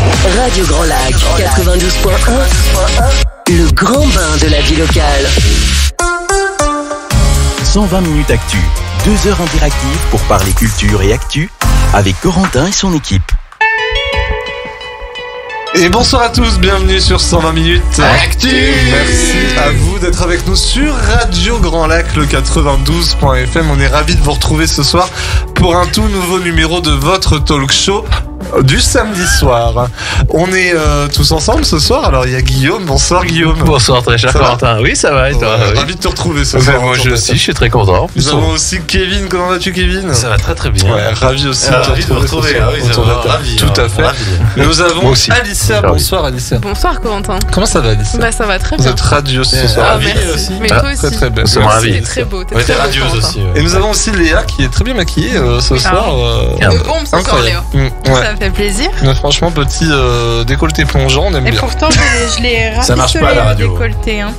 Radio Grand Lac 92.1, le grand bain de la vie locale. 120 minutes actu, 2 heures interactives pour parler culture et actu avec Corentin et son équipe. Et bonsoir à tous, bienvenue sur 120 minutes Actu. Merci à vous d'être avec nous sur Radio Grand Lac, le 92.fm. On est ravis de vous retrouver ce soir pour un tout nouveau numéro de votre talk show du samedi soir. On est tous ensemble ce soir. Alors il y a Guillaume. Bonsoir Guillaume. Bonsoir très cher Corentin. Oui, ça va et toi? Oui. Ravi de te retrouver ce soir. Moi je suis très content. Nous avons aussi Kevin. Comment vas-tu Kevin? Ça va très très bien. Ouais, ravi aussi de te retrouver. Ravi. Tout à fait. Ravi. Nous avons Alicia. Bonsoir Alicia. Bonsoir Corentin. Comment ça va Alicia? Bah ça va très Vous bien. êtes radieuse ce soir. Ah merci aussi. Mais toi aussi. Très très belle. C'est ravi. T'es très beau. T'es radieuse aussi. Et nous avons aussi Léa qui est très bien maquillée ce soir. Le bombe ce soir Léa. Ça me fait plaisir. Franchement petit décolleté plongeant, on aime Et bien. pourtant je l'ai Ça marche pas à la radio. décolleté. Hein.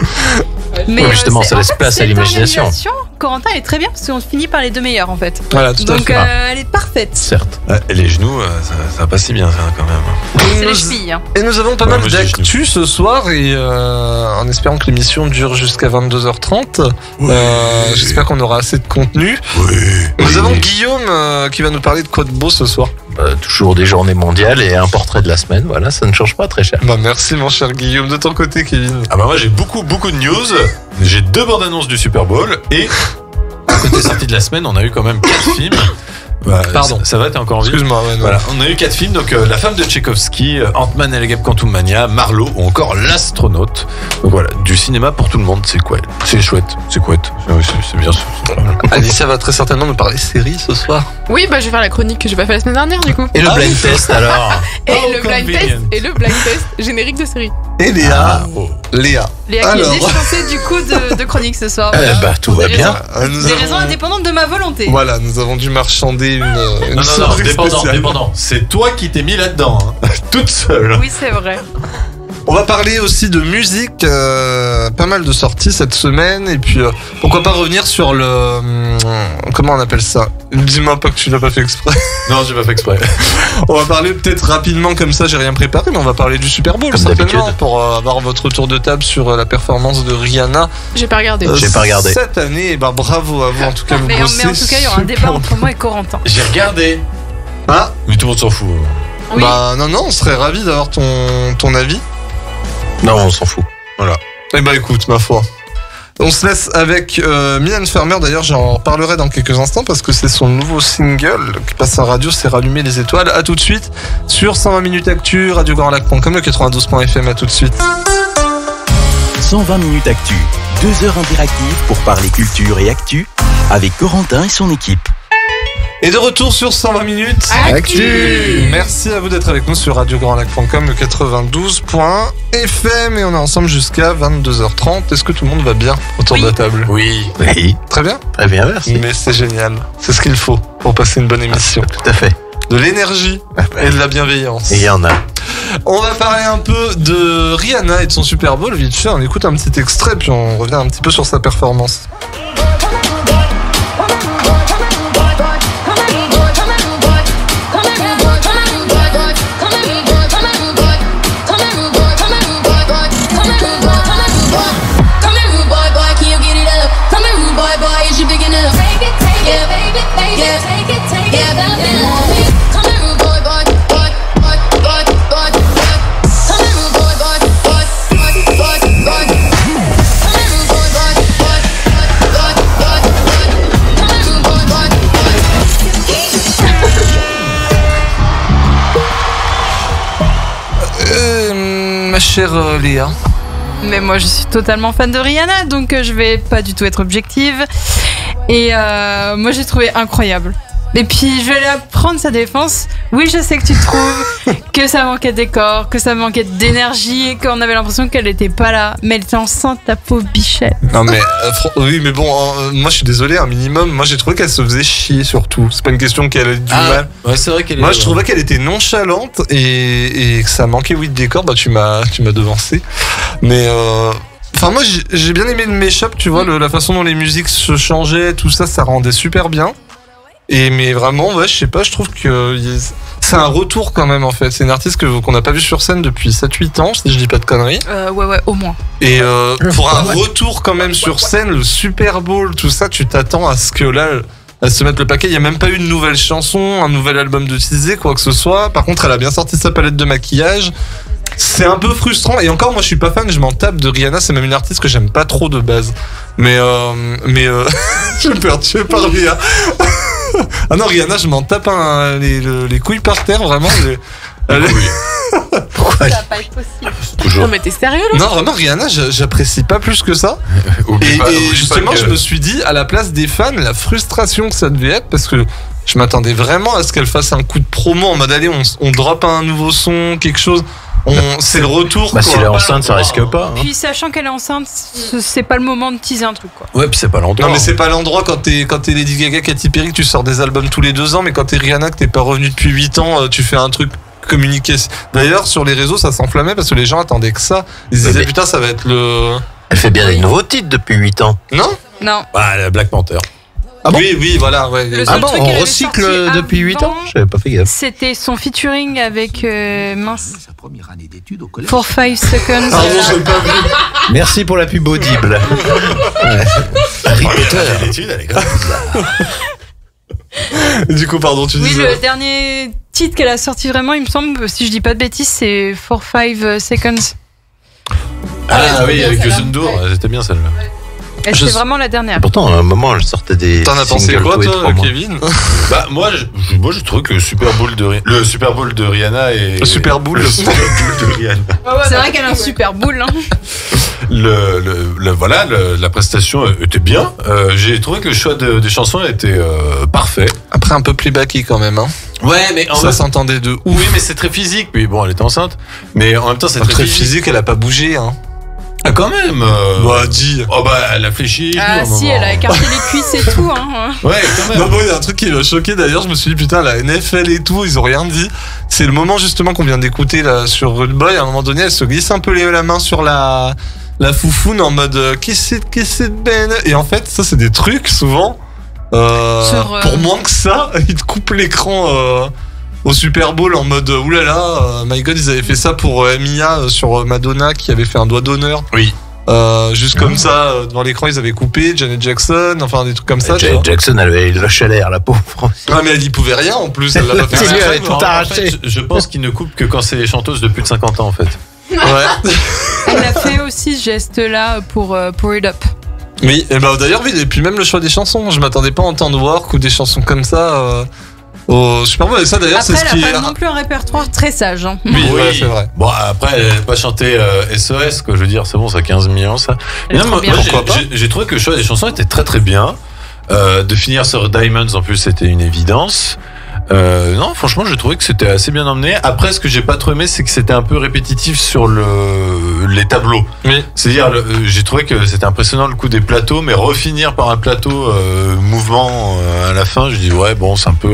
Mais justement, ça laisse place à l'imagination. Corentin est très bien parce qu'on finit par les deux meilleurs en fait. Voilà, tout Donc à fait. elle est parfaite. Certes. Et les genoux, ça va pas si bien ça quand même. C'est les chevilles. Hein. Et nous avons pas mal d'actu ce soir et en espérant que l'émission dure jusqu'à 22h30. J'espère qu'on aura assez de contenu. Nous avons Guillaume qui va nous parler de quoi de beau ce soir. Toujours des journées mondiales et un portrait de la semaine. Voilà, ça ne change pas très cher. Bah merci mon cher Guillaume. De ton côté Kevin. Ah bah moi j'ai beaucoup de news. J'ai 2 bandes annonces du Super Bowl et côté sortie de la semaine, on a eu quand même 4 films. Pardon. Ça va, t'es encore en vie. Excuse-moi. Ouais, non. Voilà, on a eu 4 films, donc La femme de Tchaïkovski, Ant-Man et la guêpe Quantum Mania, Marlowe ou encore L'astronaute. Donc voilà, du cinéma pour tout le monde, c'est quoi? C'est chouette, c'est couette. C'est bien. Alicia va très certainement nous parler série ce soir. Oui bah je vais faire la chronique que j'ai pas fait la semaine dernière du coup. Et le blind test alors? Le blind test générique de série. Et Léa. Léa. Léa qui est dispensée du coup de chronique ce soir. Bah tout va bien. Des raisons indépendantes de ma volonté. Voilà, nous avons dû marchander une Non, soirée spéciale. dépendant. C'est toi qui t'es mis là-dedans, hein. Toute seule. Oui c'est vrai. On va parler aussi de musique, pas mal de sorties cette semaine, et puis pourquoi pas revenir sur le... comment on appelle ça? Dis-moi pas que tu l'as pas fait exprès. Non, j'ai pas fait exprès. On va parler peut-être rapidement comme ça, j'ai rien préparé, mais on va parler du Super Bowl Comme certainement, d'habitude. pour avoir votre tour de table sur la performance de Rihanna. J'ai pas regardé. J'ai pas regardé. Cette année, et ben bravo à vous en tout cas, vous Mais en bossez tout cas il y aura un débat entre moi et Corentin. J'ai regardé. Ah, Mais tout le monde s'en fout. Oui. bah non, on serait ravis d'avoir ton avis. Non, on s'en fout. Eh ben écoute, ma foi. On se laisse avec Mylène Farmer, d'ailleurs j'en reparlerai dans quelques instants parce que c'est son nouveau single qui passe en radio, c'est Rallumer les étoiles. A tout de suite sur 120 minutes actu, radiograndlac.com, le 92.fm, à tout de suite. 120 minutes actu, 2 heures interactives pour parler culture et actu avec Corentin et son équipe. Et de retour sur 120 minutes Actu. Merci à vous d'être avec nous sur radiograndlac.com, le 92.fm, et on est ensemble jusqu'à 22h30. Est-ce que tout le monde va bien autour de la table? Oui. Très bien. Très bien, merci. Mais c'est génial, c'est ce qu'il faut pour passer une bonne émission. Tout à fait. De l'énergie et de la bienveillance. Et il y en a. On va parler un peu de Rihanna et de son Super Bowl. Vite fait, on écoute un petit extrait puis on revient un petit peu sur sa performance. Ma chère Léa. Mais moi je suis totalement fan de Rihanna donc je vais pas du tout être objective. Et moi j'ai trouvé incroyable. Et puis je vais aller prendre sa défense. Oui, je sais que tu trouves que ça manquait de décor, que ça manquait d'énergie et qu'on avait l'impression qu'elle était pas là. Mais elle était enceinte, ta pauvre bichette. Non mais oui, mais bon, moi je suis désolé, un minimum. Moi j'ai trouvé qu'elle se faisait chier surtout. C'est pas une question qu'elle ait du mal. Ouais, c'est vrai qu'elle est. Moi je trouvais qu'elle était nonchalante et que ça manquait de décor. Bah tu m'as devancé. Mais enfin moi j'ai bien aimé le mashup, tu vois, la façon dont les musiques se changeaient, tout ça, ça rendait super bien. Et mais vraiment, ouais, je sais pas, je trouve que c'est un retour quand même en fait. C'est une artiste qu'on n'a pas vu sur scène depuis 7-8 ans, si je dis pas de conneries. Ouais, au moins. Et pour un retour quand même sur scène, le Super Bowl, tout ça, tu t'attends à ce que là, elle se mette le paquet. Il y a même pas eu une nouvelle chanson, un nouvel album de teasé, quoi que ce soit. Par contre, elle a bien sorti sa palette de maquillage. C'est un peu frustrant. Et encore, moi, je suis pas fan. Je m'en tape de Rihanna. C'est même une artiste que j'aime pas trop de base. Mais je vais me tuer par Rihanna. Ah non, Rihanna, je m'en tape les couilles par terre, vraiment. Pourquoi Ça va pas être possible. Toujours. Non mais t'es sérieux là? Non, vraiment, Rihanna, j'apprécie pas plus que ça. Oublie Et pas justement, que- je me suis dit, à la place des fans, la frustration que ça devait être, parce que je m'attendais vraiment à ce qu'elle fasse un coup de promo en mode, allez, on drop un nouveau son, quelque chose. C'est le retour. Bah, quoi. si elle est enceinte, ça risque pas. Hein. Puis sachant qu'elle est enceinte, c'est pas le moment de teaser un truc, quoi. Ouais, puis c'est pas l'endroit. Non, mais c'est pas l'endroit quand t'es Lady Gaga, Katy Perry, que tu sors des albums tous les 2 ans, mais quand t'es Rihanna, que t'es pas revenu depuis 8 ans, tu fais un truc communiqué. D'ailleurs, sur les réseaux, ça s'enflammait parce que les gens attendaient que ça. Ils se disaient, Mais- putain, ça va être le. Elle fait bien des nouveaux titres depuis 8 ans. Non? Non. Ah, la Black Panther. Ah bon Oui, voilà, ouais. Le Ah seul bon, truc on qu'elle avait recycle sorti depuis 8 ans avant, J'avais pas fait gaffe. C'était son featuring avec mince. Sa première année d'études au collège. For 5 seconds. Pardon, j'ai pas vu. Merci pour la pub audible. Ouais. Harry Potter. L'étude, elle est grave. Du coup, pardon, tu Oui, disais. le dernier titre qu'elle a sorti vraiment, il me semble, si je dis pas de bêtises, c'est For 5 seconds. Ah oui, avec celle-là. Zundur, c'était bien celle-là. Et Je- c'est vraiment la dernière. Pourtant, à un moment, elle sortait des. T'en as pensé singles quoi, tous les toi, 3 mois. Kevin? Bah moi je trouve que le Super Bowl de Rihanna et Le Super Bowl. le Super Bowl de Rihanna. C'est vrai qu'elle a un super boule. Hein. La prestation était bien. J'ai trouvé que le choix des chansons était parfait. Après, un peu plus backy quand même, hein. Ouais, mais Ça s'entendait de ouf. oui, mais c'est très physique. Puis bon, elle était enceinte, mais en même temps c'est Très physique, elle a pas bougé, hein. Ah, quand même. Bah, dis. Oh bah elle a fléchi. Ah à un si, moment. elle a écarté les cuisses et tout. Hein. Ouais, quand même. Non, bon, il y a un truc qui m'a choqué d'ailleurs. Je me suis dit, putain, la NFL et tout, ils ont rien dit. C'est le moment justement qu'on vient d'écouter là sur Rude Boy. À un moment donné, elle se glisse un peu la main sur la foufoune en mode kiss it Ben. Et en fait, ça, c'est des trucs souvent. Pour moins que ça, ils te coupent l'écran au Super Bowl en mode oulala, my god, ils avaient fait ça pour Mia sur Madonna qui avait fait un doigt d'honneur. Oui. Juste comme ça, devant l'écran, ils avaient coupé Janet Jackson, enfin des trucs comme ça. tu vois. Janet Jackson, elle avait lâché l'air, la pauvre. Ah, mais elle y pouvait rien en plus, elle l'a pas fait. C'est lui, exprès, elle est quoi. tout arraché. Je pense qu'ils ne coupent que quand c'est les chanteuses de plus de 50 ans en fait. Ouais. Elle a fait aussi ce geste-là pour It Up. Oui, et bah d'ailleurs, oui, et puis même le choix des chansons, je m'attendais pas à entendre Work ou des chansons comme ça au Super Bowl. Et ça d'ailleurs, Après, c'est ce elle qui a est. pas non plus un répertoire très sage. Hein. Oui, ouais, c'est vrai. Bon, après, elle n'a pas chanté SOS, quoi. Je veux dire, c'est bon, ça a 15 millions, ça. Elle est trop bien. Pourquoi pas J'ai trouvé que le choix des chansons était très très bien. De finir sur Diamonds, en plus, c'était une évidence. Non, franchement, j'ai trouvé que c'était assez bien emmené. Après, ce que j'ai pas trop aimé, c'est que c'était un peu répétitif sur les tableaux. Oui. C'est-à-dire, j'ai trouvé que c'était impressionnant le coup des plateaux, mais refinir par un plateau mouvement à la fin, je dis ouais, bon, c'est un peu.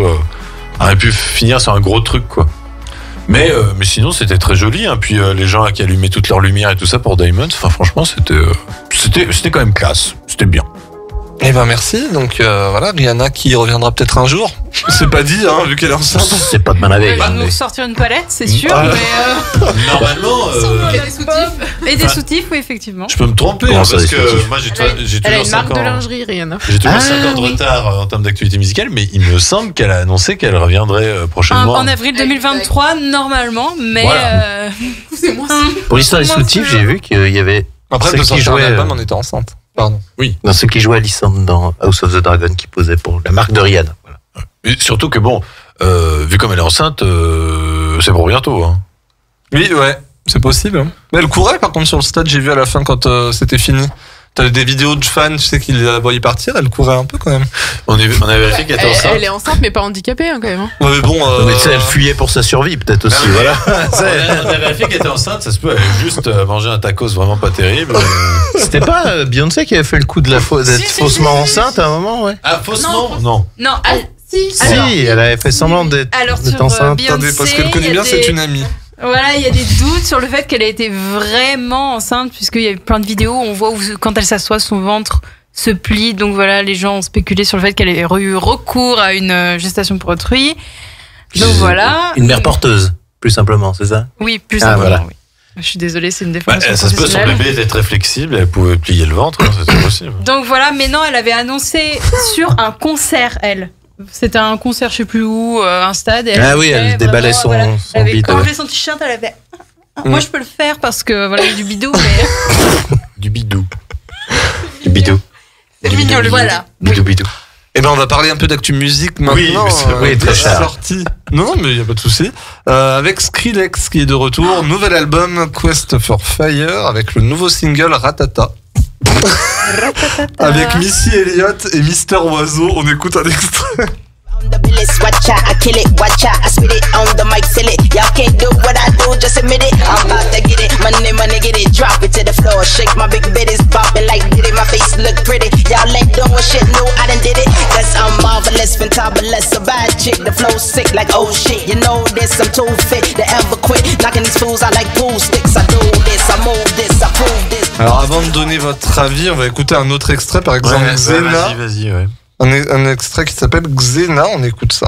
On aurait pu finir sur un gros truc, quoi. Mais sinon, c'était très joli. Hein. Puis les gens qui allumaient toute leur lumière et tout ça pour Diamonds, enfin, franchement, c'était quand même classe. C'était bien. Eh ben merci. Donc voilà, Rihanna qui reviendra peut-être un jour. C'est pas dit, hein, vu qu'elle est enceinte. C'est pas demain la veille. Elle va hein, nous mais- sortir une palette, c'est sûr. Ah. Mais, Normalement, Il y a des soutifs. et des soutifs, oui, effectivement. je peux me tromper Comment hein, ça, parce des que soutifs moi Elle a j'ai toujours une 5 marque de ans. lingerie, Rihanna. J'ai toujours Ah, 5 ans de oui. retard en termes d'activité musicale, mais il me semble qu'elle a annoncé qu'elle reviendrait prochainement. En avril 2023, normalement, mais Voilà. C'est moi Pour l'histoire des soutifs, j'ai vu qu'il y avait. Après, Celle de qui sortir un jouait, album en étant enceinte. Pardon. Dans ceux qui jouaient Alicent dans House of the Dragon qui posait pour la marque de Rihanna. Voilà. Et surtout que bon, vu comme elle est enceinte, c'est pour bientôt. Hein. Oui, ouais, c'est possible. Hein. Mais elle courait par contre sur le stade, j'ai vu à la fin quand c'était fini. T'as des vidéos de fans, tu sais qu'ils la voyaient partir, elle courait un peu quand même. On a vérifié qu'elle était enceinte. Elle est enceinte, mais pas handicapée, hein, quand même. Hein. Ouais, mais bon. Mais tu sais, elle fuyait pour sa survie, peut-être aussi. Voilà. On a vérifié qu'elle était enceinte, ça se peut, elle a juste mangé un tacos vraiment pas terrible. C'était pas Beyoncé qui avait fait le coup de d'être Si, faussement enceinte à un moment, ouais. Ah, faussement Non. non. Si, Si, elle avait fait semblant d'être Alors d'être sur enceinte. Beyoncé, Attendez, parce qu'elle il y connaît a bien, des- c'est une amie. Voilà, il y a des doutes sur le fait qu'elle a été vraiment enceinte, puisqu'il y a eu plein de vidéos où on voit quand elle s'assoit, son ventre se plie. Donc voilà, les gens ont spéculé sur le fait qu'elle ait eu recours à une gestation pour autrui. Donc voilà. Une mère porteuse, plus simplement, c'est ça? Oui, plus Ah, simplement. voilà. Oui. Je suis désolée, c'est une Bah, déformation ça se peut, son professionnelle. bébé était très flexible, elle pouvait plier le ventre, hein, c'était possible. Donc voilà, mais non, elle avait annoncé sur un concert, elle. C'était un concert, je sais plus où, un stade. Et elle Ah oui, avait elle déballait vraiment, son, voilà, son elle avait bide. enlevé son t-shirt, elle avait. Moi, je peux le faire parce que voilà, il y a du bidou, mais. Du bidou. Du bidou. C'est mignon, le voilà. Bidou bidou. Eh ben, on va parler un peu d'actu musique maintenant. Oui, mais c'est- oui, très cher. sorti. Non, mais il n'y a pas de souci. Avec Skrillex qui est de retour. Nouvel album Quest for Fire avec le nouveau single Ratata. Avec Missy Elliott et Mister Oiseau. On écoute un extrait. The billis, watch out, I kill it, watch out, I spit it on the mic, sell it. Y'all can't do what I do, just admit it. I'm about to get it, money, get it, drop it to the floor, shake my big bitties, bopping like did it, my face look pretty. Y'all ain't doing shit, no, I done did it. Cause I'm marvelous, fantabulous, a bad chick, the flow sick like oh shit. You know this, I'm too fit to ever quit. Knocking these fools out like pool sticks. I do this, I move this, I prove this. Alors avant de donner votre avis, on va écouter un autre extrait, par exemple Ouais, Xena. vas-y, ouais. Un extrait qui s'appelle Xena, on écoute ça.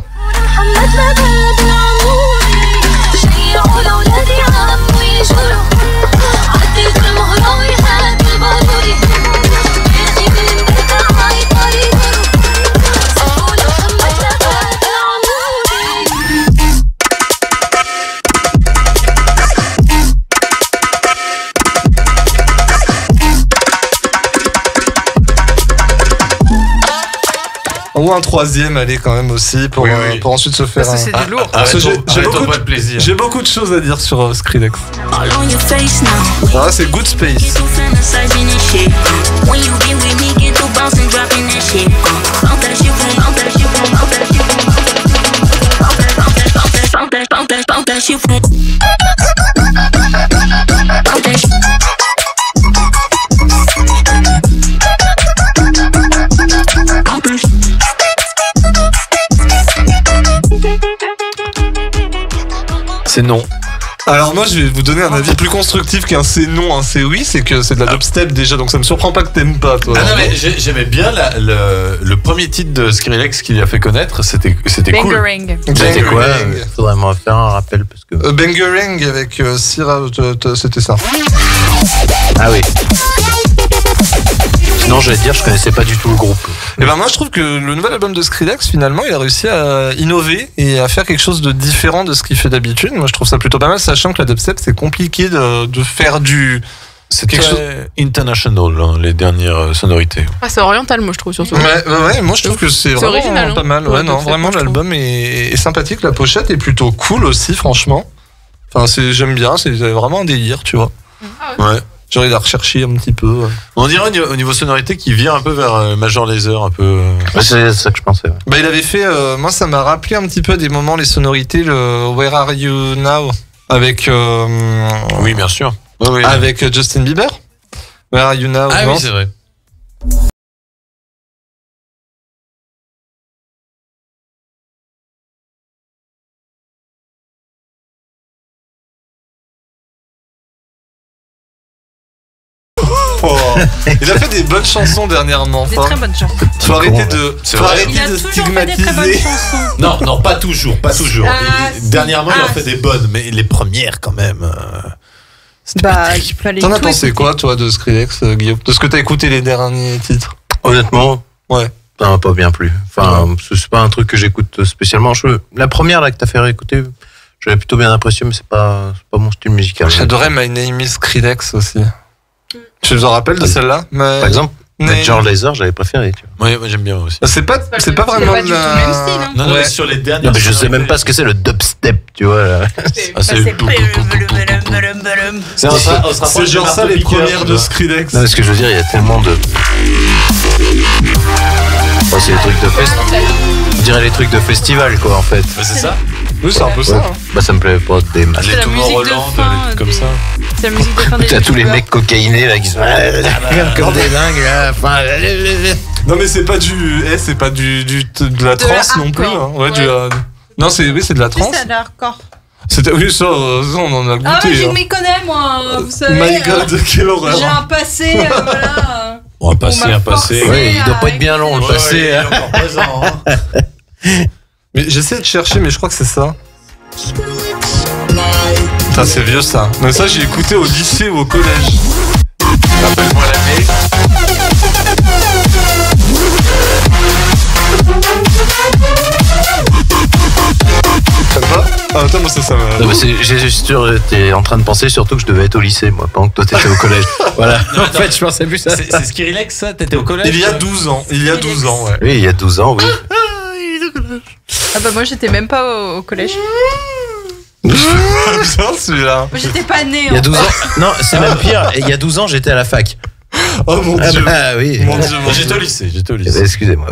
Ou un troisième, allez quand même aussi, pour, Oui, oui. pour ensuite se faire Parce que un... c'est du lourd. Parce que j'ai Arrête-toi beaucoup pas de plaisir. J'ai beaucoup de choses à dire sur Skrillex. All on your face now. Alors là, c'est Good Space. Get to fantasizing and shit. When you be with me, get to bouncing, dropping that shit. Bounce that shit, bounce that shit, bounce that shit, bounce that, bounce that, bounce that, bounce that, bounce that, bounce that shit, bounce that shit. C'est non. Alors moi, je vais vous donner un avis plus constructif qu'un c'est non, un c'est oui, c'est que c'est de la dubstep déjà, donc ça me surprend pas que t'aimes pas, toi. Ah non, mais j'aimais bien le premier titre de Skrillex qu'il a fait connaître, c'était cool. Bangerang. C'était quoi? Bangerang. Faudrait me faire un rappel parce que. Bangerang avec Syrah, c'était ça. Ah oui. Sinon, j'allais te dire, je connaissais pas du tout le groupe. Et ben moi, je trouve que le nouvel album de Skrillex, finalement, il a réussi à innover et à faire quelque chose de différent de ce qu'il fait d'habitude. Moi, je trouve ça plutôt pas mal, sachant que la dubstep, c'est compliqué de faire du... C'est quelque très international, hein, les dernières sonorités. Ah, c'est oriental, moi, je trouve, surtout. Ouais, moi je trouve que c'est vraiment original, hein. pas mal. Ouais, Ouais, non, dubstep, vraiment moi, je l'album est sympathique, la pochette est plutôt cool aussi, franchement. Enfin, j'aime bien, c'est vraiment un délire, tu vois. Ouais. J'aurais à rechercher un petit peu. On dirait au niveau sonorité qu'il vire un peu vers Major Lazer, un peu. Ouais, c'est ça que je pensais. Ouais. Bah, il avait fait, moi ça m'a rappelé un petit peu des moments, les sonorités, le Where Are You Now avec, Oui, bien sûr. Ouais, oui. avec Justin Bieber. Where Are You Now, Ah non oui, c'est vrai. Oh. Il a fait des bonnes chansons dernièrement. Des Enfin, très bonnes chansons. faut arrêter de, C'est faut vrai. arrêter Il a de toujours fait des très bonnes stigmatiser. chansons. Non, non, pas toujours, pas toujours. Ah, si. Dernièrement, il en Ah, fait si. des bonnes, mais les premières quand même. C'était pas Bah, terrible. il fallait T'en as tout pensé écouter. quoi, toi, de Skrillex, Guillaume? De ce que t'as écouté les derniers titres? Honnêtement, Ouais. ça m'a pas bien plu. Enfin, c'est pas un truc que j'écoute spécialement. La première là que t'as fait réécouter, j'avais plutôt bien apprécié, mais c'est pas mon style musical. J'adorais My Name is Skrillex aussi. Tu te rappelles de celle-là? Par exemple, Major Lazer, j'avais préféré. Tu vois. Ouais, moi j'aime bien aussi. C'est pas C'est pas vraiment du tout le même style, hein. Non, non, Ouais. mais sur les Non, dernières. mais je sais même pas ce que c'est le dubstep, tu vois. Là. Ah, c'est Bah, c'est- C'est C'est genre ça les premières de Skrillex. Non, mais ce que je veux dire, il y a tellement de. Enfin, c'est les trucs de je dirais les trucs de festival, quoi, en fait. C'est ça. Oui, c'est un peu ça. Ouais. hein. Bah, ça me plaît pas des masses. C'est Les la musique de Tomorrowland, fin les trucs comme des- ça. C'est la musique de fin des T'as tous les youtubeurs. mecs cocaïnés là qui sont comme des dingues là. Enfin, Non mais c'est pas c'est pas de la la trance non plus. hardcore. Hein. Ouais, Ouais. Non, c'est de la Oui, trance. c'est de l'hardcore. Oui, ça, on en a Ah, mais goûté. je hein. m'y connais, moi, vous savez. My God, quelle J'ai horreur. un passé, voilà. Bon, un passé, un passé. Ouais, il doit pas être bien long le passé. il est Hein. encore présent. Hein. Mais j'essaie de chercher, mais je crois que c'est ça. Putain, c'est vieux ça. Mais ça, j'ai écouté au lycée ou au collège. Rappelle-moi l'année. T'aimes pas? Ah, attends, moi ça me. Non, mais j'étais en train de penser surtout que je devais être au lycée, moi, pendant que toi t'étais au collège. Voilà. En fait, je pensais plus à ça. C'est Skrillex, ça? T'étais au collège? Il y a 12 ans. Il y a 12 ans, ouais. Oui, il y a 12 ans, oui. Ah bah moi j'étais même pas au collège. Bien celui-là. Moi j'étais pas née. Il y a 12 ans. Non, c'est même pire. Il y a 12 ans, j'étais à la fac. Oh mon Ah dieu. bah oui. Mon Dieu, mon J'étais Dieu. au lycée, Excusez-moi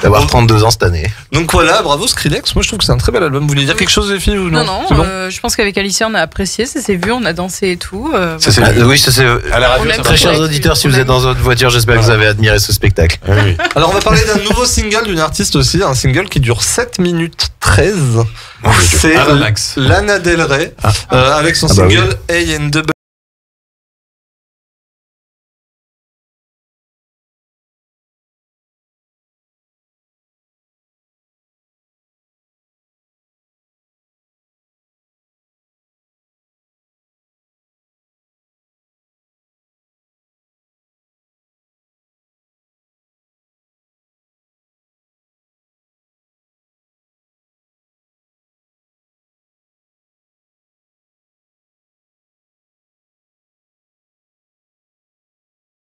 d'avoir 32 ans cette année. Donc voilà, bravo Skrillex. Moi je trouve que c'est un très bel album. Vous voulez dire quelque chose, les filles, ou non? Non, C'est bon je pense qu'avec Alicia on a apprécié, ça s'est vu, on a dansé et tout. Ça, c'est Oui, ça c'est. à la radio, On ça aime Très marche. chers auditeurs, si vous êtes dans votre voiture, j'espère que vous avez admiré ce spectacle. Ah oui. Alors on va parler d'un nouveau single d'une artiste aussi, un single qui dure 7 minutes 13. C'est Ah, relax. Lana Del Rey avec son Ah bah single A&W.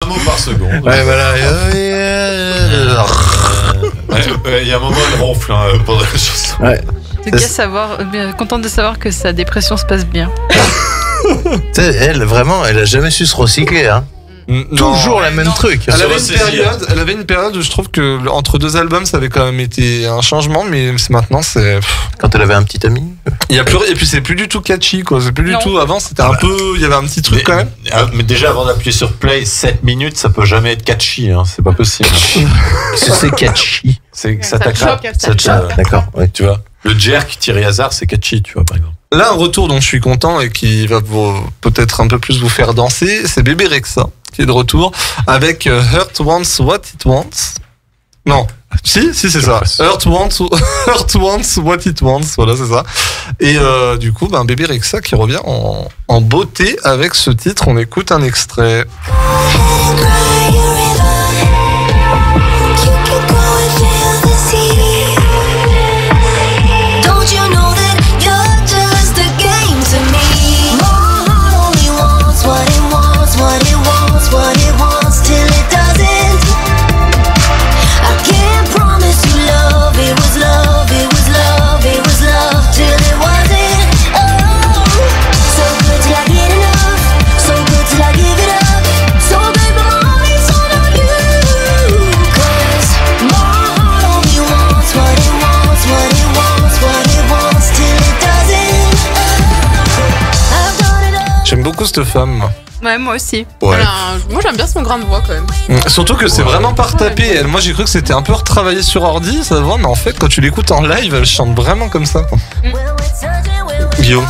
Un mot par seconde. Ouais, voilà. Il y a un moment, elle ronfle hein, pendant la chanson. Ouais. En tout cas, contente de savoir que sa dépression se passe bien. Tu sais, elle, vraiment, elle a jamais su se recycler. Hein. Toujours la même truc. Elle Se avait, ressaisir. elle avait une période où je trouve que entre deux albums ça avait quand même été un changement, mais maintenant c'est. Quand elle avait un petit ami. Il y a plus, et puis c'est plus du tout catchy quoi, c'est plus du Non. tout. Avant c'était un peu. Il y avait un petit truc quand même. Mais déjà, avant d'appuyer sur play, 7 minutes, ça peut jamais être catchy. Hein. C'est pas possible. C'est catchy. C'est que ça Ça te t'attrape. choque, Ça te ça te choque. D'accord. Ouais. Tu vois, le jerk tiré hasard, c'est catchy, tu vois, par exemple. Là, un retour dont je suis content et qui va peut-être un peu plus vous faire danser, c'est Bébé Rexha qui est de retour avec Heart Wants What It Wants. Non, si c'est ça. Heart Wants What It Wants, voilà c'est ça. Et du coup, Bébé Rexha qui revient en beauté avec ce titre. On écoute un extrait. Don't you know that you're just a game to me? My heart only wants what it wants, what it wants, what it wants till it doesn't. I can't promise you love, it was love, it was love, it was love till it wasn't. Oh, so good till I get enough, so good till I give it up. So baby, my it's all on you. 'Cause my heart only wants what it wants, what it wants, what it wants till it doesn't. I've done it all. J'aime beaucoup cette femme. Ouais, moi aussi. Ouais. Moi j'aime bien son grain de voix quand même. Surtout que c'est vraiment pas retapé. Elle, moi j'ai cru que c'était un peu retravaillé sur ordi, ça se voit, mais en fait quand tu l'écoutes en live, elle chante vraiment comme ça. Guillaume.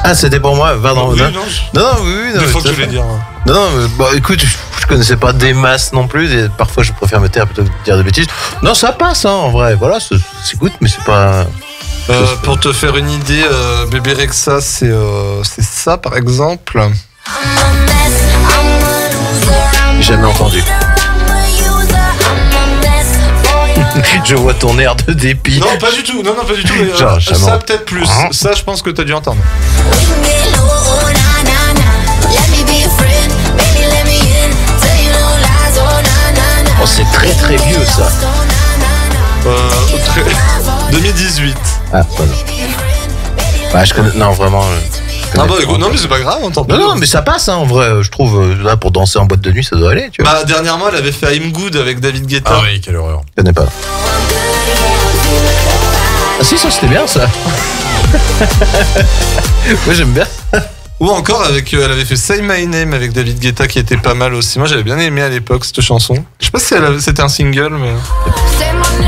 Ah, c'était pour moi. Pardon. Oui, non, non, non, oui, non. Deux fois tout que à je vais fait. dire. Non, non, mais, bah, écoute, je connaissais pas des masses non plus. Et parfois, je préfère me taire plutôt que de dire des bêtises. Non, ça passe, hein, en vrai. Voilà, c'est good, mais c'est pas. Pour te faire une idée, Bébé Rexha, c'est ça par exemple. Jamais entendu. Je vois ton air de dépit. Non, pas du tout. Non, pas du tout. mais, Genre, ça jamais. peut-être plus. Ça, je pense que t'as dû entendre. Oh, c'est très très vieux ça. 2018. Ah, voilà. Bah, je connais. Non, vraiment. Ah bah écoute, non mais c'est pas grave, on t'en Non, non, mais ça passe, hein, en vrai. Je trouve, là, pour danser en boîte de nuit, ça doit aller, tu vois. Bah dernièrement, elle avait fait I'm Good avec David Guetta. Ah oui, quelle horreur. Je connais pas. Ah si, ça c'était bien ça. Moi j'aime bien. Ou encore avec, elle avait fait Say My Name avec David Guetta qui était pas mal aussi. Moi j'avais bien aimé à l'époque cette chanson. Je sais pas si c'était un single, mais.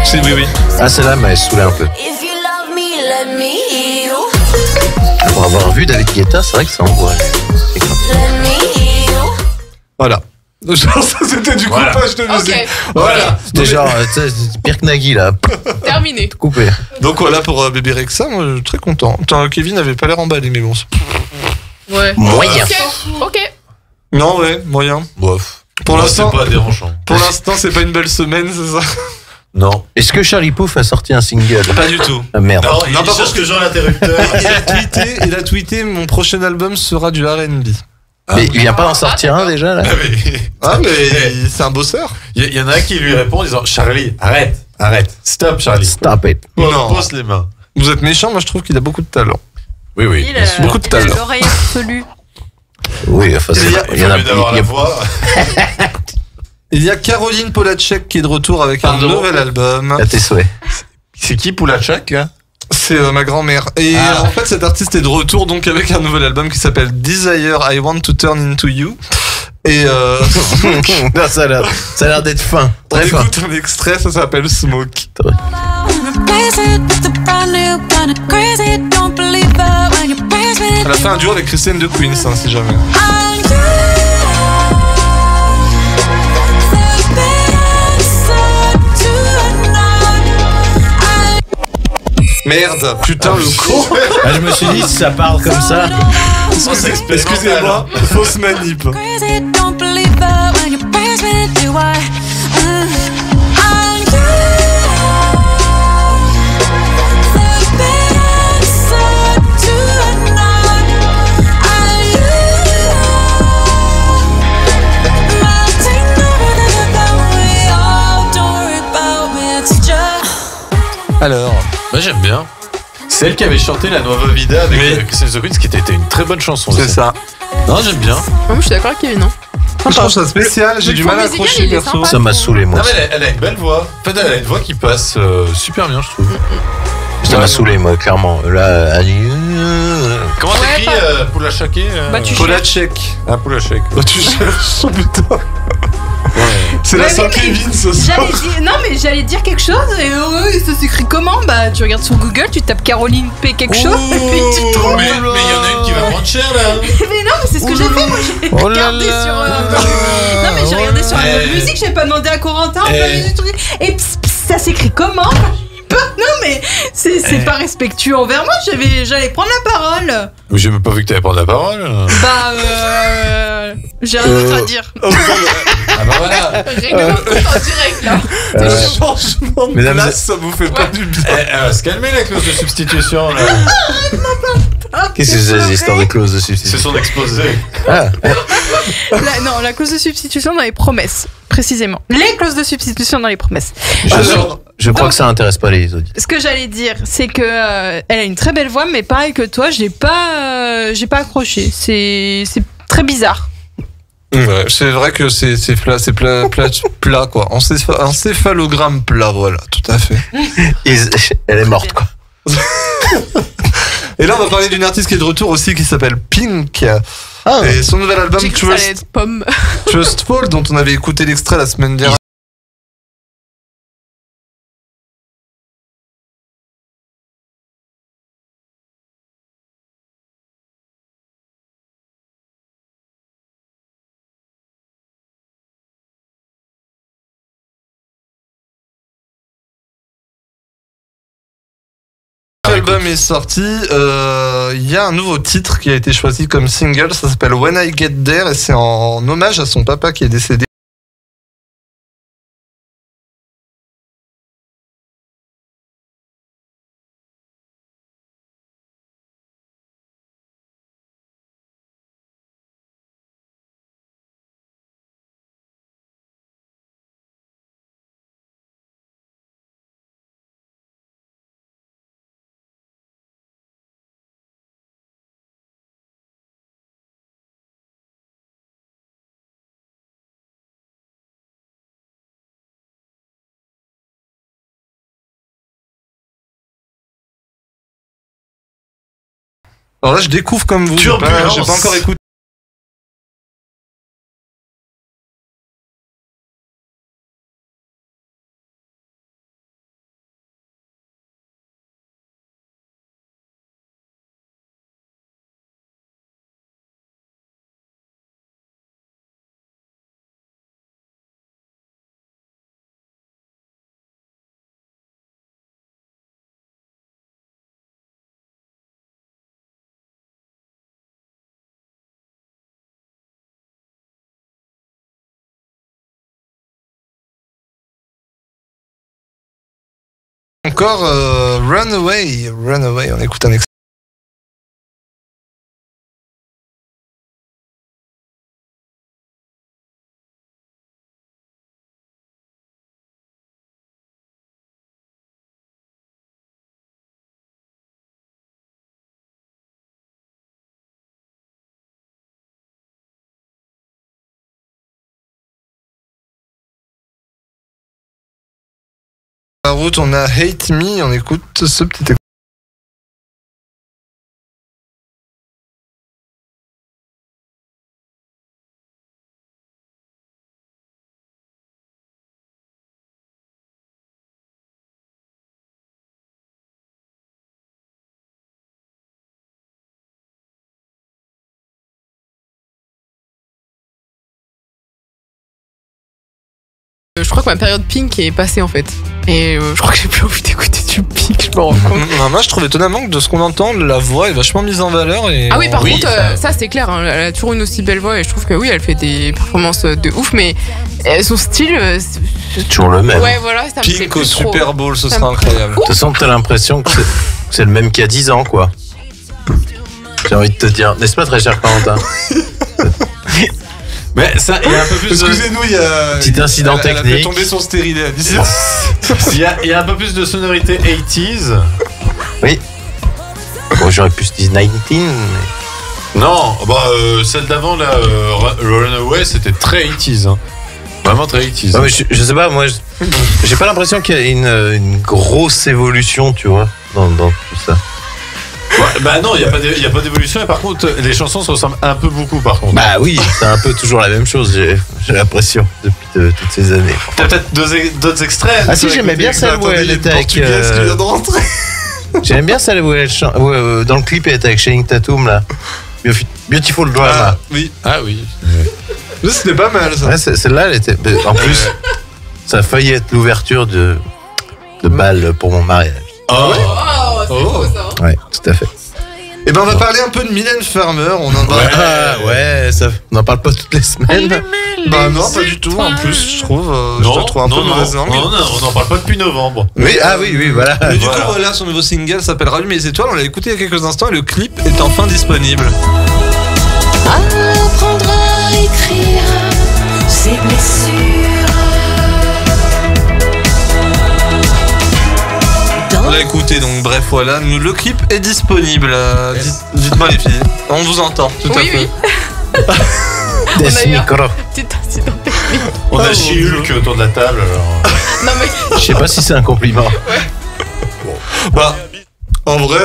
Si, oui. Ah, celle-là m'a saoulé un peu. If you love me, let me hear you. Pour avoir vu David Guetta, c'est vrai que ça envoie. Let me hear you. Voilà. Genre, ça, c'était du Voilà. coupage de musique. Ok, Voilà. C'était genre, tu sais, c'est pire que Nagui, là. terminé. Coupé. Donc voilà pour Bébé Rexa, moi je suis très content. Putain, Kevin n'avait pas l'air emballé, mais bon. Ouais. Moyen. Ok. Non, ouais, moyen. Bof. Pour Moi, l'instant, c'est pas dérangeant. pour l'instant, c'est pas une belle semaine, c'est ça? Non. Est-ce que Charlie Puth a sorti un single? Pas du tout. Ah merde. Non, Non, il par cherche contre- que Jean l'interrupteur. Il a tweeté, mon prochain album sera du R&B. Mais il vient pas d'en sortir un déjà, là? Ah, mais c'est un bosseur. Il y en a un qui lui répond en disant Charlie, arrête. Stop, Charlie. Stop it. Non. Pose les mains. Vous êtes méchant, moi je trouve qu'il a beaucoup de talent. Oui, oui. Il bien sûr. Beaucoup de il a talent. l'oreille absolue. Oui, enfin, Il y a- il y en a Faut mieux d'avoir il y la a- voix. Il y a Caroline Polacek qui est de retour avec un Pardon. nouvel album. à tes souhaits. C'est qui Poulachak, là C'est ma grand-mère. Et en fait, cet artiste est de retour donc avec un nouvel album qui s'appelle Desire, I Want to Turn Into You. Et Non, ça a l'air d'être fin. on Très fin. écoute un extrait, ça s'appelle Smoke. Elle a fait un duo avec Christiane de Queens, hein, si jamais. Merde, putain le con. Ah, je me suis dit, si ça parle comme ça. Excusez-moi, fausse manip. Alors, Moi j'aime bien. C'est elle qui avait chanté la Nuova Vida avec Oui. Christiane The Queens, qui était une très bonne chanson. c'est aussi. ça. Non, j'aime bien. Moi, je suis d'accord avec Kevin. Hein. Je trouve ça spécial, j'ai le du fond mal à musical, accrocher il est perso. sympa. Ça m'a saoulé, moi. Non, mais elle a une belle voix. En fait, elle a une voix qui passe super bien, je trouve. Ça m'a saoulé, moi, clairement. Là, Comment Ouais, t'écris pas- Poulachaké Bah, tu Polacek. Ah, Poulachek. Bah, tu cherches, putain. C'est la Ouais, Saint mais Kevin ce soir. J'allais dire quelque chose et ça s'écrit comment? Bah tu regardes sur Google, tu tapes Caroline P quelque chose et puis tu trouves. Mais il y en a une qui va prendre cher, là. Mais non, mais c'est ce que j'ai fait. Moi j'ai Oh là regardé là. sur. Non mais j'ai regardé sur Apple Eh. Music, j'ai pas demandé à Corentin. Eh. Et ça s'écrit comment? Non mais c'est pas respectueux envers moi. J'allais prendre la parole. Mais j'ai même pas vu que t'avais prendre la parole. Bah j'ai rien d'autre à dire. Ah bah voilà. Règlement de compte en direct, là. Le changement de Mesdames place, ça vous fait pas du bien. Elle va se calmer la clause de substitution, là. Qu'est-ce que c'est ces histoires de clauses de C'est substitution? son exposé. Ah, Non, la clause de substitution dans les promesses, précisément. Les clauses de substitution dans les promesses. je crois que ça intéresse pas les auditeurs. Ce que j'allais dire, c'est que elle a une très belle voix, mais pareil que toi, j'ai pas accroché. C'est très bizarre. Ouais, c'est vrai que c'est plat quoi. Encéphalogramme plat, voilà, tout à fait. Elle est morte, quoi. Et là, on va parler d'une artiste qui est de retour aussi, qui s'appelle Pink. Ah. Et son nouvel album J'ai cru que ça allait être pomme. Trust Fall, dont on avait écouté l'extrait la semaine dernière. L'album est sorti, il y a un nouveau titre qui a été choisi comme single, ça s'appelle When I Get There et c'est en hommage à son papa qui est décédé. Alors là je découvre comme vous, j'ai Turbulence. pas encore écouté. Encore Runaway, on écoute un extrait. La route, on a Hate Me, on écoute ce petit extrait. Je crois que ma période Pink est passée en fait. Et je crois que j'ai plus envie d'écouter du Pink, je me rends compte. Moi je trouve étonnamment que de ce qu'on entend, la voix est vachement mise en valeur. Et Ah oui, par contre, ça c'est clair, hein, elle a toujours une aussi belle voix et je trouve que oui, elle fait des performances de ouf, mais son style. C'est toujours le même. Ouais, voilà, ça me plaît Pink au plus trop. Super Bowl, ce Ça sera me- incroyable. De toute façon, t'as l'impression que c'est le même qu'il y a 10 ans, quoi. J'ai envie de te dire, n'est-ce pas, très cher Corentin? Mais ça, il y a un peu plus de... Excusez-nous, il y a. Petit incident elle a fait technique. tomber son stérilet à 10. Il y a un peu plus de sonorité 80s. Oui. Bon, j'aurais pu se dire 19, mais... Non, bah celle d'avant là, Runaway, c'était très 80s. Hein. Vraiment très 80s. Non, mais je sais pas, moi, j'ai pas l'impression qu'il y a une grosse évolution, tu vois, dans tout ça. Ouais, bah non, il y a pas d'évolution. Et par contre, les chansons se ressemblent un peu beaucoup, par contre. Bah oui, c'est un peu toujours la même chose, j'ai l'impression, depuis toutes ces années. T'as peut-être d'autres extraits. Ah si, j'aimais bien celle où elle était avec... Portugaise qui vient de rentrer. J'aime bien celle où elle chante... dans le clip, elle était avec Channing Tatum, là. Beautiful Drama. Oui. Ah oui. Mais c'était pas mal ça. Ouais, celle-là, elle était... En plus, ça a failli être l'ouverture de bal pour mon mariage. Oh, Oh, c'est beau ça. Ouais, tout à fait. Et ben on va parler un peu de Mylène Farmer. On en va. Ah ouais, ça, on n'en parle pas toutes les semaines. Bah non, pas du tout. En plus, je trouve. Je te trouve un peu mauvaise langue. non, on n'en parle pas depuis novembre. Oui, ah oui, voilà. Mais du Voilà. coup, voilà, son nouveau single s'appelle Rallume les étoiles. On l'a écouté il y a quelques instants et le clip est enfin disponible. Apprendre à écrire ses blessures. On l'a écouté, donc bref, voilà. Le clip est disponible. Dites-moi les filles. On vous entend, tout à Oui, fait. oui. Des On a eu un micros. petit incident technique. On a Oh, She-Hulk autour de la table. Alors. Non, mais. Je sais pas si c'est un compliment. Bah, en vrai,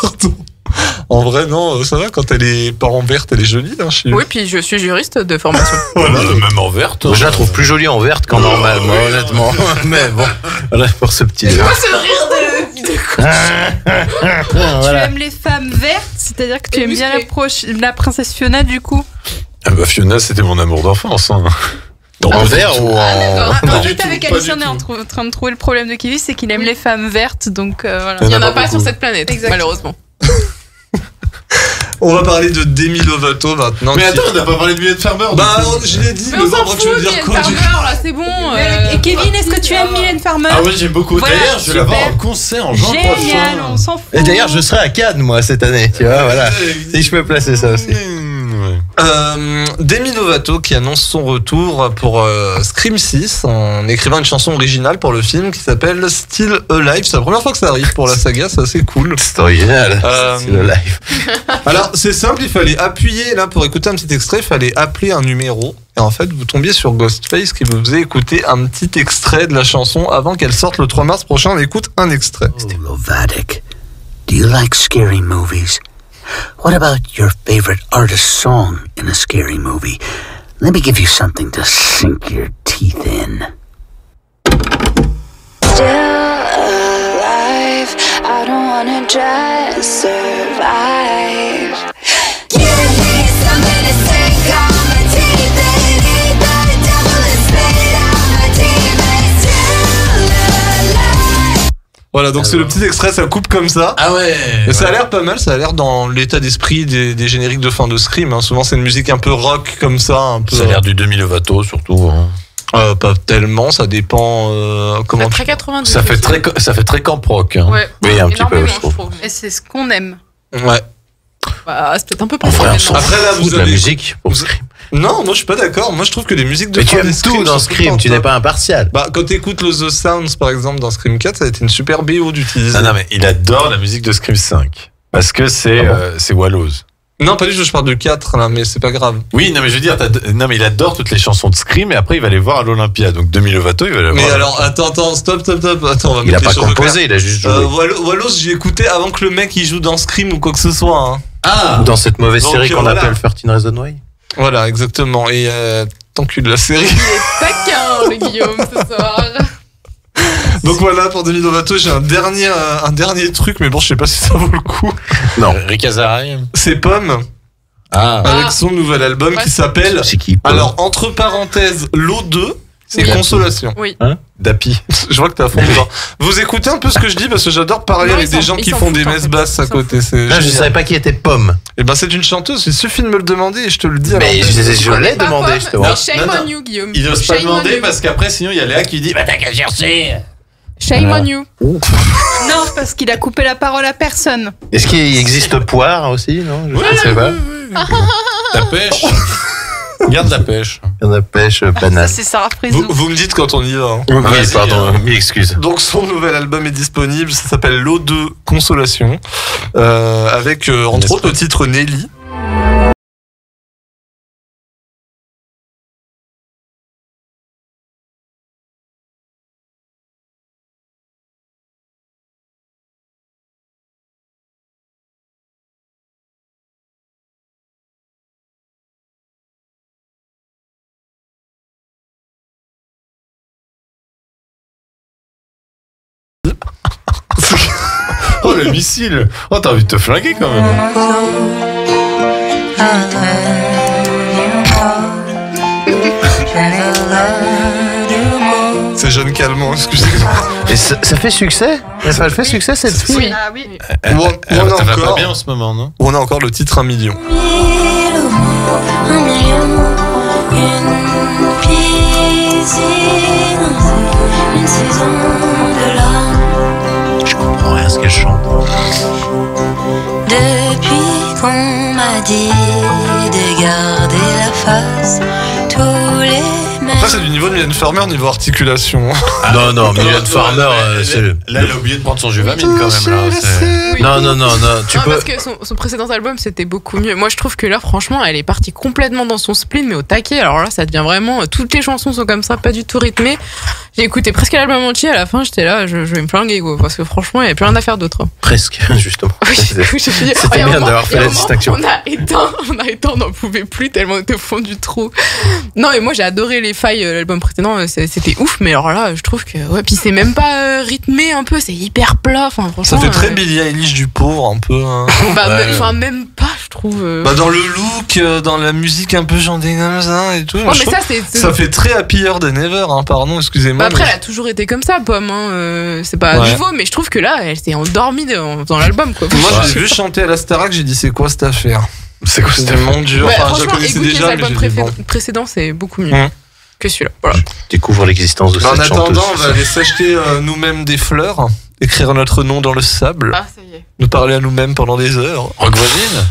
pardon. En vrai, non, ça va quand elle est pas en verte, elle est jolie, là, chez Oui, puis je suis juriste de formation. Même en verte. Je la trouve plus jolie en verte qu'en normale, moi, honnêtement. Mais bon, voilà pour ce petit débat. Ce rire de. Tu aimes les femmes vertes, c'est-à-dire que tu Et aimes bien musclées. la princesse Fiona du coup. Ah bah Fiona, c'était mon amour d'enfance. Hein. En vert ou en... En du fait, tout, avec pas Alice, du on est en tout. train de trouver le problème de Kevin, c'est qu'il aime les femmes vertes, donc voilà. Il n'y en a pas pas beaucoup. sur cette planète, Exact. malheureusement. On va parler de Demi Lovato maintenant. Mais qui- attends, on n'a pas parlé de Mylène Farmer. Bah, je l'ai dit, Mais mais on bon, s'en moi, fout, tu veux dire Mylène quoi du- Farmer, là, c'est bon. Et Kevin, est-ce que tu aimes Mylène Farmer? Ah ouais, j'aime beaucoup. Voilà, D'ailleurs, je vais la voir super. en concert en juin Génial, prochain. on s'en fout. Et d'ailleurs, je serai à Cannes, moi, cette année, tu vois, voilà. Si je peux placer ça aussi. Demi Lovato qui annonce son retour pour Scream 6 en écrivant une chanson originale pour le film qui s'appelle Still Alive. C'est la première fois que ça arrive pour la saga, c'est assez cool. C'est original, c'est le live. Alors c'est simple, il fallait appuyer là pour écouter un petit extrait, il fallait appeler un numéro et en fait vous tombiez sur Ghostface qui vous faisait écouter un petit extrait de la chanson avant qu'elle sorte le 3 mars prochain. On écoute un extrait. Lovatic, do you like scary movies? What about your favorite artist's song in a scary movie? Let me give you something to sink your teeth in. Still alive. I don't wanna just survive. Give me something to sink all my teeth in. Eat the devil and spit out my demons. Still alive. Voilà, donc c'est le petit extrait, ça coupe comme ça. Ah ouais. Et ça a l'air pas mal, ça a l'air dans l'état d'esprit des génériques de fin de Scream. Hein. Souvent c'est une musique un peu rock comme ça, un peu. Ça a l'air du Demi Lovato surtout. Hein. Pas tellement, ça dépend comment. Très 90. Ça fait très camp rock. Hein. Ouais. Oui, un petit peu, Énormément, je trouve. Et c'est ce qu'on aime. Ouais. Bah, c'est peut-être un peu En vrai, on plus. s'en Après, là, fout vous de la avez- musique pour vous- Scream. Non, moi je suis pas d'accord. Moi je trouve que les musiques de Mais tu fin aimes des tout dans sont Scream, tu top. n'es pas impartial. Bah, quand t'écoutes le The Sounds par exemple dans Scream 4, ça a été une super BO d'utiliser. Non, mais il adore la musique de Scream 5. Parce que c'est Wallows. Non, pas du tout, je parle de 4 là, mais c'est pas grave. Oui, non, mais je veux dire, non, mais il adore toutes les chansons de Scream et après il va les voir à l'Olympia. Donc Demi Lovato, il va les voir. Mais alors, attends, stop. Attends, on va Il a mettre pas les choses au clair. composé, il a juste joué. Wallows, j'ai écouté avant que le mec il joue dans Scream ou quoi que ce soit. Hein. Ah Ou dans cette mauvaise Donc, série qu'on voilà. appelle 13 Reasons Why. Voilà, exactement. Et t'encules la série. Taquin, le Guillaume, ce soir. Donc voilà, pour Demi Lovato, j'ai un dernier truc, mais bon, je sais pas si ça vaut le coup. Non. Rick Azaray. C'est Pomme, Ah. avec son nouvel album Ouais. qui s'appelle. C'est qui Paul Alors, entre parenthèses, l'eau 2, c'est Oui. Consolation. Oui. Dapi. Je vois que t'as fond dedans. Vous écoutez un peu ce que je dis parce que j'adore parler Non, avec ils des s'en- gens ils qui s'en font foutent, des en messes fait. basses à Ils s'en côté. C'est Là, je génial. savais pas qui était Pomme. Et ben c'est une chanteuse, il suffit de me le demander et je te le dis. Mais alors. je l'ai Pas demandé, Pomme, justement. mais Shame Non, on non. you, Guillaume. Il n'ose pas Shame on demander you. parce qu'après, sinon, il y a Léa qui dit bah t'as qu'à chercher. Shame Voilà. on you. Non, parce qu'il a coupé la parole à personne. Est-ce qu'il existe Poire aussi, non? Je sais pas. La pêche. Garde la pêche. Il y en a pêche, banane. Ça, c'est Sarah Frisou. Vous me dites quand on y va. Hein. Oui, Vas-y, pardon, mille excuses. Donc son nouvel album est disponible, ça s'appelle L'eau de Consolation, avec entre autres le titre Nelly. Oh le missile. Oh t'as envie de te flinguer quand même. C'est Jeanne Calment, excusez-moi. Et ça fait succès? Ça fait succès cette fille? Oui. Ah oui. On a Elle va pas encore, bien en ce moment, non? on a encore le titre 1 million. Un million, une piscine, une saison de larmes. Je comprends rien à ce qu'elle chante. Depuis qu'on m'a dit de garder la face, tous les Après c'est du niveau de Mylène Farmer niveau articulation. Non, Mylène Farmer, c'est... Là, elle a oublié de prendre son Juvamine quand même. Là. Oui. Non, tu Non, peux... parce que son précédent album c'était beaucoup mieux. Moi je trouve que là franchement elle est partie complètement dans son spleen mais au taquet. Alors là ça devient vraiment toutes les chansons sont comme ça, pas du tout rythmées. J'ai écouté presque l'album entier, à la fin j'étais là, je vais me flinguer quoi, parce que franchement il y a plus rien à faire d'autre. Presque, justement. Oui, C'était c'était bien d'avoir fait la distinction. On a éteint, on n'en pouvait plus tellement on était au fond du trou. Non mais moi j'ai adoré les failles, l'album précédent c'était ouf, mais alors là je trouve que ouais, puis c'est même pas rythmé un peu, c'est hyper plat. Enfin Ça franchement. fait très Billie Eilish du pauvre un peu. Hein. Bah, Ouais. enfin même pas je trouve. Bah dans le look, dans la musique un peu chanté comme ça et tout. Oh, Moi, je mais trouve ça c'est. que ça fait très Happier Than Ever, hein, pardon, excusez-moi. Bah après, mais- elle a toujours été comme ça, Pomme. Hein. C'est pas Ouais. nouveau, mais je trouve que là, elle s'est endormie dans l'album. Quoi. Moi, je l'ai vu chanter à la Starac, j'ai dit c'est quoi cette affaire? C'est quoi C'était mon dieu. Ouais, Enfin, je la franchement, connaissais écoute les déjà, mais albums j'ai dit bon. précédents, c'est beaucoup mieux Mmh. que celui-là. Voilà. Découvre l'existence de Bah, en cette chanteuse. attendant, on va aller s'acheter nous-mêmes des fleurs, écrire notre nom dans le sable, Ah, ça y est. nous parler à nous-mêmes pendant des heures. Rock voisine.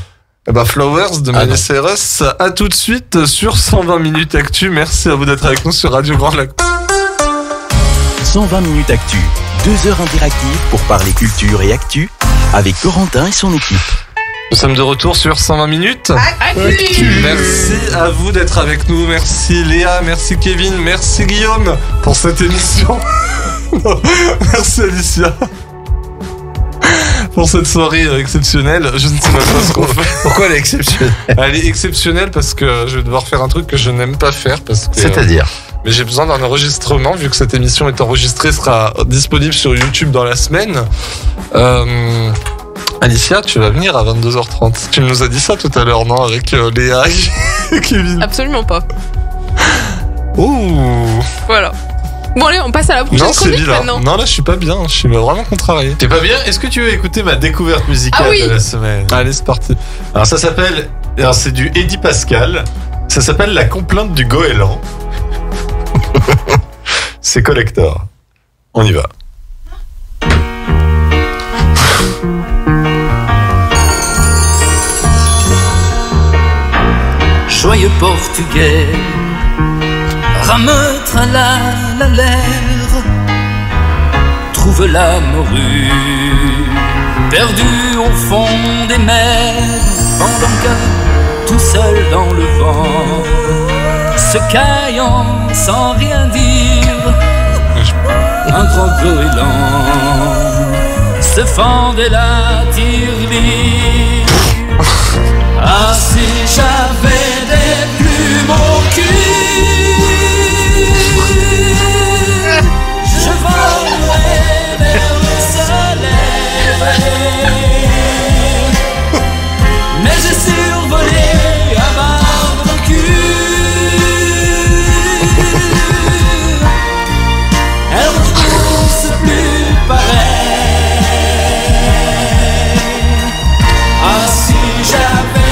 Eh bah, Flowers de Ah, Miley Cyrus, à tout de suite sur 120 minutes actu. Merci à vous d'être avec nous sur Radio Grand Lac. 120 minutes actu, 2 heures interactives pour parler culture et actu avec Corentin et son équipe. Nous sommes de retour sur 120 minutes. Merci à vous d'être avec nous. Merci Léa, merci Kevin, merci Guillaume pour cette émission. Merci Alicia pour cette soirée exceptionnelle. Je ne sais même pas ce qu'on fait. Pourquoi elle est exceptionnelle? Elle est exceptionnelle parce que je vais devoir faire un truc que je n'aime pas faire parce que. C'est-à-dire? Mais j'ai besoin d'un enregistrement vu que cette émission est enregistrée, sera disponible sur YouTube dans la semaine. Alicia, tu vas venir à 22h30. Tu nous as dit ça tout à l'heure, non? Avec Léa et Kevin. Absolument pas. Ouh. Voilà. Bon, allez, on passe à la prochaine Non, c'est chronique vilain. maintenant. Non, là, je suis pas bien. Je suis vraiment contrarié. T'es pas bien? Est-ce que tu veux écouter ma découverte musicale Ah oui. de la semaine? Allez, c'est parti. Alors ça s'appelle, alors c'est du Eddie Pascal. Ça s'appelle La complainte du goéland. C'est Collector. On y va. Joyeux portugais, rameux tralala l'air, trouve la morue, perdue au fond des mers, pendant que, tout seul dans le vent, se caillant sans rien dire, un grand goéland se fendait la tirelire. Ah, si j'avais des plumes au cul, je volerais vers le soleil. Mais j'ai survolé à barbecue. Elle repousse plus pareil. Ah, si j'avais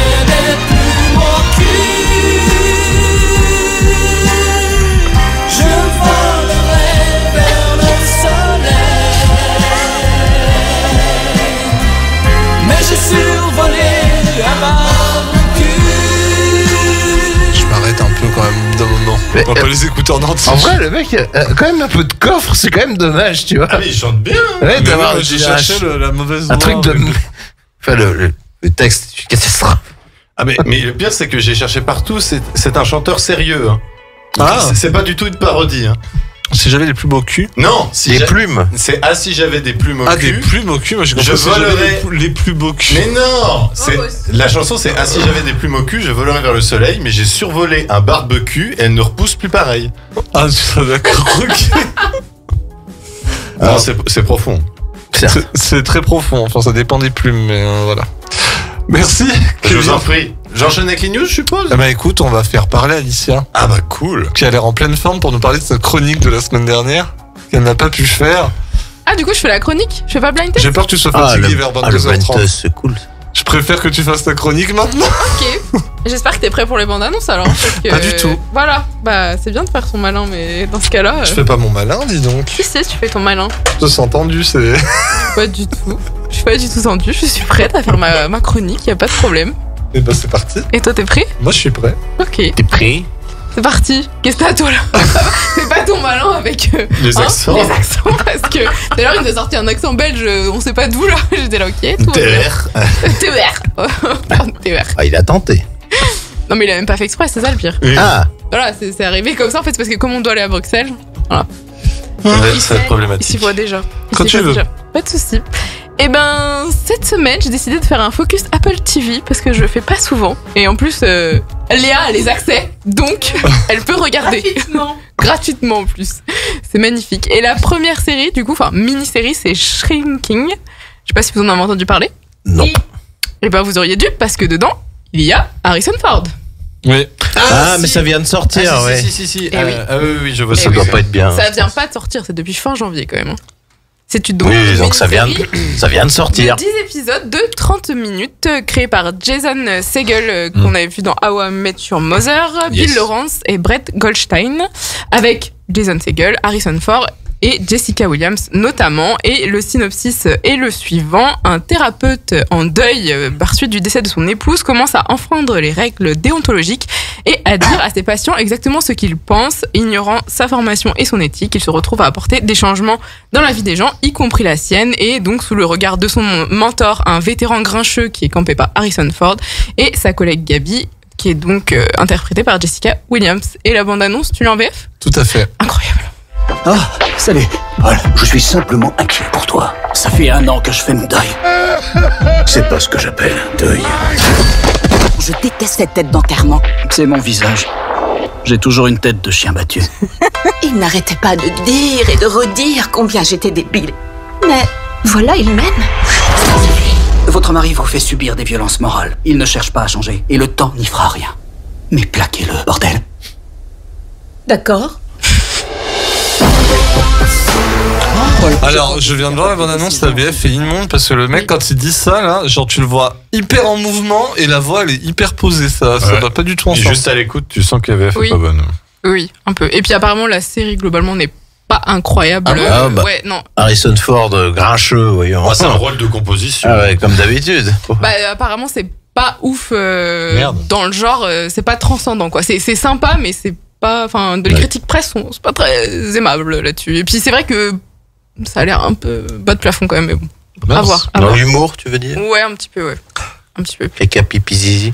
Je m'arrête un peu quand même d'un moment. On va pas les écouteurs d'entier. En vrai, le mec a quand même un peu de coffre, c'est quand même dommage, tu vois. Ah, mais il chante bien. Ouais, d'avoir J'ai cherché la mauvaise un truc de. voix, Enfin, le texte, c'est une catastrophe. Ah, mais le pire, c'est que j'ai cherché partout. C'est un chanteur sérieux. Hein. Ah. C'est pas du tout une parodie. Hein. Si j'avais les plumes au cul. Non, si les plumes. C'est si j'avais des plumes au cul. Ah, des plumes au cul. Moi, j'ai compris je si j'avais volerais les plus beaux culs. Mais non, la chanson c'est si j'avais des plumes au cul, je volerais vers le soleil, mais j'ai survolé un barbecue et elle ne repousse plus pareil. Ah, d'accord, ok. Non, c'est profond. C'est très profond. Enfin, ça dépend des plumes, mais voilà. Merci. Je vous en prie. J'enchaîne avec les news, je suppose. Ah bah écoute, on va faire parler Alicia. Ah bah cool. Qui a l'air en pleine forme pour nous parler de sa chronique de la semaine dernière, qu'elle n'a pas pu faire. Ah, du coup, je fais la chronique. Je fais pas blind test. J'ai peur que tu sois fatigué vers 22h30. C'est cool. Je préfère que tu fasses ta chronique maintenant. Ok. J'espère que t'es prêt pour les bandes annonces alors. Parce que, Pas du tout. Voilà. Bah, c'est bien de faire son malin, mais dans ce cas-là. Je fais pas mon malin, dis donc. Si, tu fais ton malin. Je te sens tendu, c'est. Pas du tout. Je suis pas du tout tendue. Je suis prête à faire ma chronique. Y a pas de problème. Et bah, c'est parti. Et toi, t'es prêt? Moi, je suis prêt. Ok. T'es prêt? C'est parti. Qu'est-ce que t'as toi là? Fais pas ton malin avec les accents. Les accents parce que d'ailleurs il nous a sorti un accent belge, on sait pas d'où là. J'étais là ok. Tout TER. TER. Ah, il a tenté. Non mais il a même pas fait exprès, c'est ça le pire. Oui. Ah. Voilà, c'est arrivé comme ça en fait, c'est parce que comme on doit aller à Bruxelles, voilà. Ça va être problématique. Il s'y voit déjà. Quand tu veux. Pas de soucis. Et ben, cette semaine, j'ai décidé de faire un focus Apple TV parce que je le fais pas souvent. Et en plus, Léa a les accès, donc elle peut regarder. Gratuitement en plus. C'est magnifique. Et la première série, du coup, enfin mini-série, c'est Shrinking. Je sais pas si vous en avez entendu parler. Non. Et ben, vous auriez dû parce que dedans, il y a Harrison Ford. Oui. Mais ça vient de sortir, ouais. Si. Eh oui. Oui, je vois Eh ça. oui. doit pas être bien. Ça vient pas de sortir, c'est depuis fin janvier quand même. C'est une Oui, donc ça vient de sortir. 10 épisodes de 30 minutes créés par Jason Segel qu'on avait vu dans How I Met Your Mother, Bill Lawrence et Brett Goldstein avec Jason Segel, Harrison Ford et Jessica Williams notamment. Et le synopsis est le suivant. Un thérapeute en deuil par suite du décès de son épouse commence à enfreindre les règles déontologiques et à dire à ses patients exactement ce qu'il pense, ignorant sa formation et son éthique. Il se retrouve à apporter des changements dans la vie des gens, y compris la sienne, et donc sous le regard de son mentor, un vétéran grincheux qui est campé par Harrison Ford, et sa collègue Gabi, qui est donc interprétée par Jessica Williams. Et la bande-annonce, tu l'as en VF ? Tout à fait. Incroyable. Ah, salut. Paul, je suis simplement inquiet pour toi. Ça fait 1 an que je fais mon deuil. C'est pas ce que j'appelle un deuil. Je déteste cette tête d'enterrement. C'est mon visage. J'ai toujours une tête de chien battu. Il n'arrêtait pas de dire et de redire combien j'étais débile. Mais voilà, il m'aime. Votre mari vous fait subir des violences morales. Il ne cherche pas à changer et le temps n'y fera rien. Mais plaquez-le, bordel. D'accord. Alors, je viens de voir la bande-annonce, la VF est immonde parce que le mec, quand il dit ça, là, genre, tu le vois hyper en mouvement et la voix, elle est hyper posée. Ça va pas du tout Et ensemble. juste à l'écoute, tu sens que la VF Oui. est pas bonne. Oui, un peu. Et puis apparemment, la série, globalement, n'est pas incroyable. Ah bah. Ouais, non. Harrison Ford, grincheux, voyons. Ah, c'est un rôle de composition. Ah ouais, comme d'habitude. Bah, apparemment, c'est pas ouf dans le genre. C'est pas transcendant, quoi. C'est sympa, mais c'est pas. Enfin, les critiques presse sont c'est pas très aimables là-dessus. Et puis, c'est vrai que ça a l'air un peu bas de plafond quand même, mais bon. À voir. Dans l'humour, tu veux dire? Ouais, un petit peu, ouais. Un petit peu. Caca, pipi, zizi?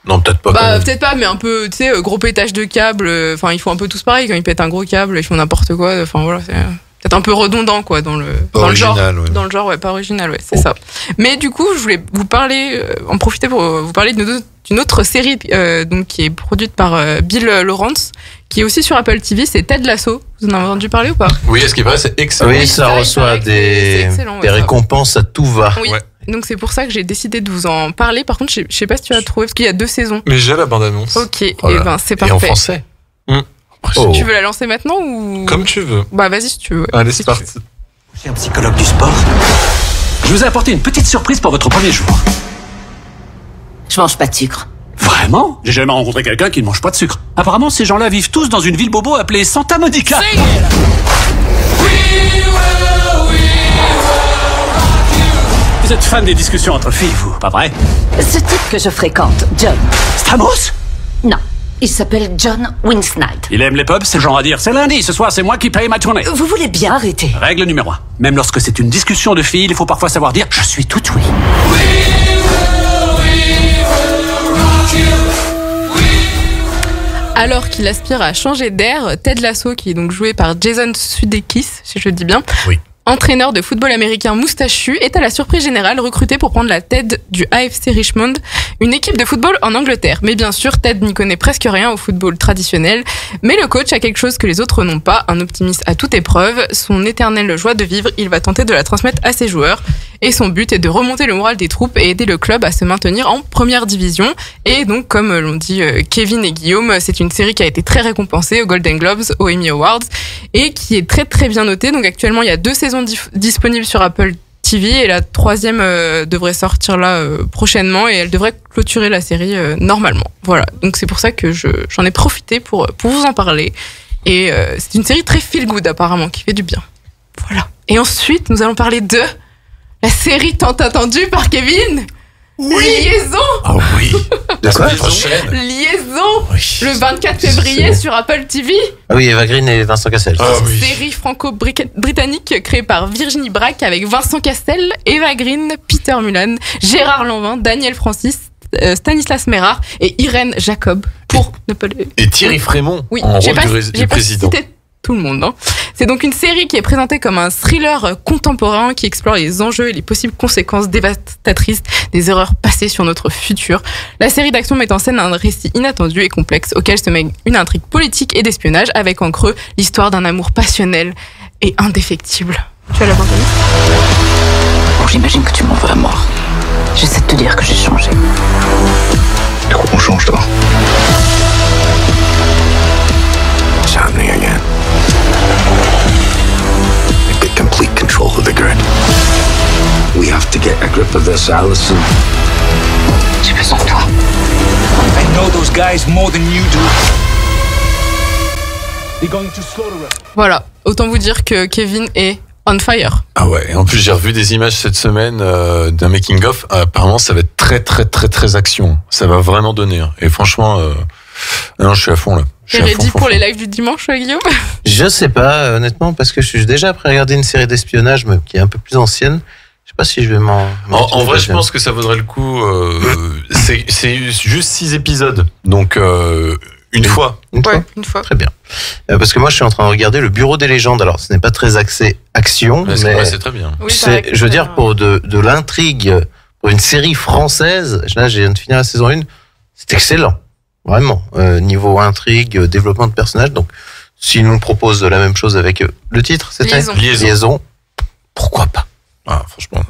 Non, peut-être pas. Bah, peut-être pas, mais un peu, tu sais, gros pétage de câble. Enfin, ils font un peu tous pareil. Quand ils pètent un gros câble, ils font n'importe quoi. Enfin, voilà, c'est peut-être un peu redondant, quoi, dans le genre. Ouais. Dans le genre, ouais, pas original, ouais, c'est ça. Mais du coup, je voulais vous parler, en profiter pour vous parler d'une autre série, donc, qui est produite par Bill Lawrence, qui est aussi sur Apple TV, c'est Ted Lasso. Vous en avez entendu parler ou pas? Oui, est-ce qu'il paraît, c'est excellent. Oui, ça reçoit des récompenses à tout va. Oui. Ouais. Donc c'est pour ça que j'ai décidé de vous en parler. Par contre, je sais pas si tu as trouvé, parce qu'il y a 2 saisons. Mais j'ai la bande-annonce. Ok, et ben c'est parfait. Et en français. Tu veux la lancer maintenant ou... Comme tu veux. Bah vas-y si tu veux. Allez, c'est parti. Je suis un psychologue du sport. Je vous ai apporté une petite surprise pour votre premier jour. Je mange pas de sucre. Vraiment? J'ai jamais rencontré quelqu'un qui ne mange pas de sucre. Apparemment, ces gens-là vivent tous dans une ville bobo appelée Santa Monica. Vous êtes fan des discussions entre filles, vous, pas vrai? Ce type que je fréquente, John. Stamos? Non, il s'appelle John Winsnight. Il aime les pubs, c'est le genre à dire, c'est lundi, ce soir c'est moi qui paye ma tournée. Vous voulez bien arrêter? Règle numéro 1. Même lorsque c'est une discussion de filles, il faut parfois savoir dire, je suis tout oui. Alors qu'il aspire à changer d'air, Ted Lasso, qui est donc joué par Jason Sudeikis, si je le dis bien, entraîneur de football américain moustachu, est à la surprise générale recruté pour prendre la tête du AFC Richmond, une équipe de football en Angleterre. Mais bien sûr, Ted n'y connaît presque rien au football traditionnel. Mais le coach a quelque chose que les autres n'ont pas, un optimiste à toute épreuve, son éternelle joie de vivre. Il va tenter de la transmettre à ses joueurs. Et son but est de remonter le moral des troupes et aider le club à se maintenir en première division. Et donc, comme l'ont dit Kevin et Guillaume, c'est une série qui a été très récompensée aux Golden Globes, aux Emmy Awards, et qui est très très bien notée. Donc actuellement, il y a 2 saisons disponibles sur Apple TV, et la 3e devrait sortir là prochainement, et elle devrait clôturer la série normalement. Voilà, donc c'est pour ça que j'en ai profité pour vous en parler. Et c'est une série très feel good apparemment, qui fait du bien. Voilà. Et ensuite, nous allons parler de la série tant attendue par Kevin. Oui. Liaison. Ah oui. La semaine prochaine. Liaison. Le 24 février sur Apple TV. Ah oui, Eva Green et Vincent Cassel. Série franco-britannique créée par Virginie Brack avec Vincent Cassel, Eva Green, Peter Mullan, Gérard Lanvin, Daniel Francis, Stanislas Mérard et Irène Jacob. Pour ne pas le... Et Thierry Frémont oui, en j'ai rôle du président. Cité tout le monde. Hein. C'est donc une série qui est présentée comme un thriller contemporain qui explore les enjeux et les possibles conséquences dévastatrices des erreurs passées sur notre futur. La série d'action met en scène un récit inattendu et complexe auquel se mêle une intrigue politique et d'espionnage avec en creux l'histoire d'un amour passionnel et indéfectible. Tu as la bande? Bon, j'imagine que tu m'en veux à mort. J'essaie de te dire que j'ai changé. De quoi on change, toi? It's happening again. They get complete control of the grid. We have to get a grip of this, Allison. J'ai besoin de toi. I know those guys more than you do. They're going to slaughter us. Voilà, autant vous dire que Kevin est on fire. Ah ouais, et en plus j'ai revu des images cette semaine d'un making of. Apparemment ça va être très très très très action. Ça va vraiment donner. Hein. Et franchement, non, je suis à fond là. T'es ready pour les lives du dimanche, Guillaume? Je sais pas, honnêtement, parce que je suis déjà prêt à regarder une série d'espionnage, mais qui est un peu plus ancienne. Je sais pas si je vais En vrai, je pense que ça vaudrait le coup. C'est juste 6 épisodes, donc une fois. Une fois. Très bien. Parce que moi, je suis en train de regarder Le Bureau des légendes. Alors, ce n'est pas très axé action, mais c'est très bien. Oui, je veux dire, pour de l'intrigue, pour une série française, là, je viens de finir la saison 1, c'est excellent. Vraiment. Niveau intrigue, développement de personnages. Donc, s'ils nous proposent la même chose avec le titre, c'était Liaison. Pourquoi pas? Ah, franchement.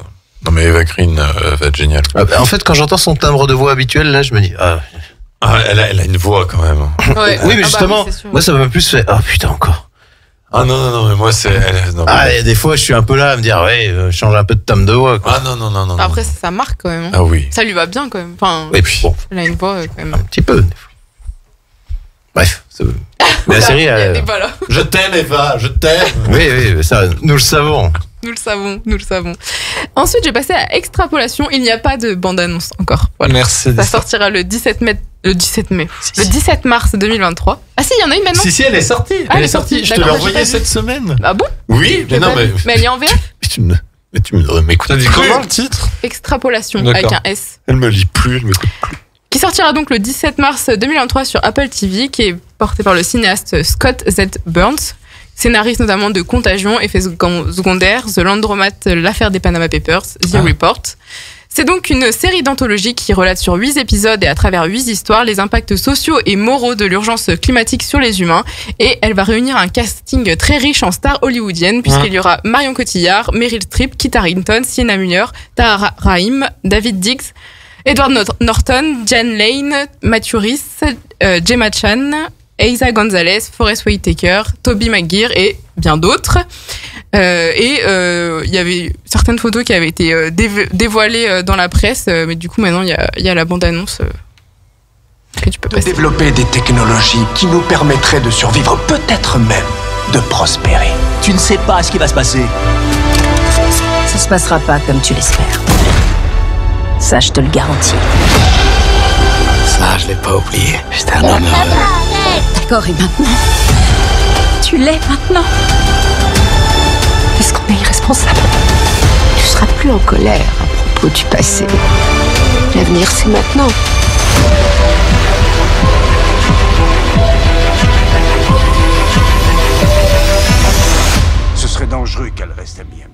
Non, mais Eva Green va être géniale. En fait, quand j'entends son timbre de voix habituel, là, je me dis, elle a une voix quand même. Ouais. Oui, mais justement, moi, ça m'a plus fait, putain, encore. Ah non, mais moi, c'est. Des fois, je suis un peu là à me dire, change un peu de timbre de voix, quoi. Ah non. Après, ça marque quand même. Hein. Ah oui. Ça lui va bien quand même. Enfin, et puis, bon. elle a une voix quand même. Un petit peu. Bref. Mais la série, Il y a des balles. Je t'aime, Eva, je t'aime. oui, ça, nous le savons. Nous le savons. Ensuite, j'ai passé à Extrapolation. Il n'y a pas de bande-annonce encore. Voilà. Merci. Ça sortira le 17 mars 2023. Ah si, il y en a une maintenant. Si, elle est sortie. Elle est sortie. Je te l'ai D'accord, envoyée j'ai pas vu. cette semaine. Ah bon? Oui, mais non, mais. Mais elle est en VF. Mais tu me m'écoutes. T'as dit comment le titre? Extrapolation D'accord. avec un S. Elle me lit plus, elle m'écoute plus. Qui sortira donc le 17 mars 2023 sur Apple TV, qui est porté par le cinéaste Scott Z. Burns, scénariste notamment de Contagion, Effets secondaires, The Laundromat, L'affaire des Panama Papers, The Report. C'est donc une série d'anthologie qui relate sur 8 épisodes et à travers 8 histoires les impacts sociaux et moraux de l'urgence climatique sur les humains. Et elle va réunir un casting très riche en stars hollywoodiennes, puisqu'il y aura Marion Cotillard, Meryl Streep, Kit Harington, Sienna Miller, Tahar Rahim, David Diggs, Edward Norton, Jan Lane, Matthew Rhys, Gemma Chan, Eiza Gonzalez, Forest Whitaker, Toby Maguire et bien d'autres. Il y avait certaines photos qui avaient été dévoilées dans la presse, mais du coup maintenant il y a la bande-annonce que tu peux passer. Développer des technologies qui nous permettraient de survivre, peut-être même de prospérer. Tu ne sais pas ce qui va se passer. Ça se passera pas comme tu l'espères. Ça, je te le garantis. Ça, je l'ai pas oublié. J'étais un homme heureux. D'accord, et maintenant? Tu l'es maintenant? Est-ce qu'on est irresponsable? Tu seras plus en colère à propos du passé. L'avenir, c'est maintenant. Ce serait dangereux qu'elle reste à Miami.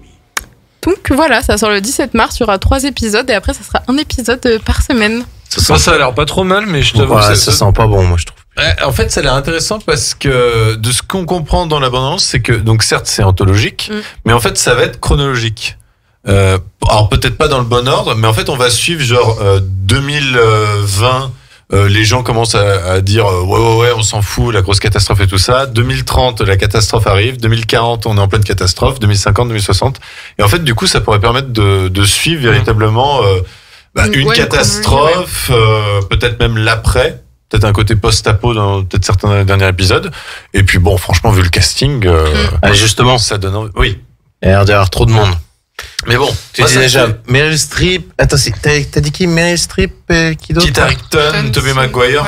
Donc voilà, ça sort le 17 mars, il y aura 3 épisodes et après ça sera un épisode par semaine. Ça a l'air pas trop mal, mais je t'avoue Ouais, que ça sent pas bon, moi je trouve. En fait, ça a l'air intéressant parce que de ce qu'on comprend dans l'abondance, c'est que, donc certes, c'est anthologique, mais en fait, ça va être chronologique. Alors peut-être pas dans le bon ordre, mais en fait, on va suivre genre 2020. Les gens commencent à dire ouais, on s'en fout, la grosse catastrophe et tout ça. 2030, la catastrophe arrive. 2040, on est en pleine catastrophe. 2050, 2060. Et en fait, du coup, ça pourrait permettre de suivre véritablement une catastrophe, peut-être même l'après. Peut-être un côté post-apo dans peut-être certains derniers épisodes. Et puis bon, franchement, vu le casting, justement, ça donne envie. Oui. Il y a l'air d'y avoir trop de monde. Mais bon, tu dis déjà Meryl Streep. Attends, t'as dit qui? Meryl Streep et qui d'autre? Kit Harington, Tobey Maguire,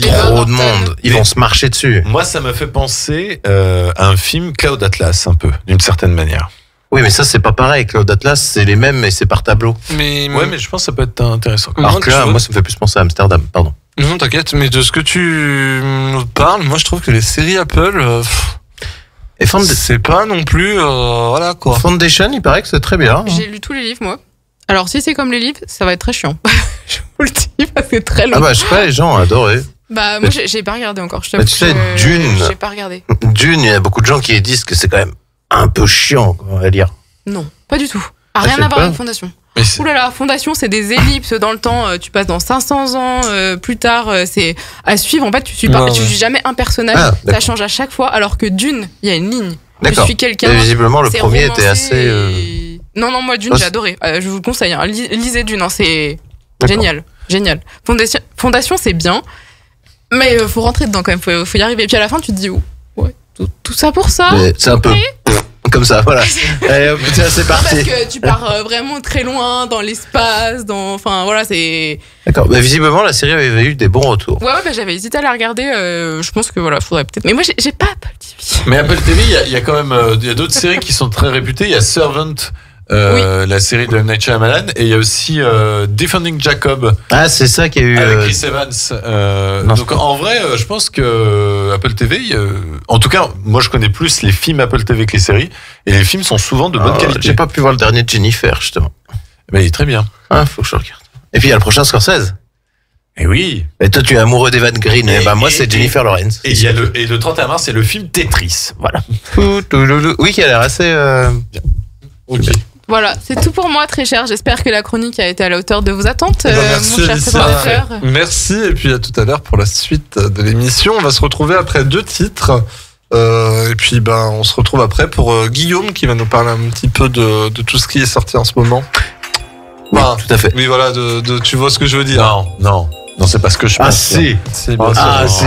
trop de monde. Ils vont se marcher dessus. Moi, ça me fait penser à un film Cloud Atlas, un peu, d'une certaine manière. Oui, mais ça, c'est pas pareil. Cloud Atlas, c'est les mêmes, mais c'est par tableau. Mais je pense que ça peut être intéressant. Alors que là, moi, ça me fait plus penser à Amsterdam, pardon. Non, t'inquiète, mais de ce que tu parles, moi, je trouve que les séries Apple... c'est pas non plus voilà quoi. Foundation, il paraît que c'est très bien. J'ai lu tous les livres moi. Alors si c'est comme les livres, ça va être très chiant. Je vous le dis, c'est très long. Ah bah je sais pas, les gens ont adoré. Bah moi j'ai pas regardé encore. Je tu sais, Dune. J'ai pas regardé. Dune, il y a beaucoup de gens qui disent que c'est quand même un peu chiant à lire. Non, pas du tout. Rien à voir avec Fondation. Ouh là là, Fondation, c'est des ellipses dans le temps. Tu passes dans 500 ans plus tard. C'est à suivre. En fait, tu suis jamais un personnage. Ça change à chaque fois. Alors que Dune, il y a une ligne. Je suis quelqu'un. Visiblement, le premier était assez. Non, moi Dune, j'ai adoré. Je vous le conseille. Hein. Lisez Dune. C'est génial. Fondation, c'est bien. Mais faut rentrer dedans quand même. Faut y arriver. Et puis à la fin, tu te dis ouais, tout ça pour ça. C'est un peu. Comme ça, voilà. Allez, hop, c'est parti. Parce que tu pars vraiment très loin dans l'espace, enfin voilà, c'est. D'accord. Mais visiblement, la série avait eu des bons retours. Ouais, j'avais hésité à la regarder. Je pense que voilà, faudrait peut-être. Mais moi, j'ai pas Apple TV. Mais Apple TV, il y a quand même, il y a d'autres séries qui sont très réputées. Il y a Servant. La série de M. Night Shyamalan, et il y a aussi Defending Jacob. Ah, c'est ça qu'il y a eu. Avec Chris Evans. Donc en vrai, je pense que Apple TV, en tout cas, moi je connais plus les films Apple TV que les séries, et les films sont souvent de bonne qualité. J'ai pas pu voir le dernier de Jennifer, justement. Mais il est très bien. Ah, faut que je regarde. Et puis il y a le prochain Scorsese. Et oui. Et toi, tu es amoureux d'Evan Green. Et moi, c'est Jennifer Lawrence. Et le 31 mars, c'est le film Tetris. Voilà. Oui, qui a l'air assez. Ok. Voilà, c'est tout pour moi, très cher. J'espère que la chronique a été à la hauteur de vos attentes, merci, mon cher présentateur. Merci, et puis à tout à l'heure pour la suite de l'émission. On va se retrouver après 2 titres. Et puis on se retrouve après pour Guillaume qui va nous parler un petit peu de tout ce qui est sorti en ce moment. Oui, tout à fait. Oui, voilà, tu vois ce que je veux dire. Non, c'est pas ce que je pense. Si, bien sûr. Si.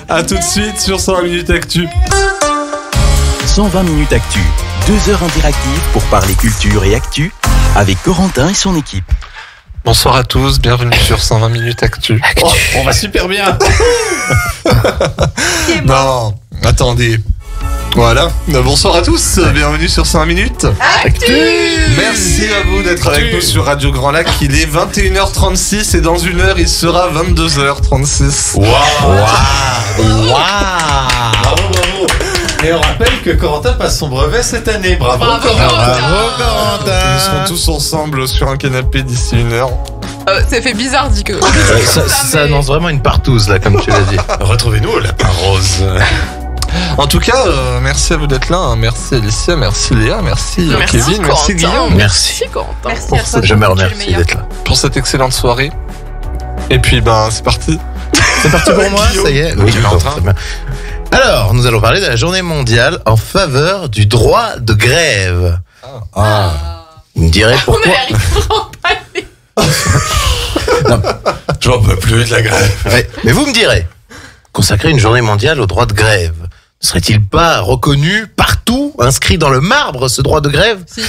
À tout de suite sur 120 minutes actu. 120 minutes actu, 2 heures interactives pour parler culture et actu avec Corentin et son équipe. Bonsoir à tous, bienvenue sur 120 minutes actu. Oh, on va super bien. Non, attendez. Voilà, bonsoir à tous, bienvenue sur 120 minutes Actu. Merci à vous d'être avec nous sur Radio Grand Lac. Il est 21h36 et dans une heure il sera 22h36. Waouh. Waouh. Bravo. Et on rappelle que Corentin passe son brevet cette année. Bravo Corentin. Nous serons tous ensemble sur un canapé d'ici une heure. Ça fait bizarre dit que. Ça annonce vraiment une partouze là, comme tu l'as dit. Retrouvez-nous au Lapin Rose. En tout cas, merci à vous d'être là. Merci Alicia, merci Léa, merci Kevin, Corentin. merci Guillaume. Merci. Corentin. Merci à toi. Je me remercie d'être là. Pour cette excellente soirée. Et puis, c'est parti. C'est parti pour moi, Guillaume. ça y est. Oui, tu l'entends. très bien. Alors, nous allons parler de la journée mondiale en faveur du droit de grève. Vous me direz pourquoi. Non, J'en peux plus de la grève. ouais, mais vous me direz, consacrer une journée mondiale au droit de grève, ne serait-il pas reconnu partout, inscrit dans le marbre, ce droit de grève? Si.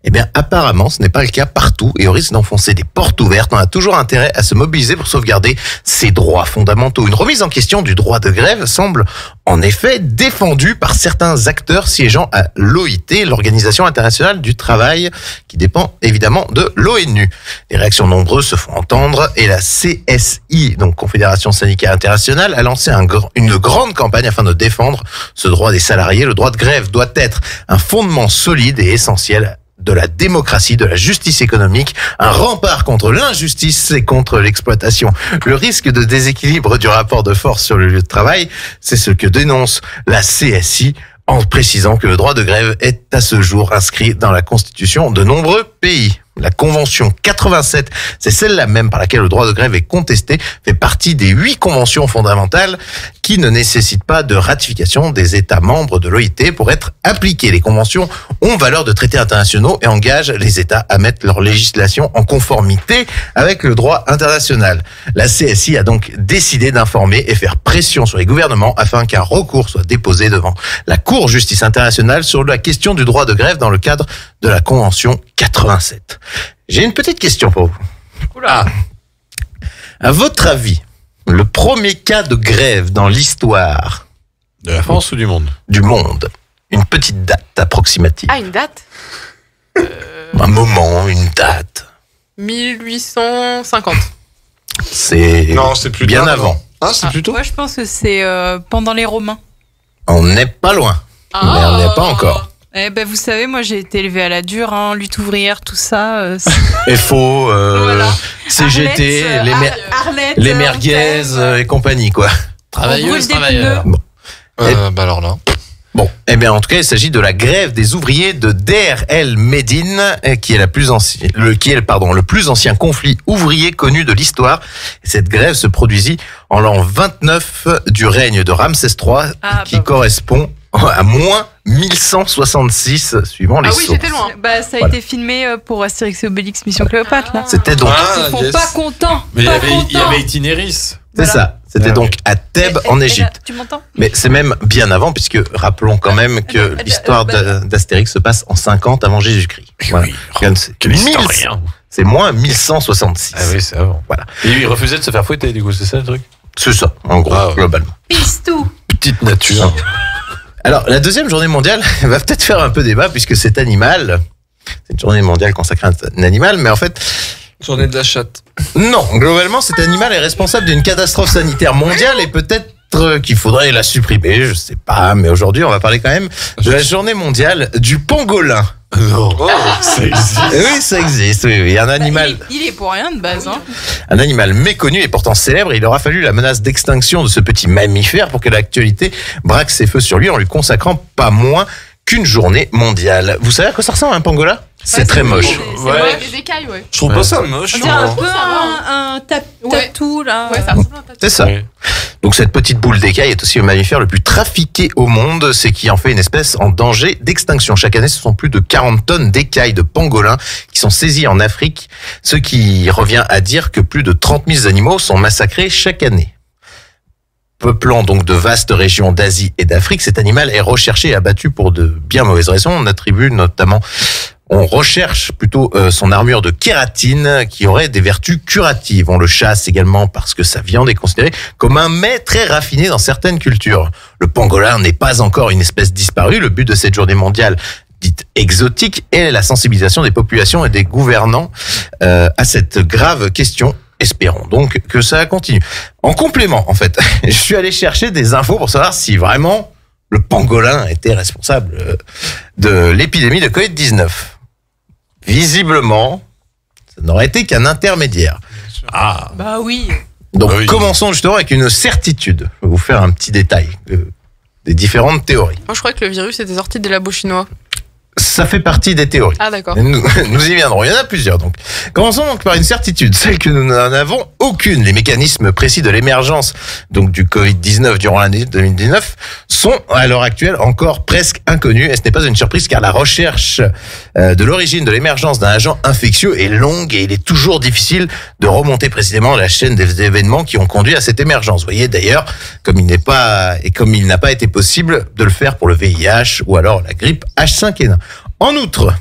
Eh bien, apparemment, ce n'est pas le cas partout et au risque d'enfoncer des portes ouvertes, on a toujours intérêt à se mobiliser pour sauvegarder ses droits fondamentaux. Une remise en question du droit de grève semble en effet défendue par certains acteurs siégeant à l'OIT, l'Organisation internationale du travail, qui dépend évidemment de l'ONU. Les réactions nombreuses se font entendre et la CSI, donc Confédération syndicale internationale, a lancé une grande campagne afin de défendre ce droit des salariés. Le droit de grève doit être un fondement solide et essentiel de la démocratie, de la justice économique, un rempart contre l'injustice et contre l'exploitation. Le risque de déséquilibre du rapport de force sur le lieu de travail, c'est ce que dénonce la CSI en précisant que le droit de grève est à ce jour inscrit dans la Constitution de nombreux pays. La Convention 87, c'est celle-là même par laquelle le droit de grève est contesté, fait partie des 8 conventions fondamentales qui ne nécessitent pas de ratification des États membres de l'OIT pour être appliquées. Les conventions ont valeur de traités internationaux et engagent les États à mettre leur législation en conformité avec le droit international. La CSI a donc décidé d'informer et faire pression sur les gouvernements afin qu'un recours soit déposé devant la Cour de justice internationale sur la question du droit de grève dans le cadre de la Convention 87. J'ai une petite question pour vous. Oula. À votre avis, le premier cas de grève dans l'histoire De la France ou du monde? du monde, une petite date approximative, Ah, une date un moment, une date, 1850. c'est Non, c'est plus bien tard, avant. non. Ah, c'est plutôt. Moi, je pense que c'est pendant les Romains. On n'est pas loin, mais on n'est pas encore. Eh ben, vous savez, moi, j'ai été élevée à la dure, hein, lutte ouvrière, tout ça. FO, Voilà. CGT, Arlette, Arlette, les merguez et compagnie, quoi. Travailleuses, travailleurs. Alors là. Bon, eh bien, en tout cas, il s'agit de la grève des ouvriers de Der El Médine, qui est le plus ancien conflit ouvrier connu de l'histoire. Cette grève se produisit en l'an 29 du règne de Ramsès III, qui correspond à moins 1166, suivant les Ah oui, sources. j'étais loin. Bah, ça a été filmé pour Astérix et Obélix Mission Cléopâtre, là. C'était donc... Ils sont pas contents. Mais il y pas avait contents. Itinéris. C'est ça. C'était donc à Thèbes, en Égypte. Tu m'entends? Mais c'est même bien avant, puisque rappelons quand même que l'histoire d'Astérix se passe en 50 avant Jésus-Christ. Voilà. Quel historien. C'est moins 1166. Ah oui, c'est avant. Voilà. Et lui, il refusait de se faire fouetter, du coup, c'est ça le truc? C'est ça, en gros, globalement. Pistou. Petite nature. Alors, la deuxième journée mondiale va peut-être faire un peu débat, puisque cet animal, c'est une journée mondiale consacrée à un animal, mais en fait... Journée de la chatte. Non, globalement, cet animal est responsable d'une catastrophe sanitaire mondiale et peut-être qu'il faudrait la supprimer, je sais pas, mais aujourd'hui, on va parler quand même de la journée mondiale du pangolin. Non, ça existe. Oui, ça existe, oui. Un animal... Il est pour rien de base, hein. Un animal méconnu et pourtant célèbre, il aura fallu la menace d'extinction de ce petit mammifère pour que l'actualité braque ses feux sur lui en lui consacrant pas moins qu'une journée mondiale. Vous savez à quoi ça ressemble un pangolin? C'est très moche. Ouais, des écailles, ouais. Je trouve pas ça moche. On dirait un moi. peu un tatou là. Ouais, ça ressemble à un tatou. C'est ça. Donc cette petite boule d'écaille est aussi le mammifère le plus trafiqué au monde, c'est qui en fait une espèce en danger d'extinction. Chaque année, ce sont plus de 40 tonnes d'écailles de pangolins qui sont saisies en Afrique, ce qui revient à dire que plus de 30 000 animaux sont massacrés chaque année. Peuplant donc de vastes régions d'Asie et d'Afrique, cet animal est recherché et abattu pour de bien mauvaises raisons. On recherche plutôt son armure de kératine qui aurait des vertus curatives. On le chasse également parce que sa viande est considérée comme un mets très raffiné dans certaines cultures. Le pangolin n'est pas encore une espèce disparue. Le but de cette journée mondiale dite exotique est la sensibilisation des populations et des gouvernants à cette grave question. Espérons donc que ça continue. En complément, en fait, je suis allé chercher des infos pour savoir si vraiment le pangolin était responsable de l'épidémie de Covid-19. Visiblement, ça n'aurait été qu'un intermédiaire. Ah. Bah oui. Donc, oui. commençons justement avec une certitude. Je vais vous faire un petit détail des différentes théories. Moi, je crois que le virus était sorti des labos chinois. Ça fait partie des théories. Ah, d'accord. Nous y viendrons. Il y en a plusieurs. Donc, commençons donc par une certitude, celle que nous n'en avons aucune. Les mécanismes précis de l'émergence donc du Covid-19 durant l'année 2019 sont à l'heure actuelle encore presque inconnus. Et ce n'est pas une surprise car la recherche de l'origine de l'émergence d'un agent infectieux est longue et il est toujours difficile de remonter précisément la chaîne des événements qui ont conduit à cette émergence. Vous voyez d'ailleurs, comme il n'a pas été possible de le faire pour le VIH ou alors la grippe H5N1. En outre,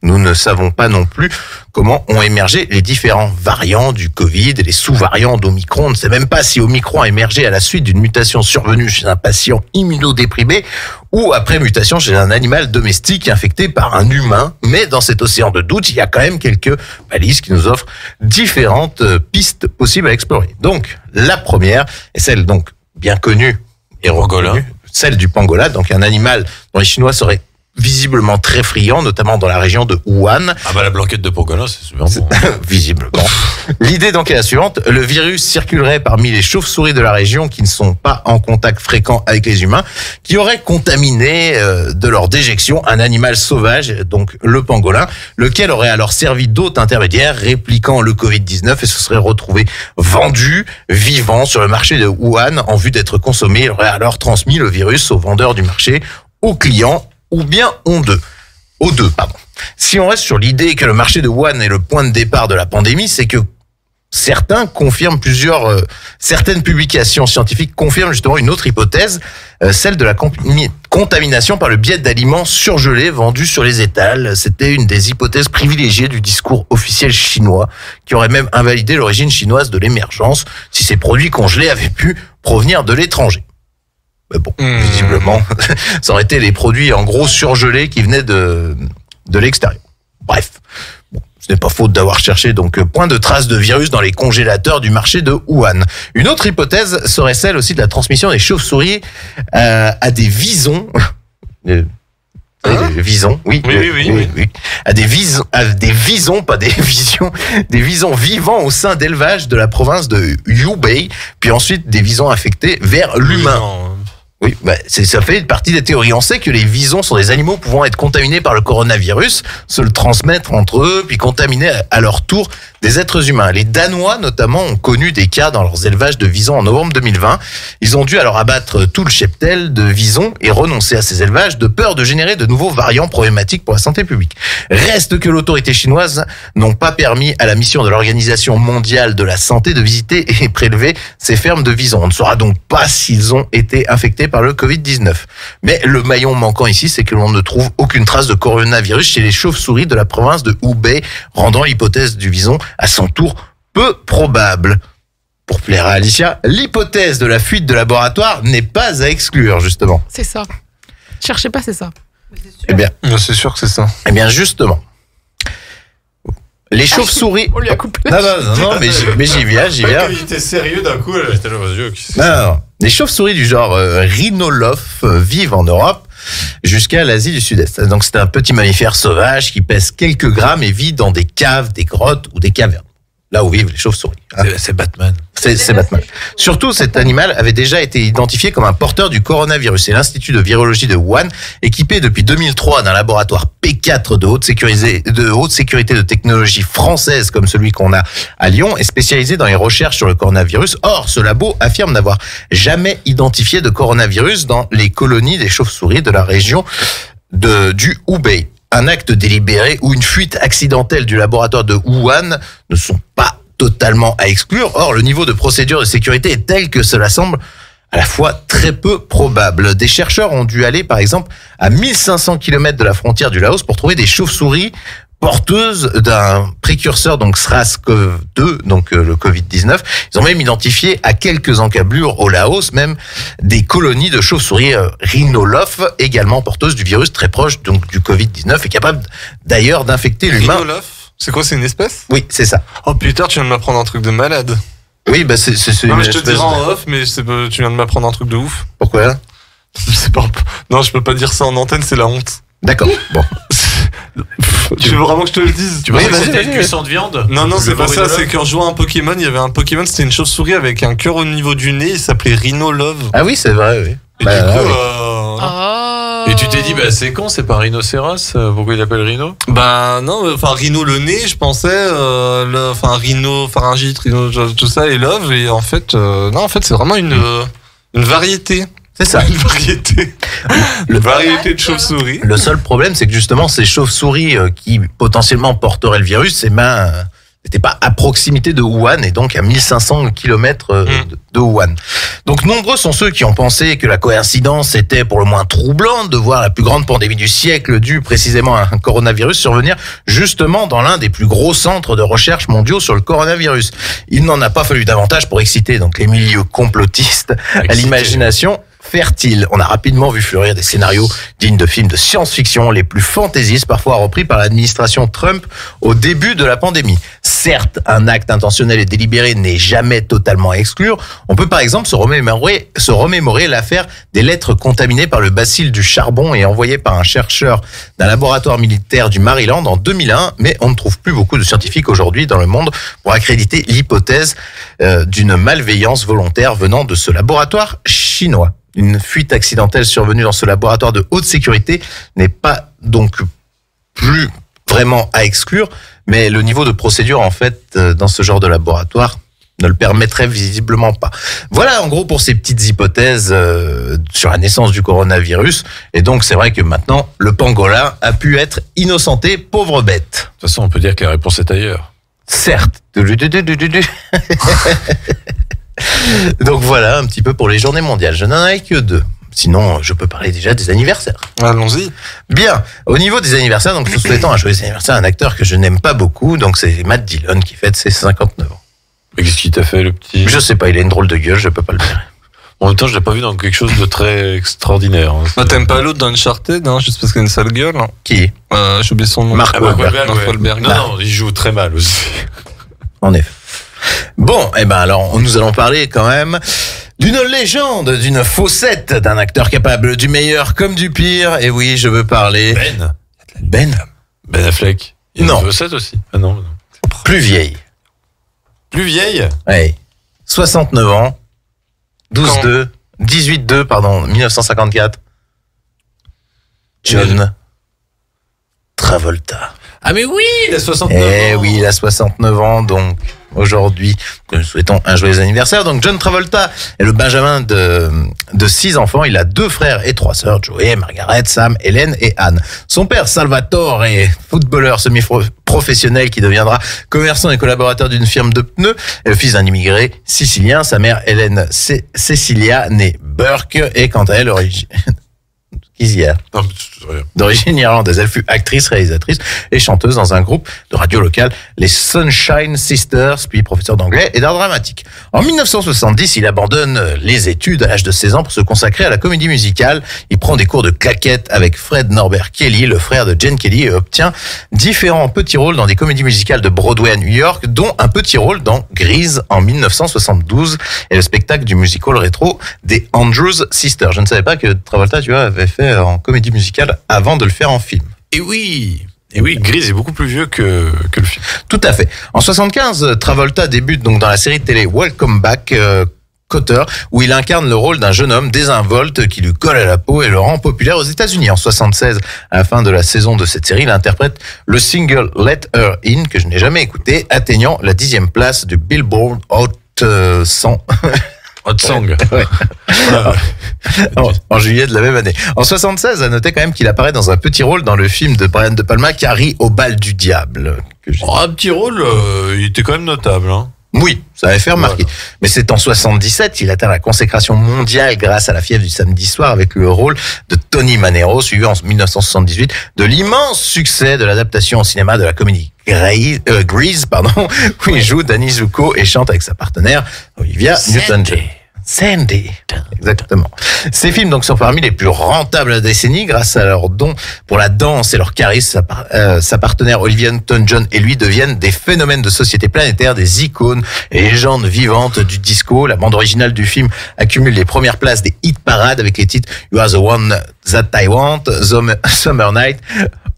nous ne savons pas non plus comment ont émergé les différents variants du Covid et les sous-variants d'Omicron. On ne sait même pas si Omicron a émergé à la suite d'une mutation survenue chez un patient immunodéprimé ou après mutation chez un animal domestique infecté par un humain. Mais dans cet océan de doute, il y a quand même quelques balises qui nous offrent différentes pistes possibles à explorer. Donc, la première est celle donc bien connue et reconnue, celle du pangolin, donc un animal dont les Chinois seraient visiblement très friand, notamment dans la région de Wuhan. Ah bah la blanquette de pangolin, c'est super bon. Visiblement. L'idée donc est la suivante. Le virus circulerait parmi les chauves-souris de la région qui ne sont pas en contact fréquent avec les humains, qui auraient contaminé de leur déjection un animal sauvage, donc le pangolin, lequel aurait alors servi d'hôte intermédiaire répliquant le Covid-19 et se serait retrouvé vendu vivant sur le marché de Wuhan en vue d'être consommé. Il aurait alors transmis le virus aux vendeurs du marché, aux clients ou bien aux deux. Si on reste sur l'idée que le marché de Wuhan est le point de départ de la pandémie, c'est que certaines publications scientifiques confirment justement une autre hypothèse, celle de la contamination par le biais d'aliments surgelés vendus sur les étals. C'était une des hypothèses privilégiées du discours officiel chinois, qui aurait même invalidé l'origine chinoise de l'émergence si ces produits congelés avaient pu provenir de l'étranger. Mais bon, visiblement, ça aurait été les produits en gros surgelés qui venaient de l'extérieur. Bref, bon, ce n'est pas faute d'avoir cherché donc point de trace de virus dans les congélateurs du marché de Wuhan. Une autre hypothèse serait celle aussi de la transmission des chauves-souris à des visons. Des visons, oui. À des visons, pas des visions, des visons vivants au sein d'élevages de la province de Hubei, puis ensuite des visons infectés vers l'humain. Oui, ça fait partie des théories. On sait que les visons sont des animaux pouvant être contaminés par le coronavirus, se le transmettre entre eux, puis contaminer à leur tour des êtres humains. Les Danois, notamment, ont connu des cas dans leurs élevages de visons en novembre 2020. Ils ont dû alors abattre tout le cheptel de visons et renoncer à ces élevages de peur de générer de nouveaux variants problématiques pour la santé publique. Reste que l'autorité chinoise n'ont pas permis à la mission de l'Organisation mondiale de la santé de visiter et prélever ces fermes de visons. On ne saura donc pas s'ils ont été infectés par le Covid-19. Mais le maillon manquant ici, c'est que l'on ne trouve aucune trace de coronavirus chez les chauves-souris de la province de Hubei, rendant l'hypothèse du vison à son tour peu probable. Pour plaire à Alicia, l'hypothèse de la fuite de laboratoire n'est pas à exclure, justement. C'est ça. Cherchez pas, c'est ça. Eh bien, c'est sûr que c'est ça. Eh bien, justement. Les chauves-souris. On lui a coupé. Non, mais j'y viens. Il était sérieux d'un coup, là, j'étais là aux yeux. Non. Les chauves-souris du genre rhinolophe vivent en Europe jusqu'à l'Asie du Sud-Est. Donc c'est un petit mammifère sauvage qui pèse quelques grammes et vit dans des caves, des grottes ou des cavernes. là où vivent les chauves-souris. Hein. C'est Batman. C'est Batman. Surtout, cet animal avait déjà été identifié comme un porteur du coronavirus. Et l'Institut de virologie de Wuhan, équipé depuis 2003 d'un laboratoire P4 de haute sécurité de technologie française comme celui qu'on a à Lyon, est spécialisé dans les recherches sur le coronavirus. Or, ce labo affirme n'avoir jamais identifié de coronavirus dans les colonies des chauves-souris de la région du Hubei. Un acte délibéré ou une fuite accidentelle du laboratoire de Wuhan ne sont pas totalement à exclure. Or, le niveau de procédure de sécurité est tel que cela semble à la fois très peu probable. Des chercheurs ont dû aller, par exemple, à 1500 km de la frontière du Laos pour trouver des chauves-souris porteuses d'un précurseur, donc SRAS-CoV-2, donc le Covid-19. Ils ont même identifié à quelques encablures au Laos, même des colonies de chauves-souris rhinolophes, également porteuses du virus très proche donc du Covid-19 et capable d'ailleurs d'infecter l'humain. Rhinolophe, c'est quoi, c'est une espèce? Oui, c'est ça. Oh putain, tu viens de m'apprendre un truc de malade. Oui, bah c'est non, une mais je te espèce dirai en off, mais tu viens de m'apprendre un truc de ouf. Pourquoi? Non, je peux pas dire ça en antenne, c'est la honte. D'accord, bon. Tu veux vraiment que je te le dise? Tu penses que c'était une cuisson de viande? Non, c'est pas ça, Rhinolove. c'est qu'en jouant à un Pokémon, il y avait un Pokémon, c'était une chauve-souris avec un cœur au niveau du nez, il s'appelait Rhinolove. Ah oui, c'est vrai, oui. Et Bah, du coup, Oh. Et tu t'es dit, bah c'est con, c'est pas un rhinocéros, pourquoi il l'appelle Rhino? bah non, enfin Rhino le nez, je pensais, enfin Rhino pharyngite, Rhino tout ça et Love, et en fait, non, en fait c'est vraiment une variété. C'est ça. Une variété. Une variété de chauves-souris. Le seul problème, c'est que justement, ces chauves-souris qui potentiellement porteraient le virus, ces mains n'étaient pas à proximité de Wuhan et donc à 1500 km de Wuhan. Donc nombreux sont ceux qui ont pensé que la coïncidence était pour le moins troublante de voir la plus grande pandémie du siècle due précisément à un coronavirus survenir justement dans l'un des plus gros centres de recherche mondiaux sur le coronavirus. Il n'en a pas fallu davantage pour exciter donc les milieux complotistes à l'imagination fertile. On a rapidement vu fleurir des scénarios dignes de films de science-fiction, les plus fantaisistes, parfois repris par l'administration Trump au début de la pandémie. Certes, un acte intentionnel et délibéré n'est jamais totalement à exclure. On peut par exemple se remémorer l'affaire des lettres contaminées par le bacille du charbon et envoyées par un chercheur d'un laboratoire militaire du Maryland en 2001, mais on ne trouve plus beaucoup de scientifiques aujourd'hui dans le monde pour accréditer l'hypothèse d'une malveillance volontaire venant de ce laboratoire chinois. Une fuite accidentelle survenue dans ce laboratoire de haute sécurité n'est pas donc plus vraiment à exclure, mais le niveau de procédure en fait dans ce genre de laboratoire ne le permettrait visiblement pas. Voilà en gros pour ces petites hypothèses sur la naissance du coronavirus. Et donc c'est vrai que maintenant le pangolin a pu être innocenté, pauvre bête. De toute façon, on peut dire que la réponse est ailleurs. Certes. Donc voilà un petit peu pour les journées mondiales. Je n'en ai que 2. Sinon, je peux parler déjà des anniversaires. Allons-y. Bien. Au niveau des anniversaires, donc nous souhaitons un joyeux anniversaire à un acteur que je n'aime pas beaucoup. Donc c'est Matt Dillon qui fête ses 59 ans. Mais qu'est-ce qu'il t'a fait, le petit? Je sais pas, il a une drôle de gueule, je peux pas le dire. En même temps, je l'ai pas vu dans quelque chose de très extraordinaire. Bah, t'aimes pas l'autre d'Uncharted, hein, juste parce qu'il a une sale gueule. Hein. Qui? J'ai oublié son nom. Mark Wahlberg. Mark Wahlberg. Non, il joue très mal aussi. En effet. Bon, eh ben alors, nous allons parler quand même d'une légende, d'une faussette, d'un acteur capable du meilleur comme du pire. Et oui, je veux parler... Ben Affleck. Il y a une faussette aussi. Ah non. Plus vieille. Plus vieille? Oui. 69 ans. 18-2, pardon, 1954. John Travolta. Ah mais oui, il a 69 ans. Eh oui, il a 69 ans, donc aujourd'hui, nous souhaitons un joyeux anniversaire. Donc John Travolta est le benjamin de 6 enfants. Il a 2 frères et 3 sœurs, Joey, Margaret, Sam, Hélène et Anne. Son père, Salvatore, est footballeur semi-professionnel qui deviendra commerçant et collaborateur d'une firme de pneus. Et le fils d'un immigré sicilien, sa mère, Hélène Cecilia, née Burke, est quant à elle d'origine irlandaise. Elle fut actrice, réalisatrice et chanteuse dans un groupe de radio local, les Sunshine Sisters, puis professeur d'anglais et d'art dramatique. En 1970, il abandonne les études à l'âge de 16 ans pour se consacrer à la comédie musicale. Il prend des cours de claquettes avec Fred Norbert Kelly, le frère de Jane Kelly, et obtient différents petits rôles dans des comédies musicales de Broadway à New York, dont un petit rôle dans Grease en 1972 et le spectacle du musical rétro des Andrews Sisters. Je ne savais pas que Travolta, tu vois, avait fait en comédie musicale avant de le faire en film. Et oui, Et oui, Grease est beaucoup plus vieux que le film. Tout à fait. En 75, Travolta débute donc dans la série de télé Welcome Back, Kotter, où il incarne le rôle d'un jeune homme désinvolte qui lui colle à la peau et le rend populaire aux États-Unis. En 76, à la fin de la saison de cette série, il interprète le single Let Her In, que je n'ai jamais écouté, atteignant la 10e place du Billboard Hot 100. Hot Song. Ouais. En juillet de la même année. En 76, à noter quand même qu'il apparaît dans un petit rôle dans le film de Brian De Palma, Carrie au bal du diable. Un petit rôle, il était quand même notable. Hein. Oui, ça avait fait remarquer. Voilà. Mais c'est en 77 qu'il atteint la consécration mondiale grâce à La fièvre du samedi soir avec le rôle de Tony Manero, suivi en 1978 de l'immense succès de l'adaptation au cinéma de la comédie Grease, où il joue Danny Zuko et chante avec sa partenaire Olivia Newton-John. Sandy. Exactement. Ces films donc sont parmi les plus rentables de la décennie grâce à leur don pour la danse et leur charisme. Sa partenaire Olivia Newton-John et lui deviennent des phénomènes de société planétaire, des icônes et légendes vivantes du disco. La bande originale du film accumule les premières places des hit parades avec les titres You Are the One That I Want, Summer Night,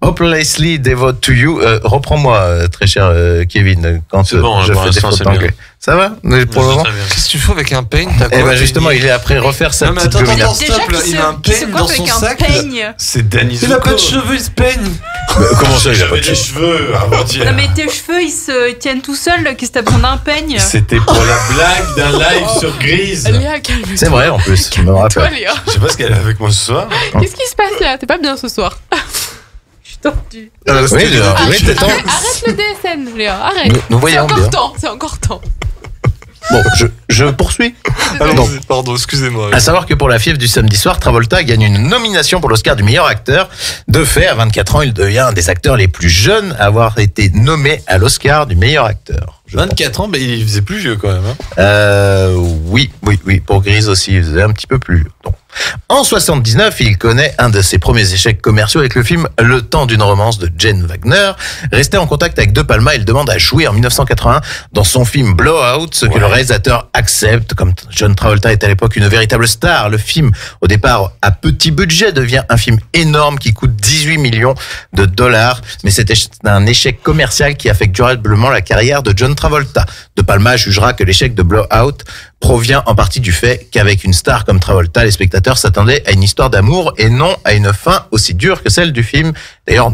Hopelessly Devoted to You. Reprends-moi, très cher Kevin, quand je fais des fautes d'anglais. Ça va? Mais pour le moment. Qu'est-ce que tu fais avec un peigne? Eh ben justement, il est après refaire sa petite domination. Il a un peigne dans son sac. C'est Danny Zuko. Il a pas de cheveux, il se peigne. Comment ça, il a pas de cheveux? Non mais tes cheveux, ils se tiennent tout seuls. Qu'est-ce que t'as besoin d'un peigne? C'était pour la blague d'un live sur Grease. Léa, calme-toi. C'est vrai en plus. Je me rappelle. Toi, Léa. Je sais pas ce qu'elle est avec moi ce soir. Qu'est-ce qui se passe, Léa? T'es pas bien ce soir. Tendu. Oui, t'es temps. Arrête le DSN, Léa, arrête. Nous voyons bien. C'est encore temps. Bon, je poursuis. Pardon, excusez-moi. À savoir que pour La fièvre du samedi soir, Travolta gagne une nomination pour l'Oscar du meilleur acteur. De fait, à 24 ans, il devient un des acteurs les plus jeunes à avoir été nommé à l'Oscar du meilleur acteur. 24 ans, mais il faisait plus vieux quand même. Oui. Pour Grease aussi, il faisait un petit peu plus vieux. Donc. En 79, il connaît un de ses premiers échecs commerciaux avec le film Le temps d'une romance de Jane Wagner. Resté en contact avec De Palma, il demande à jouer en 1981 dans son film Blowout, ce que le réalisateur accepte. Comme John Travolta est à l'époque une véritable star, le film, au départ à petit budget, devient un film énorme qui coûte 18 millions de dollars. Mais c'était un échec commercial qui affecte durablement la carrière de John Travolta. De Palma jugera que l'échec de Blowout provient en partie du fait qu'avec une star comme Travolta, les spectateurs s'attendaient à une histoire d'amour et non à une fin aussi dure que celle du film. D'ailleurs,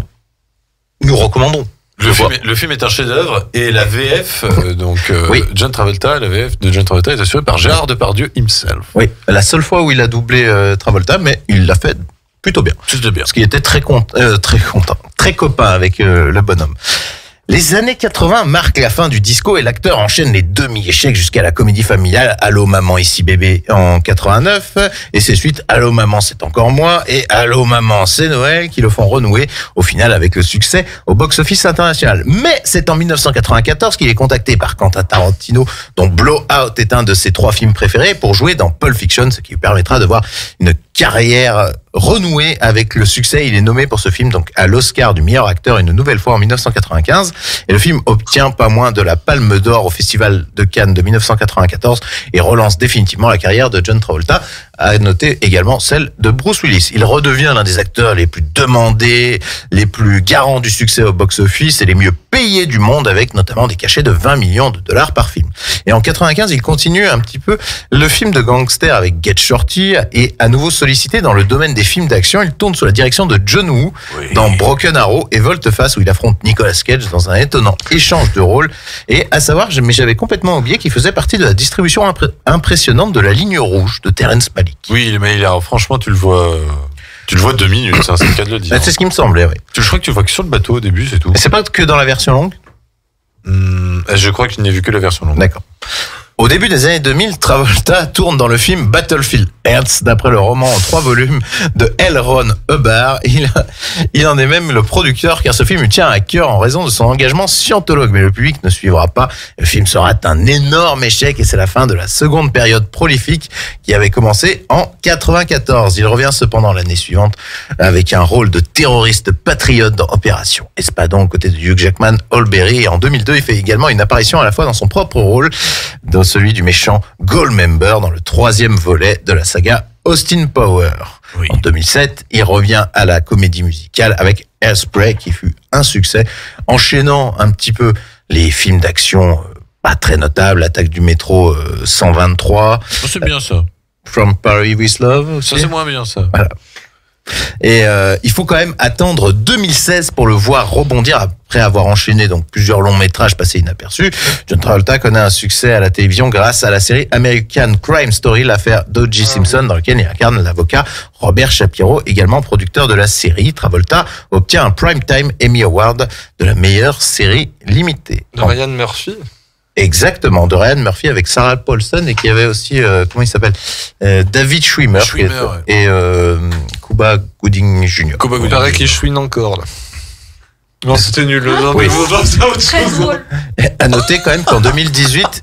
nous recommandons. Le film est un chef-d'œuvre et la VF, John Travolta, la VF de John Travolta est assurée par Gérard Depardieu himself. Oui, la seule fois où il a doublé Travolta, mais il l'a fait plutôt bien. Juste bien. Parce qu'il était très content, très copain avec le bonhomme. Les années 80 marquent la fin du disco et l'acteur enchaîne les demi-échecs jusqu'à la comédie familiale Allô maman ici bébé en 89 et ses suites Allô maman c'est encore moi et Allô maman c'est Noël qui le font renouer au final avec le succès au box-office international. Mais c'est en 1994 qu'il est contacté par Quentin Tarantino dont Blowout est un de ses 3 films préférés pour jouer dans Pulp Fiction, ce qui lui permettra de voir une carrière renouée avec le succès. Il est nommé pour ce film donc à l'Oscar du meilleur acteur une nouvelle fois en 1995 et le film obtient pas moins de la Palme d'Or au Festival de Cannes de 1994 et relance définitivement la carrière de John Travolta. À noter également celle de Bruce Willis. Il redevient l'un des acteurs les plus demandés, les plus garants du succès au box-office et les mieux payés du monde avec notamment des cachets de 20 millions de dollars par film. Et en 95, il continue un petit peu le film de gangster avec Get Shorty et à nouveau sollicité dans le domaine des films d'action. Il tourne sous la direction de John Woo dans Broken Arrow et Volte-Face où il affronte Nicolas Cage dans un étonnant échange de rôles. Et à savoir, mais j'avais complètement oublié qu'il faisait partie de la distribution impressionnante de La Ligne Rouge de Terrence Malick. Oui, mais franchement, tu le vois 2 minutes, c'est le cas de le dire. C'est ce qui me semblait, oui. Je crois que tu vois que sur le bateau au début, c'est tout. Et c'est pas que dans la version longue? Je crois qu'il n'ai vu que la version longue. D'accord. Au début des années 2000, Travolta tourne dans le film Battlefield Earth, d'après le roman en 3 volumes de L. Ron Hubbard. Il en est même le producteur, car ce film lui tient à cœur en raison de son engagement scientologue. Mais le public ne suivra pas. Le film sera un énorme échec et c'est la fin de la seconde période prolifique qui avait commencé en 94. Il revient cependant l'année suivante avec un rôle de terroriste patriote dans Opération Espadon, aux côtés de Hugh Jackman, Holberry. Et en 2002, il fait également une apparition à la fois dans son propre rôle, dans celui du méchant Goldmember dans le 3e volet de la saga Austin Power. Oui. En 2007, il revient à la comédie musicale avec Hairspray qui fut un succès, enchaînant un petit peu les films d'action pas très notables, Attaque du métro 123. Oh, c'est bien ça. From Paris with Love aussi. Ça, c'est moins bien ça. Voilà. Et il faut quand même attendre 2016 pour le voir rebondir après avoir enchaîné donc plusieurs longs métrages passés inaperçus. John Travolta connaît un succès à la télévision grâce à la série American Crime Story, l'affaire d'O.J. Simpson, dans laquelle il incarne l'avocat Robert Shapiro, également producteur de la série. Travolta obtient un Primetime Emmy Award de la meilleure série limitée. De Ryan Murphy. Exactement, de Ryan Murphy avec Sarah Paulson et qui avait aussi, comment il s'appelle, David Schwimmer, et Cuba Gooding Jr. Il paraît qu'il chouine encore là. Non, c'était nul. Non, Oui. mais faut voir ça autre Très chose. drôle. À noter quand même qu'en 2018,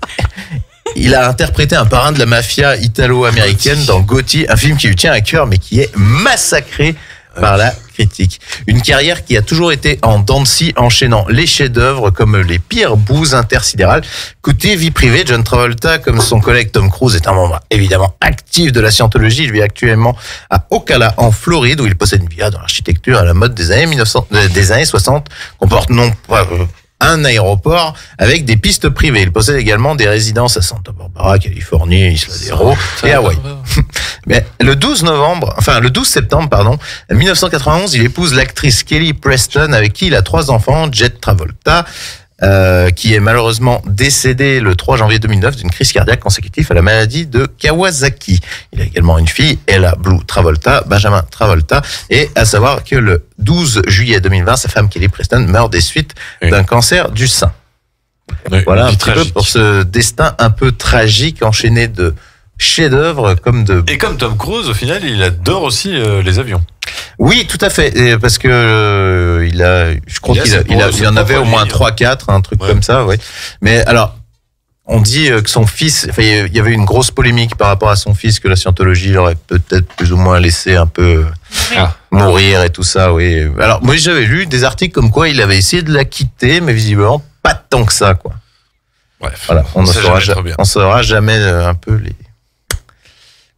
il a interprété un parrain de la mafia italo-américaine dans Gotti, un film qui lui tient à cœur mais qui est massacré par la critique. Une carrière qui a toujours été en dents de scie, enchaînant les chefs-d'œuvre comme les pires bouses intersidérales. Côté vie privée, John Travolta, comme son collègue Tom Cruise, est un membre évidemment actif de la scientologie. Il vit actuellement à Ocala, en Floride, où il possède une villa dans l'architecture à la mode des années 60, comporte non pas un aéroport avec des pistes privées. Il possède également des résidences à Santa Barbara, Californie, Isla del Oro et Hawaï. Mais le 12 septembre, 1991, il épouse l'actrice Kelly Preston, avec qui il a 3 enfants, Jet Travolta, qui est malheureusement décédé le 3 janvier 2009 d'une crise cardiaque consécutive à la maladie de Kawasaki. Il a également une fille, Ella Blue Travolta, Benjamin Travolta, et à savoir que le 12 juillet 2020, sa femme Kelly Preston meurt des suites d'un cancer du sein. Voilà un petit peu pour ce destin un peu tragique, enchaîné de chefs-d'œuvre comme de... Et comme Tom Cruise, au final, il adore aussi les avions. Oui, tout à fait, et parce que je crois qu'il en avait au moins 3-4, un truc comme ça, oui. Mais alors, on dit que son fils, enfin, il y avait une grosse polémique par rapport à son fils, que la scientologie l'aurait peut-être plus ou moins laissé un peu mourir et tout ça, oui. Alors, moi, j'avais lu des articles comme quoi il avait essayé de la quitter, mais visiblement pas tant que ça, quoi. Bref, voilà, on ne saura jamais jamais un peu les...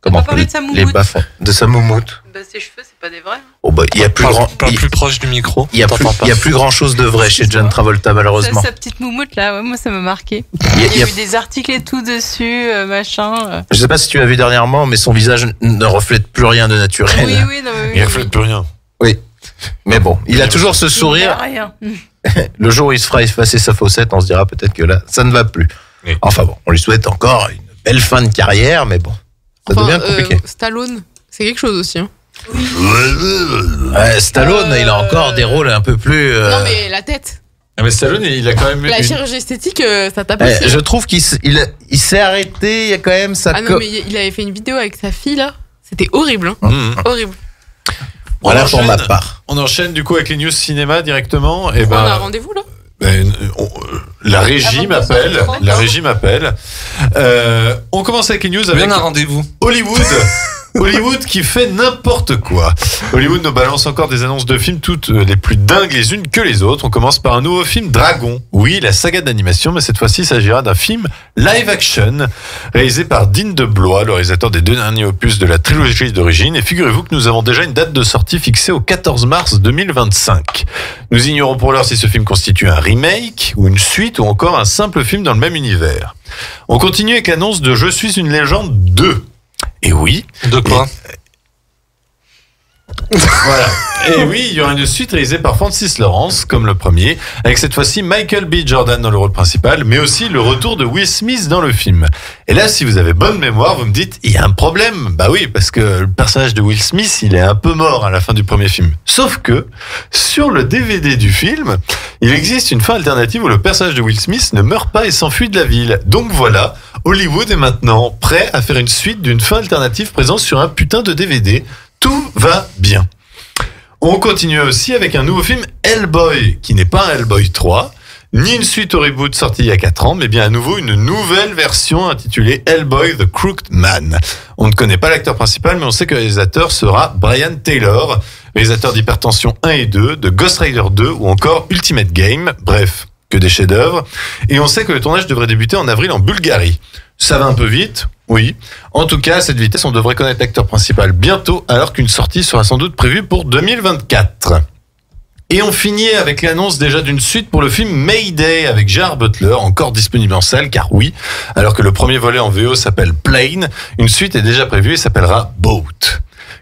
On va parler de sa moumoute. Les bas-fonds de sa moumoute. Bah, ses cheveux, c'est pas des vrais. Oh bah, il y a plus grand. Plus proche du micro. Il y a plus grand chose de vrai chez John Travolta, malheureusement. Sa petite moumoute là, ouais, moi ça m'a marqué. Il y a eu des articles et tout dessus, machin. Je sais pas si tu l'as vu dernièrement, mais son visage ne reflète plus rien de naturel. Oui, non, il reflète plus rien. Oui. Mais bon, il a toujours ce sourire. Rien. Le jour où il se fera effacer sa faussette, on se dira peut-être que là, ça ne va plus. Oui. Enfin bon, on lui souhaite encore une belle fin de carrière, mais bon, ça devient compliqué. Stallone, c'est quelque chose aussi. Hein. Stallone, il a encore des rôles un peu plus... Non mais la tête. Ah, mais Stallone, il a quand même... La chirurgie esthétique, ça tape aussi. Je trouve qu'il s'est arrêté, il y a quand même sa... Ah non, mais il avait fait une vidéo avec sa fille là. C'était horrible. Horrible. Voilà pour ma part. On enchaîne du coup avec les news cinéma directement. Et On a un rendez-vous là. La régie m'appelle. La régie m'appelle. On commence avec les news avec un rendez-vous. Hollywood. Hollywood qui fait n'importe quoi. Hollywood nous balance encore des annonces de films toutes les plus dingues les unes que les autres. On commence par un nouveau film Dragon. Oui, la saga d'animation, mais cette fois-ci, il s'agira d'un film live action réalisé par Dean DeBlois, le réalisateur des 2 derniers opus de la trilogie d'origine. Et figurez-vous que nous avons déjà une date de sortie fixée au 14 mars 2025. Nous ignorons pour l'heure si ce film constitue un remake ou une suite ou encore un simple film dans le même univers. On continue avec l'annonce de Je suis une légende 2. Et oui. De quoi Voilà. Et oui, il y aura une suite réalisée par Francis Lawrence, comme le premier, avec cette fois-ci Michael B. Jordan dans le rôle principal, mais aussi le retour de Will Smith dans le film. Et là, si vous avez bonne mémoire, vous me dites, il y a un problème. Bah oui, parce que le personnage de Will Smith, il est un peu mort à la fin du premier film. Sauf que, sur le DVD du film, il existe une fin alternative où le personnage de Will Smith ne meurt pas et s'enfuit de la ville. Donc voilà, Hollywood est maintenant prêt à faire une suite d'une fin alternative présente sur un putain de DVD. Tout va bien. On continue aussi avec un nouveau film Hellboy, qui n'est pas un Hellboy 3, ni une suite au reboot sorti il y a 4 ans, mais bien à nouveau une nouvelle version intitulée Hellboy The Crooked Man. On ne connaît pas l'acteur principal, mais on sait que le réalisateur sera Brian Taylor, réalisateur d'Hypertension 1 et 2, de Ghost Rider 2 ou encore Ultimate Game, bref, que des chefs-d'œuvre. Et on sait que le tournage devrait débuter en avril en Bulgarie. Ça va un peu vite, oui. En tout cas, à cette vitesse, on devrait connaître l'acteur principal bientôt, alors qu'une sortie sera sans doute prévue pour 2024. Et on finit avec l'annonce déjà d'une suite pour le film Mayday avec Gerard Butler, encore disponible en salle, car oui, alors que le premier volet en VO s'appelle Plane, une suite est déjà prévue et s'appellera Boat.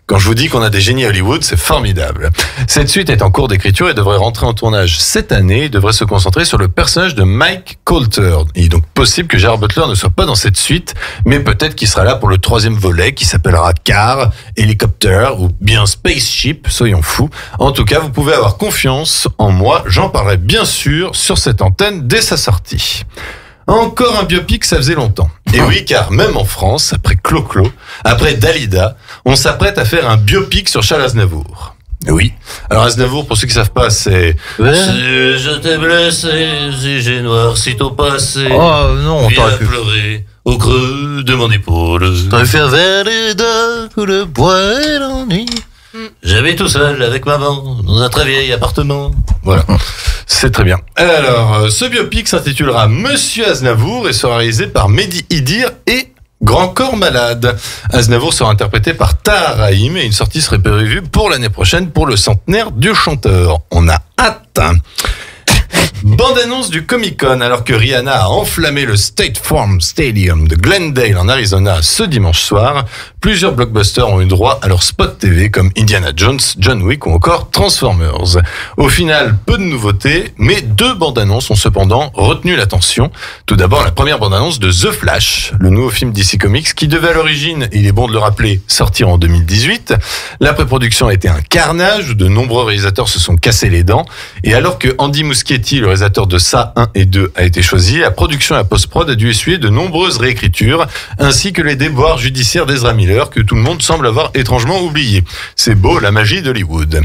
Quand je vous dis qu'on a des génies à Hollywood, c'est formidable. Cette suite est en cours d'écriture et devrait rentrer en tournage cette année et devrait se concentrer sur le personnage de Mike Colter. Il est donc possible que Gerard Butler ne soit pas dans cette suite, mais peut-être qu'il sera là pour le troisième volet qui s'appellera Car, Helicopter ou bien Spaceship, soyons fous. En tout cas, vous pouvez avoir confiance en moi, j'en parlerai bien sûr sur cette antenne dès sa sortie. Encore un biopic, ça faisait longtemps. Et oui, car même en France, après Clo-Clo, après Dalida, on s'apprête à faire un biopic sur Charles Aznavour. Oui. Alors Aznavour, pour ceux qui savent pas, c'est... Si je t'ai blessé, si j'ai noirci ton passé, oh non, on t'aurait pu pleurer au creux de mon épaule. T'aurais fait vers les deux où le bois et l'ennui. J'habite tout seul avec maman dans un très vieil appartement. Voilà, c'est très bien. Alors, ce biopic s'intitulera Monsieur Aznavour et sera réalisé par Mehdi Idir et Grand Corps Malade. Aznavour sera interprété par Tahar Rahim et une sortie serait prévue pour l'année prochaine pour le centenaire du chanteur. On a hâte. Bande-annonce du Comic-Con alors que Rihanna a enflammé le State Farm Stadium de Glendale en Arizona ce dimanche soir. Plusieurs blockbusters ont eu droit à leur spot TV comme Indiana Jones, John Wick ou encore Transformers. Au final, peu de nouveautés, mais 2 bandes-annonces ont cependant retenu l'attention. Tout d'abord, la première bande-annonce de The Flash, le nouveau film DC Comics qui devait à l'origine, il est bon de le rappeler, sortir en 2018. La pré-production a été un carnage, de nombreux réalisateurs se sont cassés les dents, et alors que Andy Muschietti, le réalisateur de Ça 1 et 2, a été choisi, la production et la post-prod a dû essuyer de nombreuses réécritures, ainsi que les déboires judiciaires d'Ezra Miller, que tout le monde semble avoir étrangement oublié. C'est beau, la magie d'Hollywood.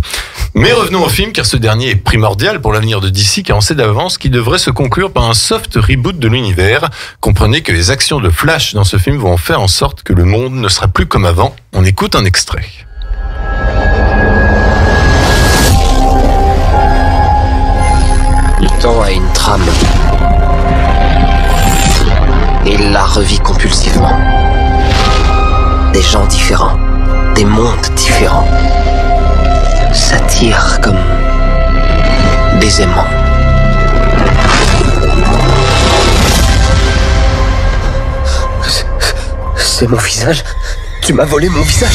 Mais revenons au film, car ce dernier est primordial pour l'avenir de DC, car on sait d'avance qu'il devrait se conclure par un soft reboot de l'univers. Comprenez que les actions de Flash dans ce film vont faire en sorte que le monde ne sera plus comme avant. On écoute un extrait. Le temps a une trame. Et il la revit compulsivement. Des gens différents, des mondes différents, s'attirent comme des aimants. C'est mon visage. Tu m'as volé mon visage.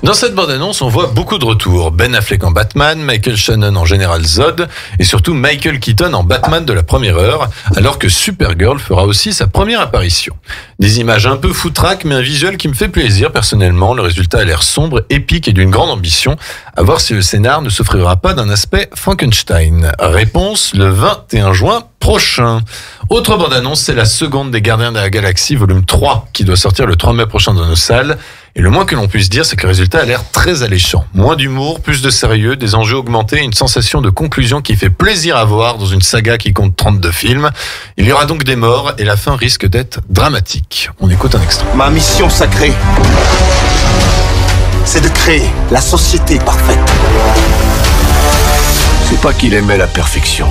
Dans cette bande-annonce, on voit beaucoup de retours. Ben Affleck en Batman, Michael Shannon en Général Zod, et surtout Michael Keaton en Batman de la première heure, alors que Supergirl fera aussi sa première apparition. Des images un peu foutraques, mais un visuel qui me fait plaisir personnellement. Le résultat a l'air sombre, épique et d'une grande ambition. À voir si le scénar ne s'offrira pas d'un aspect Frankenstein. Réponse le 21 juin prochain. Autre bande-annonce, c'est la seconde des Gardiens de la Galaxie, volume 3, qui doit sortir le 3 mai prochain dans nos salles. Et le moins que l'on puisse dire, c'est que le résultat a l'air très alléchant. Moins d'humour, plus de sérieux, des enjeux augmentés et une sensation de conclusion qui fait plaisir à voir dans une saga qui compte 32 films. Il y aura donc des morts et la fin risque d'être dramatique. On écoute un extrait. Ma mission sacrée, c'est de créer la société parfaite. C'est pas qu'il aimait la perfection.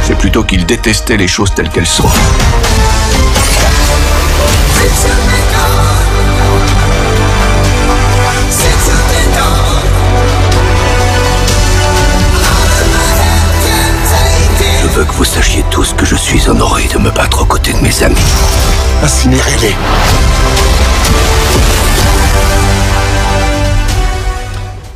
C'est plutôt qu'il détestait les choses telles qu'elles sont. Je veux que vous sachiez tous que je suis honoré de me battre aux côtés de mes amis. Incinérez-les.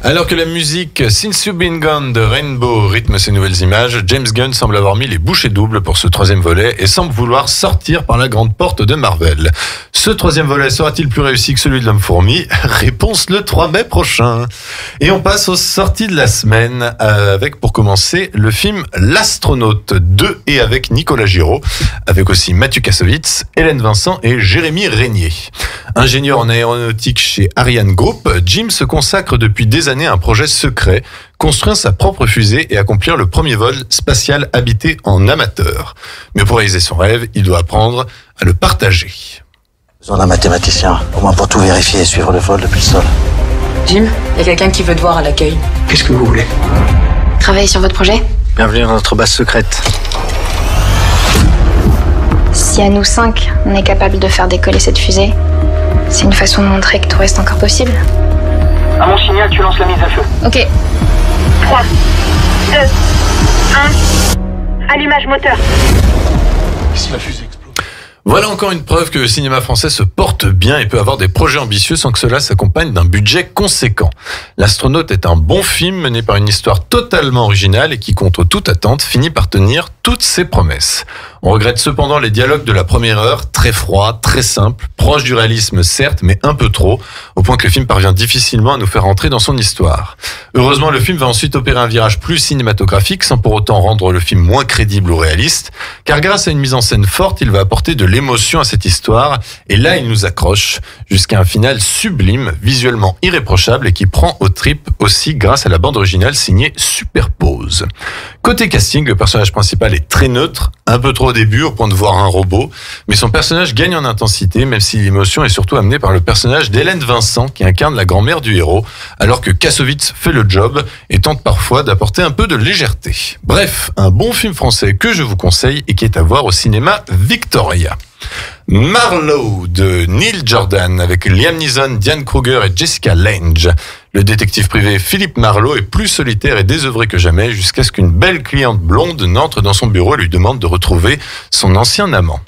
Alors que la musique Since You've Been Gone de Rainbow rythme ces nouvelles images, James Gunn semble avoir mis les bouchées doubles pour ce troisième volet et semble vouloir sortir par la grande porte de Marvel. Ce troisième volet sera-t-il plus réussi que celui de l'Homme-Fourmi ? Réponse le 3 mai prochain. Et on passe aux sorties de la semaine avec, pour commencer, le film L'Astronaute 2 et avec Nicolas Giraud, avec aussi Mathieu Kassovitz, Hélène Vincent et Jérémy Régnier. Ingénieur en aéronautique chez Ariane Group, Jim se consacre depuis des années à un projet secret, construire sa propre fusée et accomplir le premier vol spatial habité en amateur. Mais pour réaliser son rêve, il doit apprendre à le partager. Besoin d'un mathématicien, au moins pour tout vérifier et suivre le vol depuis le sol. Jim, il y a quelqu'un qui veut te voir à l'accueil. Qu'est-ce que vous voulez? Travailler sur votre projet? Bienvenue dans notre base secrète. Si à nous 5, on est capable de faire décoller cette fusée, c'est une façon de montrer que tout reste encore possible. À mon signal, tu lances la mise à feu. Ok. 3, 2, 1. Allumage moteur. Si la fusée explose. Voilà encore une preuve que le cinéma français se porte bien et peut avoir des projets ambitieux sans que cela s'accompagne d'un budget conséquent. L'Astronaute est un bon film mené par une histoire totalement originale et qui, contre toute attente, finit par tenir toutes ses promesses. On regrette cependant les dialogues de la première heure, très froids, très simples, proches du réalisme certes, mais un peu trop, au point que le film parvient difficilement à nous faire entrer dans son histoire. Heureusement, le film va ensuite opérer un virage plus cinématographique sans pour autant rendre le film moins crédible ou réaliste, car grâce à une mise en scène forte, il va apporter de l'émotion à cette histoire, et là il nous accroche, jusqu'à un final sublime, visuellement irréprochable et qui prend aux tripes aussi grâce à la bande originale signée Superpose. Côté casting, le personnage principal est très neutre, un peu trop au début au point de voir un robot, mais son personnage gagne en intensité, même si l'émotion est surtout amenée par le personnage d'Hélène Vincent qui incarne la grand-mère du héros, alors que Kassovitz fait le job et tente parfois d'apporter un peu de légèreté. Bref, un bon film français que je vous conseille et qui est à voir au cinéma Victoria. Marlowe de Neil Jordan avec Liam Neeson, Diane Kruger et Jessica Lange. Le détective privé Philippe Marlowe est plus solitaire et désœuvré que jamais jusqu'à ce qu'une belle cliente blonde n'entre dans son bureau et lui demande de retrouver son ancien amant.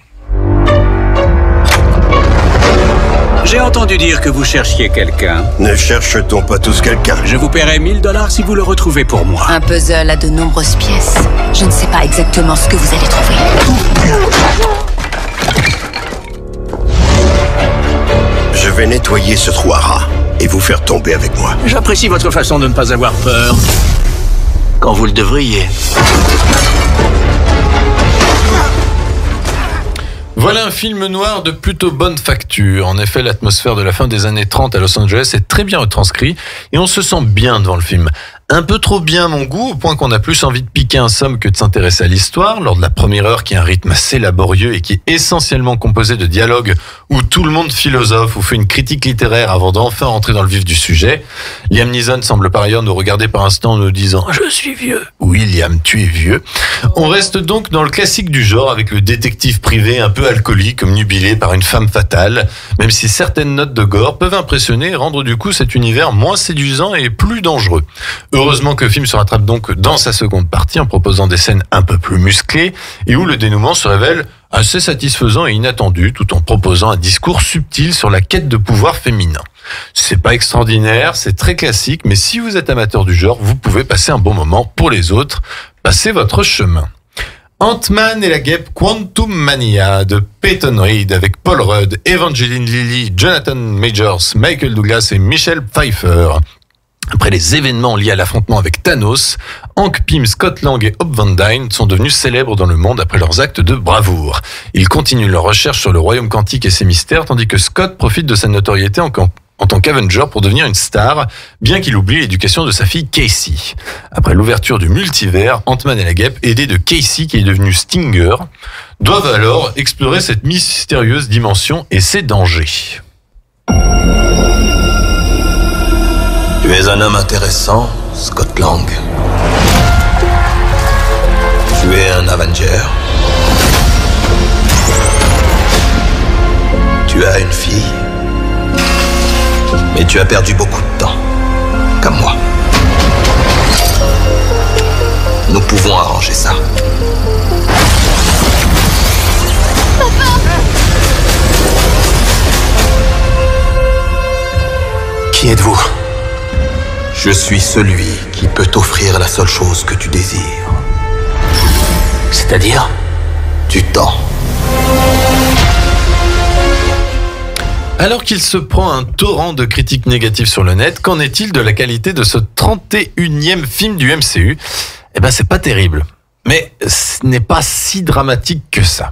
J'ai entendu dire que vous cherchiez quelqu'un. Ne cherche-t-on pas tous quelqu'un? Je vous paierai $1000 si vous le retrouvez pour moi. Un puzzle à de nombreuses pièces. Je ne sais pas exactement ce que vous allez trouver. Je vais nettoyer ce trou à rats et vous faire tomber avec moi. J'apprécie votre façon de ne pas avoir peur. Quand vous le devriez. Voilà un film noir de plutôt bonne facture. En effet, l'atmosphère de la fin des années 30 à Los Angeles est très bien retranscrite et on se sent bien devant le film. Un peu trop bien à mon goût, au point qu'on a plus envie de piquer un somme que de s'intéresser à l'histoire, lors de la première heure qui a un rythme assez laborieux et qui est essentiellement composé de dialogues où tout le monde philosophe ou fait une critique littéraire avant d'enfin rentrer dans le vif du sujet. Liam Neeson semble par ailleurs nous regarder par instant en nous disant « Je suis vieux ». Oui, Liam, tu es vieux. On reste donc dans le classique du genre avec le détective privé un peu alcoolique, omnubilé par une femme fatale, même si certaines notes de gore peuvent impressionner et rendre du coup cet univers moins séduisant et plus dangereux. Heureusement que le film se rattrape donc dans sa seconde partie en proposant des scènes un peu plus musclées et où le dénouement se révèle assez satisfaisant et inattendu tout en proposant un discours subtil sur la quête de pouvoir féminin. C'est pas extraordinaire, c'est très classique, mais si vous êtes amateur du genre, vous pouvez passer un bon moment. Pour les autres, passez votre chemin. Ant-Man et la guêpe Quantum Mania de Peyton Reed avec Paul Rudd, Evangeline Lilly, Jonathan Majors, Michael Douglas et Michelle Pfeiffer. Après les événements liés à l'affrontement avec Thanos, Hank Pym, Scott Lang et Hope Van Dyne sont devenus célèbres dans le monde après leurs actes de bravoure. Ils continuent leur recherche sur le royaume quantique et ses mystères, tandis que Scott profite de sa notoriété en tant qu'Avenger pour devenir une star, bien qu'il oublie l'éducation de sa fille Casey. Après l'ouverture du multivers, Ant-Man et la guêpe, aidés de Casey qui est devenu Stinger, doivent alors explorer cette mystérieuse dimension et ses dangers. Tu es un homme intéressant, Scott Lang. Tu es un Avenger. Tu as une fille. Mais tu as perdu beaucoup de temps. Comme moi. Nous pouvons arranger ça. Qui êtes-vous ? Je suis celui qui peut t'offrir la seule chose que tu désires. C'est-à-dire ? Du temps. Alors qu'il se prend un torrent de critiques négatives sur le net, qu'en est-il de la qualité de ce 31e film du MCU ? Eh ben, c'est pas terrible. Mais ce n'est pas si dramatique que ça.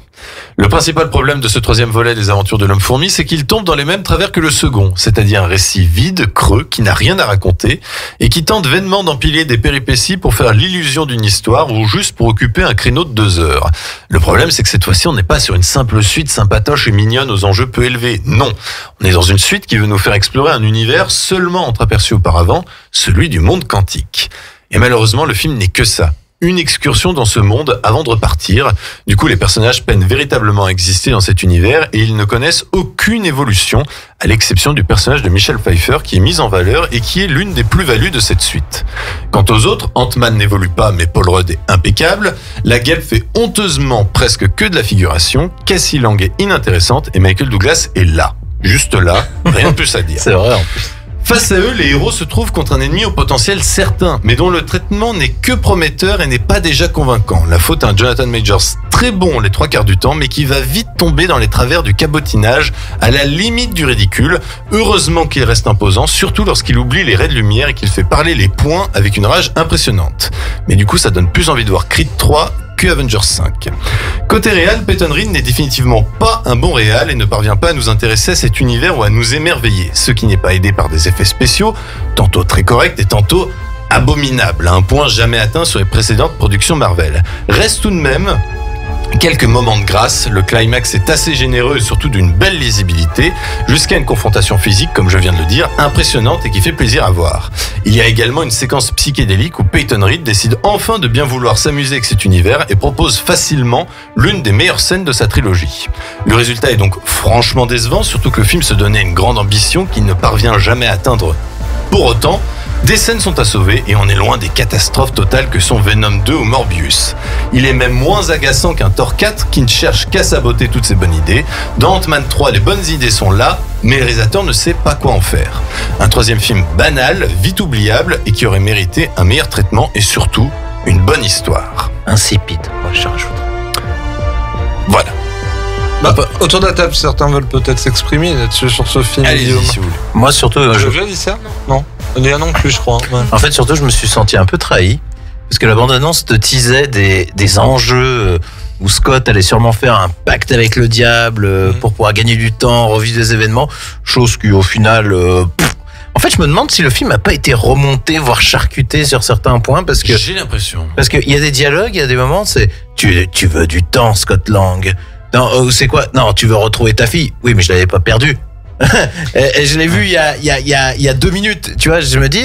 Le principal problème de ce troisième volet des aventures de l'Homme-Fourmi, c'est qu'il tombe dans les mêmes travers que le second, c'est-à-dire un récit vide, creux, qui n'a rien à raconter, et qui tente vainement d'empiler des péripéties pour faire l'illusion d'une histoire ou juste pour occuper un créneau de 2 heures. Le problème, c'est que cette fois-ci, on n'est pas sur une simple suite sympatoche et mignonne aux enjeux peu élevés. Non, on est dans une suite qui veut nous faire explorer un univers seulement entreaperçu auparavant, celui du monde quantique. Et malheureusement, le film n'est que ça. une excursion dans ce monde avant de repartir. Du coup, les personnages peinent véritablement à exister dans cet univers et ils ne connaissent aucune évolution, à l'exception du personnage de Michelle Pfeiffer qui est mise en valeur et qui est l'une des plus-values de cette suite. Quant aux autres, Ant-Man n'évolue pas mais Paul Rudd est impeccable, la guêpe fait honteusement presque que de la figuration, Cassie Lang est inintéressante et Michael Douglas est là. Juste là, rien de plus à dire. C'est vrai en plus. Face à eux, les héros se trouvent contre un ennemi au potentiel certain, mais dont le traitement n'est que prometteur et n'est pas déjà convaincant. La faute à un Jonathan Majors très bon les 3/4 du temps, mais qui va vite tomber dans les travers du cabotinage, à la limite du ridicule. Heureusement qu'il reste imposant, surtout lorsqu'il oublie les raies de lumière et qu'il fait parler les poings avec une rage impressionnante. Mais du coup, ça donne plus envie de voir Creed 3 que Avengers 5. Côté réal, Peyton Reed n'est définitivement pas un bon réal et ne parvient pas à nous intéresser à cet univers ou à nous émerveiller, ce qui n'est pas aidé par des effets spéciaux, tantôt très corrects et tantôt abominables, à un point jamais atteint sur les précédentes productions Marvel. Reste tout de même quelques moments de grâce, le climax est assez généreux et surtout d'une belle lisibilité, jusqu'à une confrontation physique, comme je viens de le dire, impressionnante et qui fait plaisir à voir. Il y a également une séquence psychédélique où Peyton Reed décide enfin de bien vouloir s'amuser avec cet univers et propose facilement l'une des meilleures scènes de sa trilogie. Le résultat est donc franchement décevant, surtout que le film se donnait une grande ambition qu'il ne parvient jamais à atteindre. Pour autant, des scènes sont à sauver et on est loin des catastrophes totales que sont Venom 2 ou Morbius. Il est même moins agaçant qu'un Thor 4 qui ne cherche qu'à saboter toutes ses bonnes idées. Dans Ant-Man 3, les bonnes idées sont là, mais le réalisateur ne sait pas quoi en faire. Un troisième film banal, vite oubliable et qui aurait mérité un meilleur traitement et surtout une bonne histoire. Insipide, moi je rajoute. Voilà. Autour de la table, certains veulent peut-être s'exprimer là-dessus sur ce film. Allez-y si vous voulez. Moi surtout... Je viens dit ça ? Non. Léa non plus, je crois. Ouais. En fait, surtout, je me suis senti un peu trahi. Parce que la bande-annonce te teasait des enjeux où Scott allait sûrement faire un pacte avec le diable pour pouvoir gagner du temps, revivre des événements. Chose qui, au final... En fait, je me demande si le film n'a pas été remonté, voire charcuté sur certains points. Parce que j'ai l'impression. Parce qu'il y a des dialogues, il y a des moments, c'est... Tu veux du temps, Scott Lang. Non, c'est quoi ? Non, tu veux retrouver ta fille. Oui, mais je l'avais pas perdue. Et je l'ai vu il y a 2 minutes, tu vois, je me dis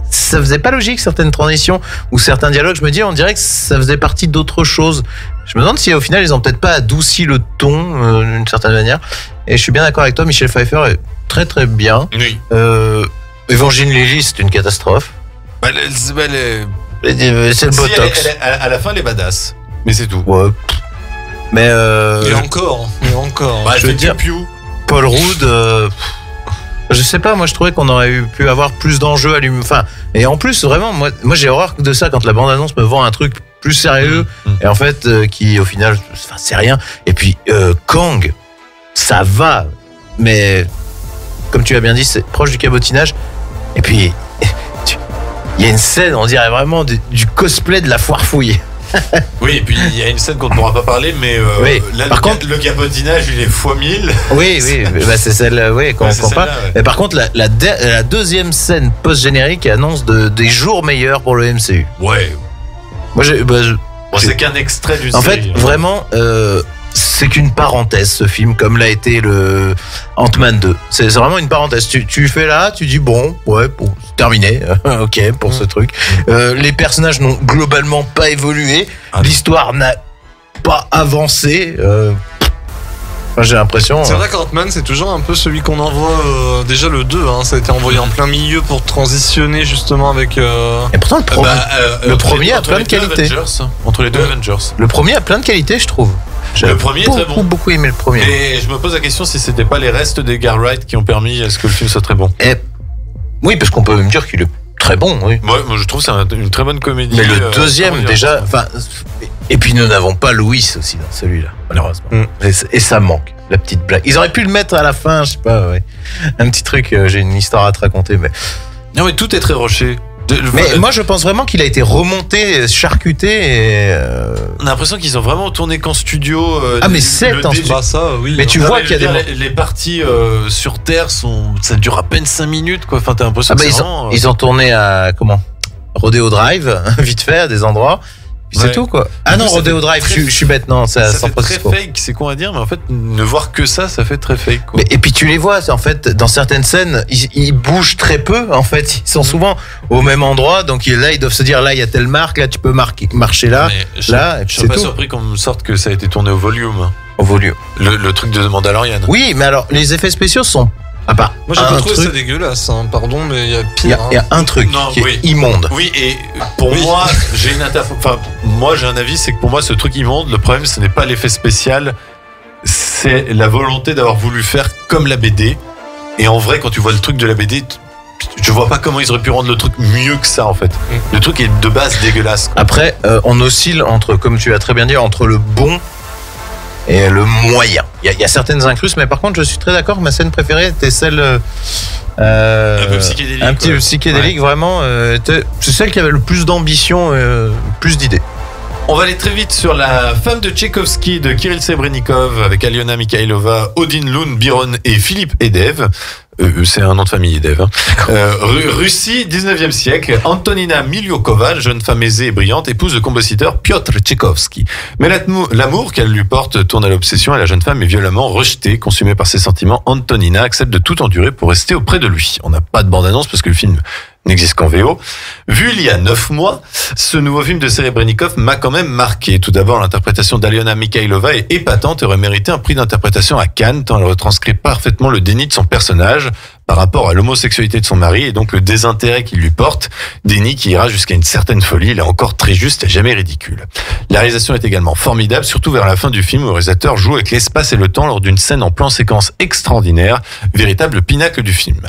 ça faisait pas logique certaines transitions ou certains dialogues, je me dis on dirait que ça faisait partie d'autre chose. Je me demande si au final ils ont peut-être pas adouci le ton d'une certaine manière. Et je suis bien d'accord avec toi, Michelle Pfeiffer est très très bien. Oui. Evangeline Lilly, c'est une catastrophe. C'est le botox. À la fin, elle est badass, mais c'est tout. Ouais. Mais et encore. Bah, je veux dire Paul Rudd, je sais pas, moi je trouvais qu'on aurait pu avoir plus d'enjeux à lui. Enfin, et en plus, vraiment, moi j'ai horreur de ça quand la bande-annonce me vend un truc plus sérieux et en fait, qui au final, c'est rien. Et puis, Kang, ça va, mais comme tu as bien dit, c'est proche du cabotinage. Et puis, il y a une scène, on dirait vraiment du cosplay de la foire fouille. Oui, et puis il y a une scène qu'on ne pourra pas parler, mais oui. là, par contre, le cabotinage, il est x1000. Oui, bah c'est celle qu'on parle. Mais par contre, la deuxième scène post-générique annonce des jours meilleurs pour le MCU. Ouais. Moi, c'est qu'un extrait d'une série. En fait, vraiment, c'est qu'une parenthèse, ce film, comme l'a été le Ant-Man 2. C'est vraiment une parenthèse. Tu fais là, tu dis bon, c'est terminé, ok, pour ce truc. Les personnages n'ont globalement pas évolué. L'histoire n'a pas avancé. J'ai l'impression... C'est vrai qu'Ant-Man, c'est toujours un peu celui qu'on envoie... déjà le 2, ça a été envoyé en plein milieu pour transitionner justement avec... Et pourtant, le premier a plein de qualités. Entre les deux Avengers. Le premier a plein de qualités, je trouve. Le premier est très bon. Beaucoup aimé le premier. Et je me pose la question si c'était pas les restes d'Edgar Wright qui ont permis à ce que le film soit très bon. Oui, parce qu'on peut même dire qu'il est très bon, oui. Moi je trouve que c'est une très bonne comédie. Mais le deuxième, déjà... Et puis nous n'avons pas Louis aussi dans celui-là, malheureusement. Et ça manque, la petite blague. Ils auraient pu le mettre à la fin, je sais pas, un petit truc, j'ai une histoire à te raconter, mais... Non mais tout est très rushé. Mais moi je pense vraiment qu'il a été remonté, charcuté et... On a l'impression qu'ils ont vraiment tourné qu'en studio. Mais c'est en studio. Ça, oui. Mais tu vois qu'il y a les parties sur Terre ça dure à peine 5 minutes quoi. Enfin t'as l'impression que ils ont tourné à Rodeo Drive, vite fait à des endroits. Puis c'est tout, quoi. Ah non, Rodeo Drive, je suis bête, non, c'est à Ça San fait très Francisco. fake, c'est con à dire, mais en fait, ne voir que ça fait très fake, quoi. Et puis tu les vois, en fait, dans certaines scènes, ils bougent très peu. En fait, ils sont souvent au même endroit. Donc là, ils doivent se dire, là, il y a telle marque, là, tu peux marcher là, là. Et Je puis suis c'est pas tout. surpris qu'on me sorte que ça a été tourné au volume. hein. Au volume. Le truc de Mandalorian. Oui, mais alors, les effets spéciaux sont. Ah bah, Moi j'ai pas trouvé ça dégueulasse, hein. Pardon, mais il y a pire. Il y a un truc qui est immonde. Oui, et pour moi, j'ai moi j'ai un avis, c'est que pour moi ce truc immonde, le problème ce n'est pas l'effet spécial, c'est la volonté d'avoir voulu faire comme la BD. Et en vrai, quand tu vois le truc de la BD, je vois pas comment ils auraient pu rendre le truc mieux que ça en fait. Le truc est de base dégueulasse. Après, on oscille entre, comme tu as très bien dit, entre le bon et le moyen. Il y a certaines incruses, mais par contre, je suis très d'accord. Ma scène préférée était celle un peu psychédélique. Un petit peu psychédélique, vraiment. C'est celle qui avait le plus d'ambition, plus d'idées. On va aller très vite sur la femme de Tchaïkovski de Kirill Sebrenikov avec Aliona Mikhailova, Odin Lund, Biron et Philippe Edev. C'est un nom de famille, Edev. Hein. Russie, 19e siècle. Antonina Miliokova, jeune femme aisée et brillante, épouse le compositeur Piotr Tchaïkovski. Mais l'amour qu'elle lui porte tourne à l'obsession et la jeune femme est violemment rejetée. Consumée par ses sentiments, Antonina accepte de tout endurer pour rester auprès de lui. On n'a pas de bande-annonce parce que le film n'existe qu'en VO. Vu il y a 9 mois, ce nouveau film de Serebrennikov m'a quand même marqué. Tout d'abord, l'interprétation d'Aliona Mikhailova est épatante et aurait mérité un prix d'interprétation à Cannes, tant elle retranscrit parfaitement le déni de son personnage par rapport à l'homosexualité de son mari et donc le désintérêt qu'il lui porte, déni qui ira jusqu'à une certaine folie, là encore très juste et jamais ridicule. La réalisation est également formidable, surtout vers la fin du film où le réalisateur joue avec l'espace et le temps lors d'une scène en plan séquence extraordinaire, véritable pinacle du film.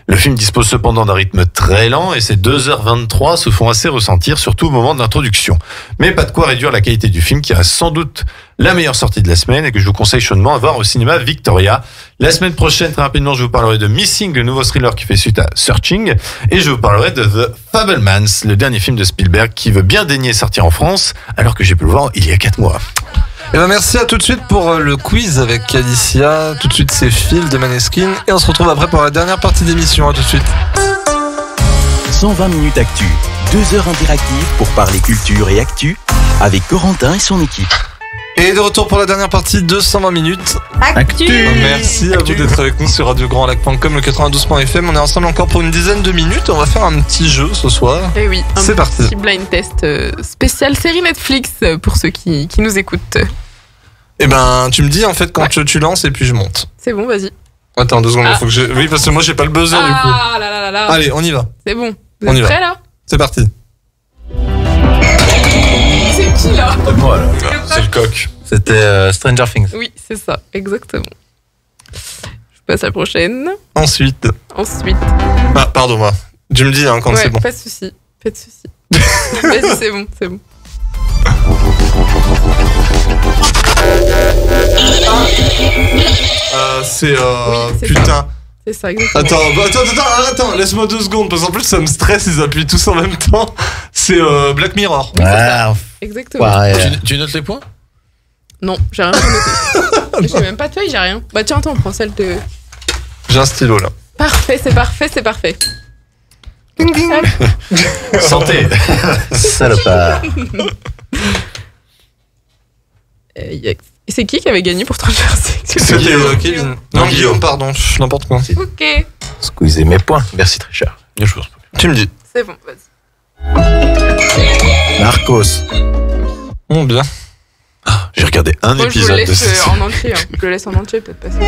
Le film dispose cependant d'un rythme très lent et ses 2h23 se font assez ressentir, surtout au moment de l'introduction. Mais pas de quoi réduire la qualité du film qui reste sans doute la meilleure sortie de la semaine et que je vous conseille chaudement à voir au cinéma Victoria. La semaine prochaine, très rapidement, je vous parlerai de Missing, le nouveau thriller qui fait suite à Searching, et je vous parlerai de The Fabelmans, le dernier film de Spielberg qui veut bien daigner sortir en France, alors que j'ai pu le voir il y a 4 mois. Et ben merci à tout de suite pour le quiz avec Alicia. Tout de suite c'est Phil de Maneskin et on se retrouve après pour la dernière partie d'émission. À tout de suite. 120 minutes actu, 2 heures interactives pour parler culture et actu avec Corentin et son équipe. Et de retour pour la dernière partie de 120 minutes. Actu. Merci à vous d'être avec nous sur radiograndlac.com, le 92.fm. On est ensemble encore pour une dizaine de minutes. On va faire un petit jeu ce soir. Et oui, c'est parti. Petit blind test spécial série Netflix pour ceux qui nous écoutent. Eh ben, tu me dis en fait quand tu lances et puis je monte. C'est bon, vas-y. Attends 2 secondes, faut que je... Oui, parce que moi j'ai pas le buzzer du coup. Ah là là là là. Allez, on y va. C'est bon. Vous On y êtes va. prêts là? C'est parti. C'est qui là? Moi, là. C'est le coq. C'était Stranger Things. Oui, c'est ça, exactement. Je passe à la prochaine. Ensuite. Ah, pardon, moi. Tu me dis hein, quand c'est bon. Pas de soucis. Vas-y, c'est bon. C'est c'est putain. ça. C'est ça, exactement. Attends, laisse-moi 2 secondes parce qu'en plus ça me stresse, ils appuient tous en même temps. C'est Black Mirror. Exactement. Tu notes les points? Non, j'ai rien noté. J'ai même pas de feuille, j'ai rien. Bah tiens, attends, on prend celle de... J'ai un stylo là. Parfait, c'est parfait. Ding ding. Santé. Salopard. Et c'est qui avait gagné pour Stranger Things? C'était Kevin. Non, Guillaume, pardon, n'importe quoi. Ok. Squeezez mes points. Merci très cher. Tu me dis. C'est bon, vas-y. Narcos. Bon, bien. J'ai regardé un Moi, épisode je de le laisse cette en entier. Je le laisse en entier, peut-être pas ça.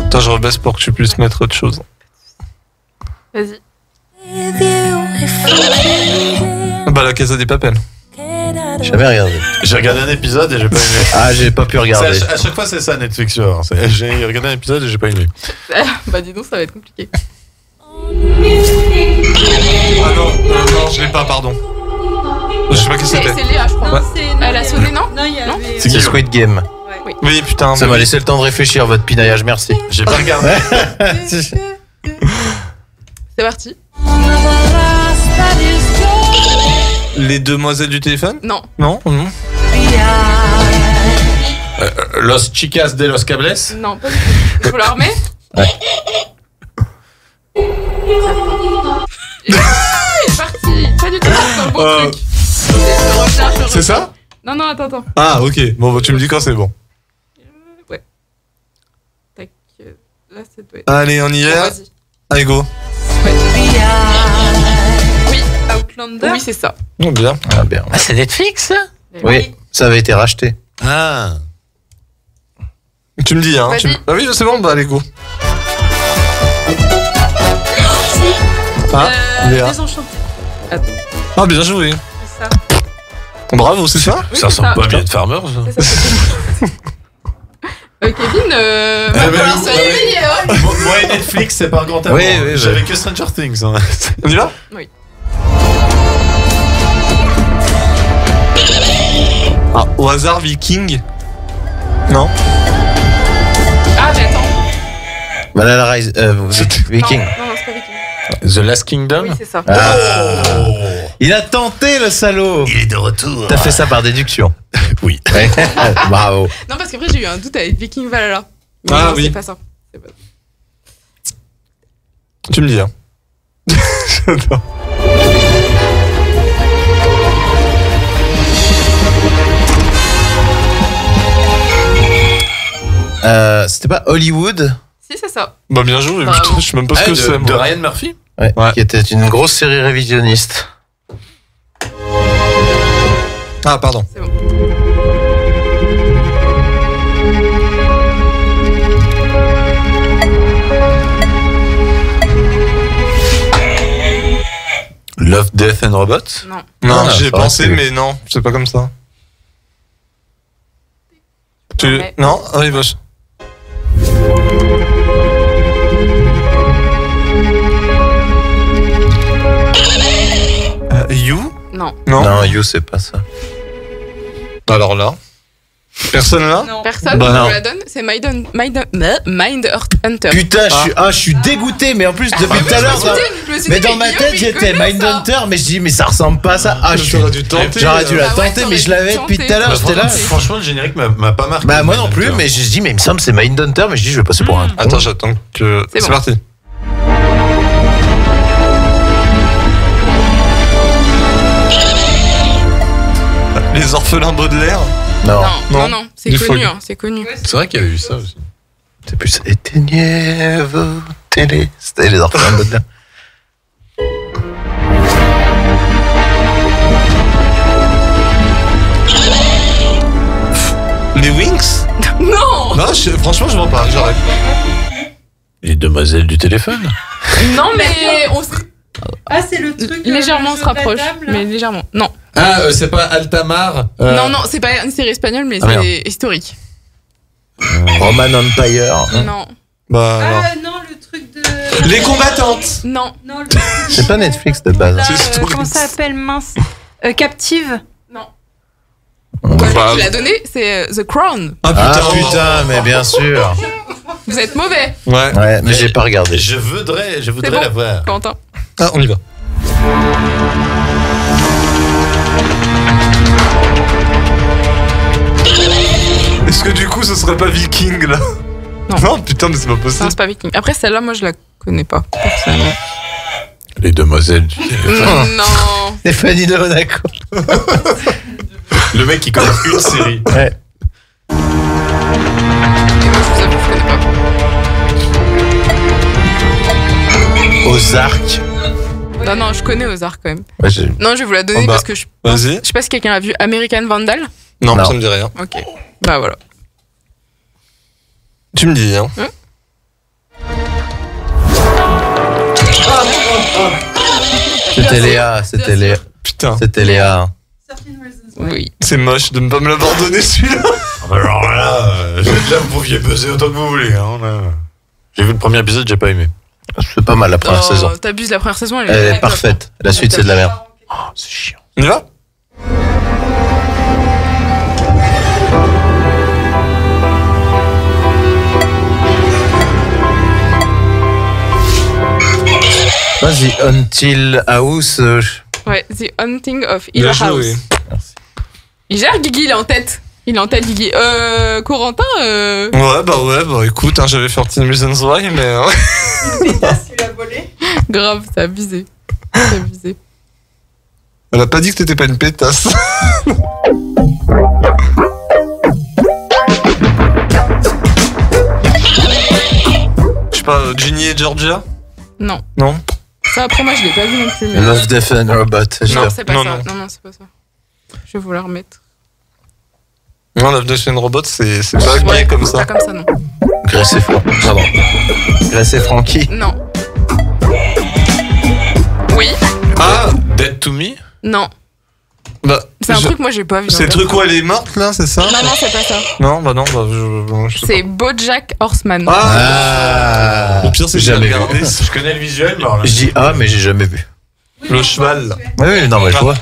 Attends, je rebaisse pour que tu puisses mettre autre chose. Vas-y. Bah, la Casa des Papel. J'ai jamais regardé. J'ai regardé un épisode et j'ai pas aimé. Ah, j'ai pas pu regarder. À chaque fois, c'est ça, Netflix. J'ai regardé un épisode et j'ai pas aimé. Bah, dis donc, ça va être compliqué. Ah non, je l'ai pas, pardon. Je sais pas qui c'était. C'est Léa, je crois. Ouais. Elle a sonné, non? Non, il y avait... C'est Squid Game. Oui, putain. Ça m'a laissé le temps de réfléchir, votre pinaillage, merci. J'ai pas regardé. C'est parti. Les demoiselles du téléphone? Non. Non. Los Chicas de los Cables? Non, pas du tout. Je vous la remets? Ouais. Il est parti. Pas du tout dans le bon truc. C'est ça? Non, attends. Ah, ok. Bon, bah, tu me dis quand c'est bon. Ouais. Tac. Là, ça doit être. Allez, on y est. Vas-y. Allez, go. Oui, Outlander. Oui, c'est ça. Oh, bien. Ah, bien. Ah, c'est Netflix, ça? Oui, ça avait été racheté. Ah. Tu me dis, hein. Ah oui, c'est bon, bah, allez, go. Ah, Léa. Désenchanté. Ah, bien joué. C'est ça. Bravo, c'est ça? Ça ressemble pas à Mylène Farmer, ça. Kevin, bah, moi et Netflix, c'est pas un grand amour. Oui, J'avais que Stranger Things. Hein. On y va? Oui. Ah, au hasard, Viking? Non? Ah, mais attends. Valhalla Rise, Viking. Non, c'est pas Viking. The Last Kingdom? Oui, c'est ça. Ah. Il a tenté, le salaud. Il est de retour. T'as fait ça par déduction. Oui. Ouais. Bravo. Non, parce qu'après, j'ai eu un doute avec Viking Valhalla. Mais Ah non, oui. c'est pas ça. Tu me dis, hein. J'adore. C'était pas Hollywood? Si, c'est ça. Bah, bien joué. Bravo. Putain, je sais même pas ce que c'est. De moi. Ryan Murphy? Ouais, Ouais. qui était une grosse série révisionniste. Ah, pardon. C'est bon. Love, Death and Robots? Non. Non, Ah, j'y ai ça pensé, aurait pu. mais non, c'est pas comme ça. Tu... Ouais. Non? Ah oui, bah... You? Non. Non. Non, You, c'est pas ça. Alors là? Personne là? Non. Personne, Bah je non. vous la donne. C'est Mind Hunter. Putain, je suis dégoûté, mais en plus, depuis tout à l'heure, Je me suis mais dit, dans ma Guillaume, tête, il j'étais connaît ça. Mindhunter, mais je dis, mais ça ressemble pas à ça. Ah, J'aurais dû tenter. J'aurais dû la Ah ouais, tenter, t'aurais mais je l'avais dû depuis tout à tenter. l'heure, j'étais là. Franchement, le générique m'a pas marqué. Bah, moi non plus, mais je dis, mais il me semble que c'est Mindhunter, mais je dis, je vais passer pour un. con. Attends, j'attends que... C'est C'est bon. parti. Les orphelins Baudelaire? Non, Non, c'est Du connu, Fogg. hein, c'est connu. C'est vrai qu'il y avait eu ça aussi. c'est plus éteignez vos télé. C'était les orphelins de Baudelaire. Les Winx? Non. Non, franchement, je vois pas, j'arrête. Les demoiselles du téléphone? Non, mais on se... Ah, c'est le truc. légèrement le on se jeu de la rapproche, table, là. mais légèrement. Non. Ah, c'est pas Altamar? Non, c'est pas une série espagnole, mais Ah, c'est historique. Roman Empire. Non. Bah, alors. Ah non, le truc de. Les combattantes! Non. Non, le truc C'est pas Netflix de base. là, C'est historique. comment ça s'appelle, mince? Captive? Non. Bah, Tu l'as donné, c'est The Crown. Ah Ah putain, oui. putain, mais bien sûr. Vous êtes mauvais, Ouais. Ouais, mais j'ai pas regardé. Je voudrais C'est bon. la voir. Quentin. Ah, on y va. Est-ce que du coup, ce serait pas Viking, là? Non. Putain, mais c'est pas Non, possible. c'est pas Viking. Après, celle-là, moi, je la connais pas, personnellement. Les demoiselles du téléphone. Non. Stéphanie de Monaco. Le mec qui connaît une série. Ouais. Et moi, je vous avoue, je connais pas. Ozark. Non, je connais Ozark quand même. Ouais, Non, je vais vous la donner Oh bah, parce que je Vas-y. sais pas si quelqu'un a vu American Vandal. Non, Non. ça me dit rien. Ok. Bah voilà. Tu me dis, hein. C'était Léa, c'était Léa. Putain, C'était Léa. Oui. c'est moche de ne pas me l'avoir donné, celui-là. Alors là, vous pouviez buzzer autant que vous voulez. Hein, là. J'ai vu le premier épisode, j'ai pas aimé. C'est pas mal la première saison. T'abuses, la première saison, Elle est parfaite. La suite, c'est de la merde. Oh, c'est chiant. On y va? Vas-y, Until House. Ouais, The Haunting of Hill Bien House. joué. Il gère Guigui, il est en tête. Il est en tête, Guigui. Corentin, Ouais, bah écoute, hein, j'avais 14 Reasons Why, mais... Celui-là vaut Grave, c'est abusé. C'est abusé. Elle a pas dit que t'étais pas une pétasse. Je sais pas, Ginny et Georgia? Non. Non. Ça, après, moi, je l'ai pas vu non plus. Mais... Love, Death and Robot. Non, c'est pas Non, ça. non. Non, c'est pas ça. Je vais vous la remettre. Non, Love, Death and Robot, c'est pas gay comme ça. Pas comme ça, non. Grace et Frankie. Pardon. Grace et Frankie. Non. Oui. Ah, Dead to Me? Non. bah, C'est un truc, moi, j'ai pas vu. C'est le truc où elle est morte là, c'est ça? Non, c'est pas ça. Non, bah non, je sais C'est BoJack Horseman. Ah. Le pire, c'est que j'ai Jamais vu. regardé. Je connais le visuel, mais alors là, Je dis ah, mais j'ai jamais vu. Le cheval. Là. Oui, non, mais je vois.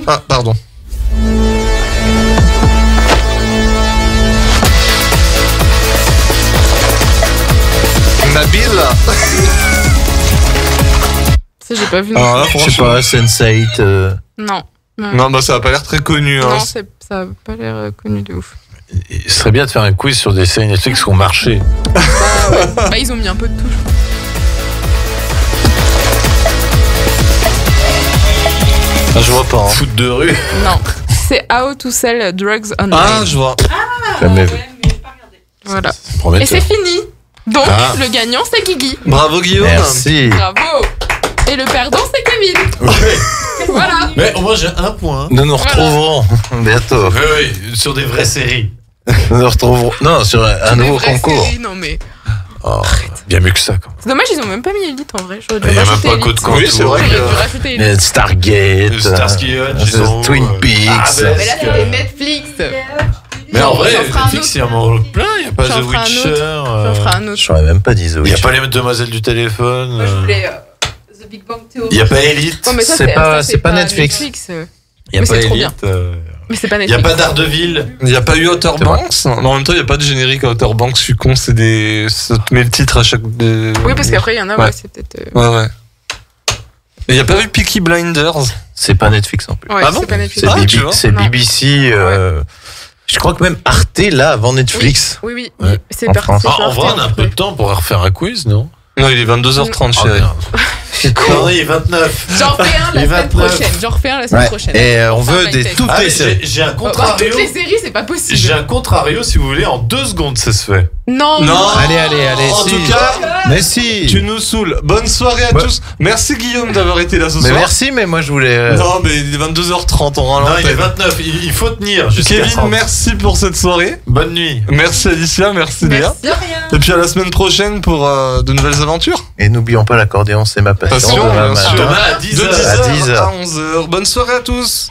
Ah, pardon. Nabil. Ça, j'ai pas vu. Alors là, Je sais pas, Sense8. Non. Non, bah ça a pas l'air très connu. Hein. Non, ça a pas l'air connu de ouf. il serait bien de faire un quiz sur des séries Netflix qui ont marché. Bah, ils ont mis un peu de touche. Ah, je vois pas. Hein. Foot de rue. Non. C'est How to Sell Drugs Online. Ah, je vois. Jamais vu. Voilà. Prometteur. Et c'est fini. Donc, Ah. le gagnant, c'est Guigui. Bravo Guillaume. Merci. Bravo. Et le perdant, c'est Kevin. Voilà. Mais au moins j'ai un point. Nous nous retrouverons bientôt. Oui, oui, sur des vraies séries. Nous nous retrouverons. Non, sur un Des nouveau vraies concours. séries, non mais. Oh, bien mieux que ça. Quoi. C'est dommage, ils ont même pas mis Elite en vrai. J'aurais dû Il y a même rajouter pas Elite. Code Quantum. Oui, c'est vrai J'aurais dû que. rajouter Elite. Stargate. Starsky et Hutch, ils ont, Twin Peaks. Arabesque. Mais là, c'était Netflix. Mais en vrai, J'en ferai un Netflix, il y en a plein. Il n'y a pas J'en The ferai un Witcher. J'en ferai un autre. J'aurais même pas dit The Il n'y a Witcher. pas les demoiselles du téléphone. Moi, je voulais The Big Bang Theory. Il n'y a pas Elite. Oh, mais ça, C'est pas Netflix. Il n'y a Mais pas c'est trop Elite. Mais c'est pas Il n'y a Netflix. pas Daredevil. Il n'y a pas eu Outer Banks. Mais en même temps, il n'y a pas de générique à Outer Banks. Je suis con, c'est des. Ça te met le titre à chaque. Oui, parce qu'après, il y en a, ouais, c'est peut-être. Ouais, ouais. Et il n'y a pas eu Peaky Blinders. C'est pas Netflix en plus. Ouais, Ah bon c'est pas Netflix. Ah, tu vois. C'est Non. BBC. Je crois que même Arte là avant Netflix. Oui, oui. Ouais. C'est En parti. France. Ah, en vrai, on a un peu de temps pour refaire un quiz, non? Non, il est 22h30, Ah, chérie. merde. Non, il est 29. J'en refais un la Les semaine 29. prochaine. J'en refais un la semaine Ouais. prochaine. Et on Enfin, veut blind des test. toutes Ah, les mais séries. j'ai un Bah, contrario. toutes les séries, c'est pas possible. J'ai un contrario, si vous voulez, en 2 secondes, ça se fait. Non. Non. Allez. En si. tout cas, Mais si. tu nous saoules. Bonne soirée à Ouais. tous. Merci Guillaume d'avoir été là ce Mais soir. merci, mais moi je voulais. Non, mais il est 22h30, on rend Non, il est l'antenne. 29. Il faut tenir jusqu'à Kevin, 30. merci pour cette soirée. Bonne nuit. Merci Alicia, merci Léa. Merci. Et puis à la semaine prochaine pour de nouvelles aventures. Et n'oublions pas l'accordéon, c'est ma passion. Passion, Demain, bien sûr. matin. Demain à De 10h. 10h À 10h. à 11h. Bonne soirée à tous.